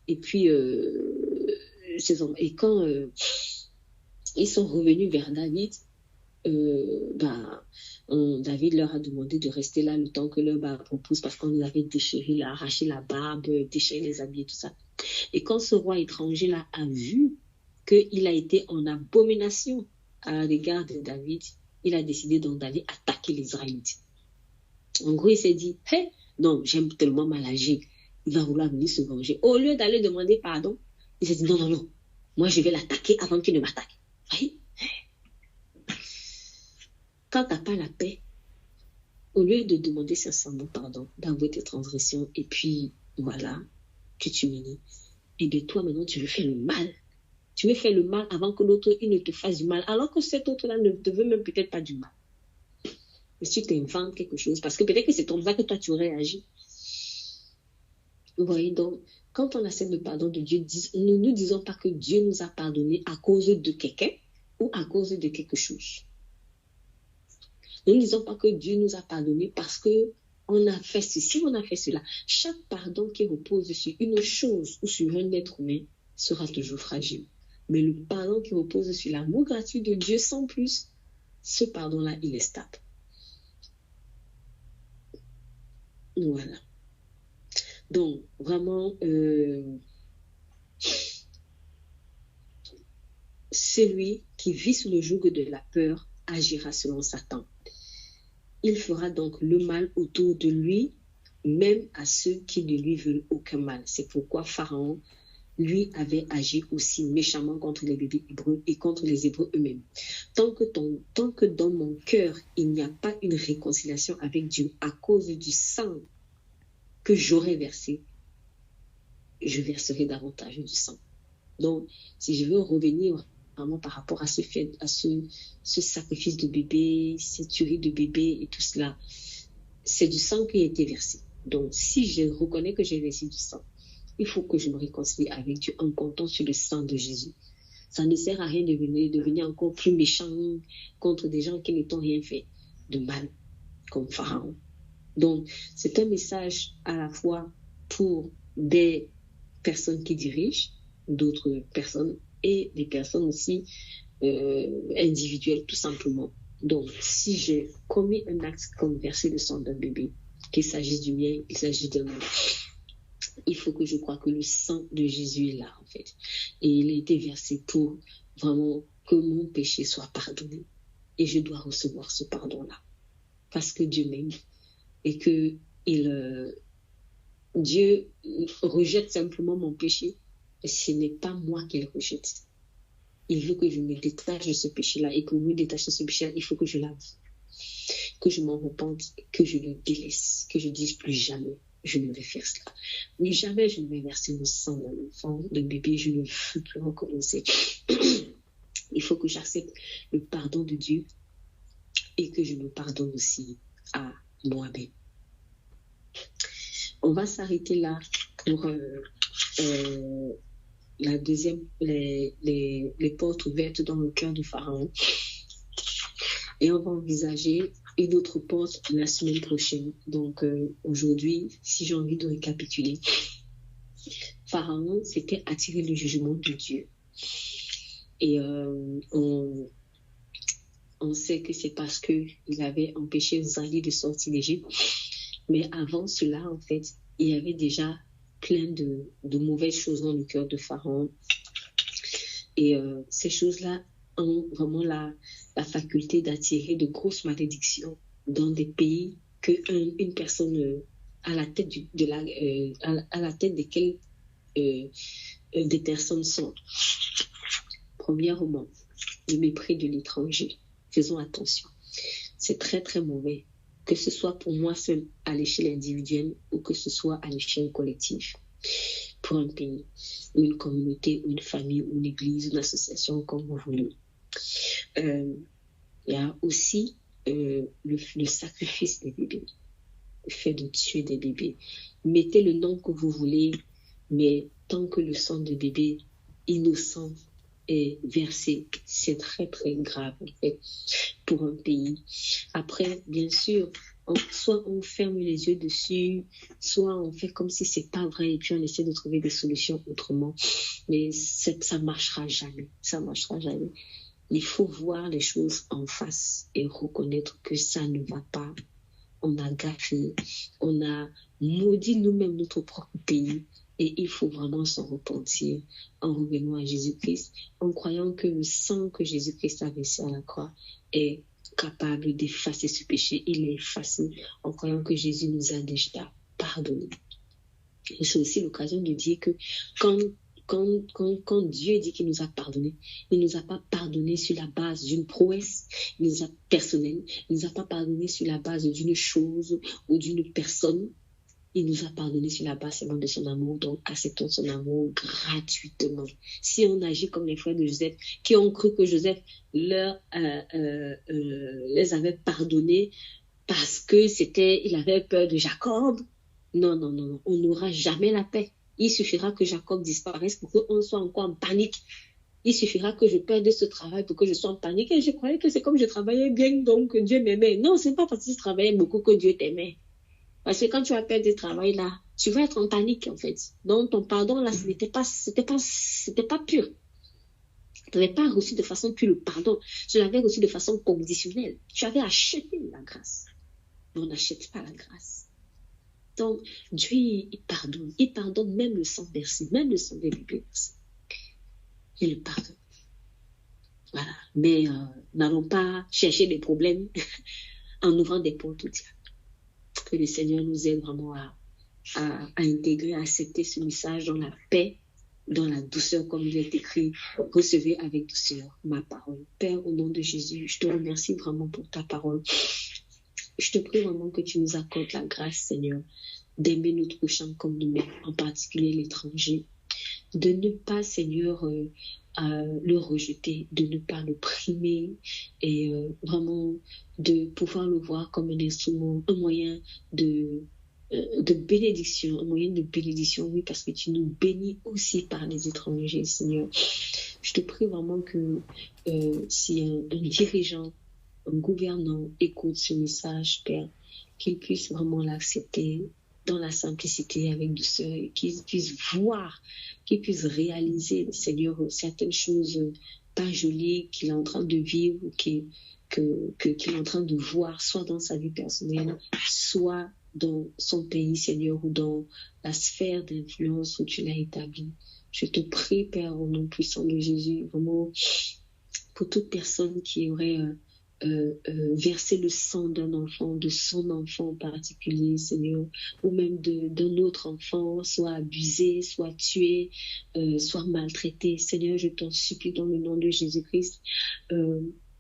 Et puis, quand ils sont revenus vers David, David leur a demandé de rester là le temps que leur barbe repousse parce qu'on les avait déchiré, arraché la barbe, déchiré les habits et tout ça. Et quand ce roi étranger-là a vu qu'il a été en abomination à l'égard de David, il a décidé donc d'aller attaquer les Israélites. En gros, il s'est dit, hey, non, j'aime tellement mal agir, il va vouloir venir se venger. Au lieu d'aller demander pardon, il s'est dit, non, moi je vais l'attaquer avant qu'il ne m'attaque. Voyez? Quand tu n'as pas la paix, au lieu de demander sincèrement pardon, d'avouer tes transgressions, et puis voilà, que tu m'unis, et bien toi maintenant tu veux faire le mal. Tu veux faire le mal avant que l'autre il ne te fasse du mal, alors que cet autre-là ne te veut même peut-être pas du mal. Mais si tu t'inventes quelque chose, parce que peut-être que c'est comme ça que toi tu réagis. Vous voyez, donc, quand on accepte le pardon de Dieu, nous ne disons pas que Dieu nous a pardonné à cause de quelqu'un ou à cause de quelque chose. Nous ne disons pas que Dieu nous a pardonné parce qu'on a fait ceci, on a fait cela. Chaque pardon qui repose sur une chose ou sur un être humain sera toujours fragile. Mais le pardon qui repose sur l'amour gratuit de Dieu sans plus, ce pardon-là, il est stable. Voilà. Donc, vraiment, celui qui vit sous le joug de la peur agira selon Satan. Il fera donc le mal autour de lui, même à ceux qui ne lui veulent aucun mal. C'est pourquoi Pharaon, lui, avait agi aussi méchamment contre les bébés hébreux et contre les Hébreux eux-mêmes. Tant que dans mon cœur, il n'y a pas une réconciliation avec Dieu à cause du sang que j'aurais versé, je verserai davantage du sang. Donc, si je veux revenir vraiment par rapport à ce fait, à ce sacrifice de bébé, cette tuerie de bébé et tout cela, c'est du sang qui a été versé. Donc, si je reconnais que j'ai versé du sang, il faut que je me réconcilie avec Dieu en comptant sur le sang de Jésus. Ça ne sert à rien de devenir encore plus méchant contre des gens qui ne t'ont rien fait de mal, comme Pharaon. Donc, c'est un message à la fois pour des personnes qui dirigent, d'autres personnes et des personnes aussi individuelles, tout simplement. Donc, si j'ai commis un acte comme verser le sang d'un bébé, qu'il s'agisse du mien, qu'il s'agisse d'un autre, il faut que je croie que le sang de Jésus est là, en fait. Et il a été versé pour vraiment que mon péché soit pardonné. Et je dois recevoir ce pardon-là. Parce que Dieu m'aime. Et que Dieu rejette simplement mon péché. Et ce n'est pas moi qu'il rejette. Il veut que je me détache de ce péché-là. Et pour me détacher de ce péché-là, il faut que je l'avoue. Que je m'en repente, que je le délaisse. Que je dise plus jamais, je ne vais faire cela. Mais jamais je ne vais verser le sang d'un enfant, d'un bébé. Je ne veux plus recommencer. Il faut que j'accepte le pardon de Dieu et que je me pardonne aussi à moi-même. On va s'arrêter là pour la deuxième, les portes ouvertes dans le cœur de Pharaon. Et on va envisager une autre porte la semaine prochaine. Donc aujourd'hui, si j'ai envie de récapituler, Pharaon s'était attiré le jugement de Dieu. Et on sait que c'est parce qu'il avait empêché Zali de sortir d'Égypte. Mais avant cela, en fait, il y avait déjà plein de mauvaises choses dans le cœur de Pharaon. Et ces choses-là ont vraiment la faculté d'attirer de grosses malédictions dans des pays qu'une personne à la tête à la tête desquels des personnes sont. Premièrement, le mépris de l'étranger. Faisons attention. C'est très, très mauvais. Que ce soit pour moi seul à l'échelle individuelle ou que ce soit à l'échelle collective. Pour un pays, ou une communauté, ou une famille, ou une église, ou une association, comme vous voulez. Il y a aussi le sacrifice des bébés. Le fait de tuer des bébés. Mettez le nom que vous voulez, mais tant que le sang de bébé innocent est versé, c'est très très grave en fait pour un pays. Après, bien sûr, soit on ferme les yeux dessus, soit on fait comme si c'est pas vrai et puis on essaie de trouver des solutions autrement. Mais ça marchera jamais. Ça marchera jamais. Il faut voir les choses en face et reconnaître que ça ne va pas. On a gaffé, on a maudit nous-mêmes notre propre pays. Et il faut vraiment s'en repentir en revenant à Jésus-Christ, en croyant que le sang que Jésus-Christ a versé à la croix est capable d'effacer ce péché. Il est effacé en croyant que Jésus nous a déjà pardonné. Et c'est aussi l'occasion de dire que quand Dieu dit qu'il nous a pardonné, il ne nous a pas pardonné sur la base d'une prouesse personnelle, il ne nous a pas pardonné sur la base d'une chose ou d'une personne. Il nous a pardonné sur la base seulement de son amour, donc acceptons son amour gratuitement. Si on agit comme les frères de Joseph, qui ont cru que Joseph les avait pardonnés parce que il avait peur de Jacob, non, on n'aura jamais la paix. Il suffira que Jacob disparaisse pour qu'on soit encore en panique. Il suffira que je perde ce travail pour que je sois en panique. Et je croyais que c'est comme je travaillais bien, donc Dieu m'aimait. Non, c'est pas parce que je travaillais beaucoup que Dieu t'aimait. Parce que quand tu as perdu ce travail-là, tu vas être en panique, en fait. Donc, ton pardon, là, c'était pas pur. Tu n'avais pas reçu de façon pure le pardon. Tu l'avais reçu de façon conditionnelle. Tu avais acheté la grâce. Mais on n'achète pas la grâce. Donc, Dieu, il pardonne. Il pardonne même le sang versé, même le sang des bébés versés. Il le pardonne. Voilà. Mais n'allons pas chercher des problèmes en ouvrant des portes au diable. Que le Seigneur nous aide vraiment à intégrer, à accepter ce message dans la paix, dans la douceur, comme il est écrit. Recevez avec douceur ma parole. Père, au nom de Jésus, je te remercie vraiment pour ta parole. Je te prie vraiment que tu nous accordes la grâce, Seigneur, d'aimer notre prochain comme nous-mêmes, en particulier l'étranger. De ne pas, Seigneur, le rejeter, de ne pas le primer et vraiment de pouvoir le voir comme un instrument, un moyen de bénédiction, un moyen de bénédiction, oui, parce que tu nous bénis aussi par les étrangers, Seigneur. Je te prie vraiment que si un dirigeant, un gouvernant écoute ce message, Père, qu'il puisse vraiment l'accepter dans la simplicité, avec douceur, et qu'il puisse voir, qu'il puisse réaliser, Seigneur, certaines choses pas jolies qu'il est en train de vivre, qu'il est en train de voir, soit dans sa vie personnelle, soit dans son pays, Seigneur, ou dans la sphère d'influence où tu l'as établi. Je te prie, Père, au nom puissant de Jésus, vraiment, pour toute personne qui aurait verser le sang d'un enfant, de son enfant en particulier, Seigneur, ou même d'un autre enfant, soit abusé, soit tué, soit maltraité. Seigneur, je t'en supplie dans le nom de Jésus-Christ,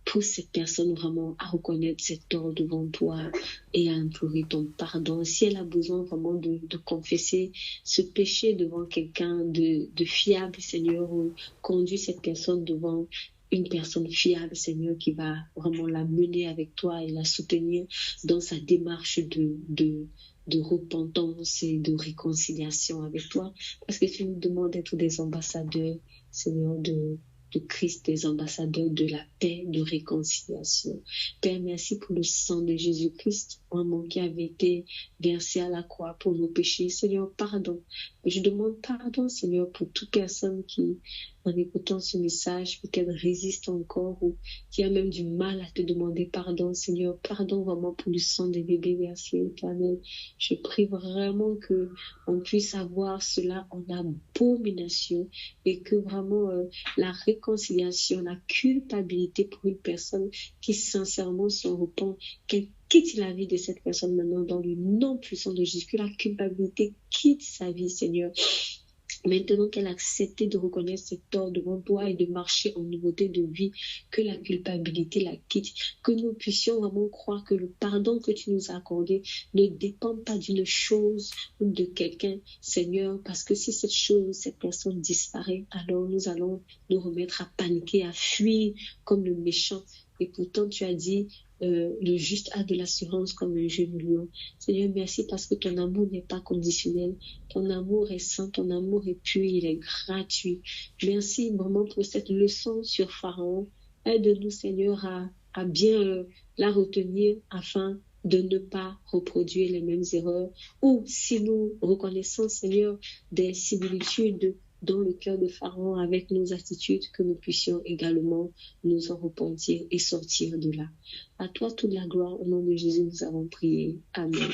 pousse cette personne vraiment à reconnaître cette tort devant toi et à implorer ton pardon. Si elle a besoin vraiment de confesser ce péché devant quelqu'un de fiable, Seigneur, ou conduis cette personne devant une personne fiable, Seigneur, qui va vraiment la mener avec toi et la soutenir dans sa démarche de repentance et de réconciliation avec toi. Parce que tu nous demandes d'être des ambassadeurs, Seigneur, de Christ, des ambassadeurs de la paix, de réconciliation. Père, merci pour le sang de Jésus-Christ, vraiment qui avait été versé à la croix pour nos péchés. Seigneur, pardon. Je demande pardon, Seigneur, pour toute personne qui, en écoutant ce message, peut-être résiste encore ou qui a même du mal à te demander pardon. Seigneur, pardon vraiment pour le sang des bébés versé, Éternel. Je prie vraiment que on puisse avoir cela en abomination et que vraiment la réconciliation, la culpabilité pour une personne qui sincèrement s'en repent, qu'elle quitte la vie de cette personne maintenant dans le nom puissant de Jésus, que la culpabilité quitte sa vie, Seigneur. Maintenant qu'elle a accepté de reconnaître ses torts devant toi et de marcher en nouveauté de vie, que la culpabilité la quitte, que nous puissions vraiment croire que le pardon que tu nous as accordé ne dépend pas d'une chose ou de quelqu'un, Seigneur, parce que si cette chose, cette personne disparaît, alors nous allons nous remettre à paniquer, à fuir comme le méchant. Et pourtant, tu as dit, le juste a de l'assurance comme un jeune lion. Seigneur, merci parce que ton amour n'est pas conditionnel. Ton amour est saint, ton amour est pur, il est gratuit. Merci vraiment pour cette leçon sur Pharaon. Aide-nous, Seigneur, à bien la retenir afin de ne pas reproduire les mêmes erreurs. Ou si nous reconnaissons, Seigneur, des similitudes dans le cœur de Pharaon avec nos attitudes, que nous puissions également nous en repentir et sortir de là. À toi toute la gloire, au nom de Jésus nous avons prié. Amen.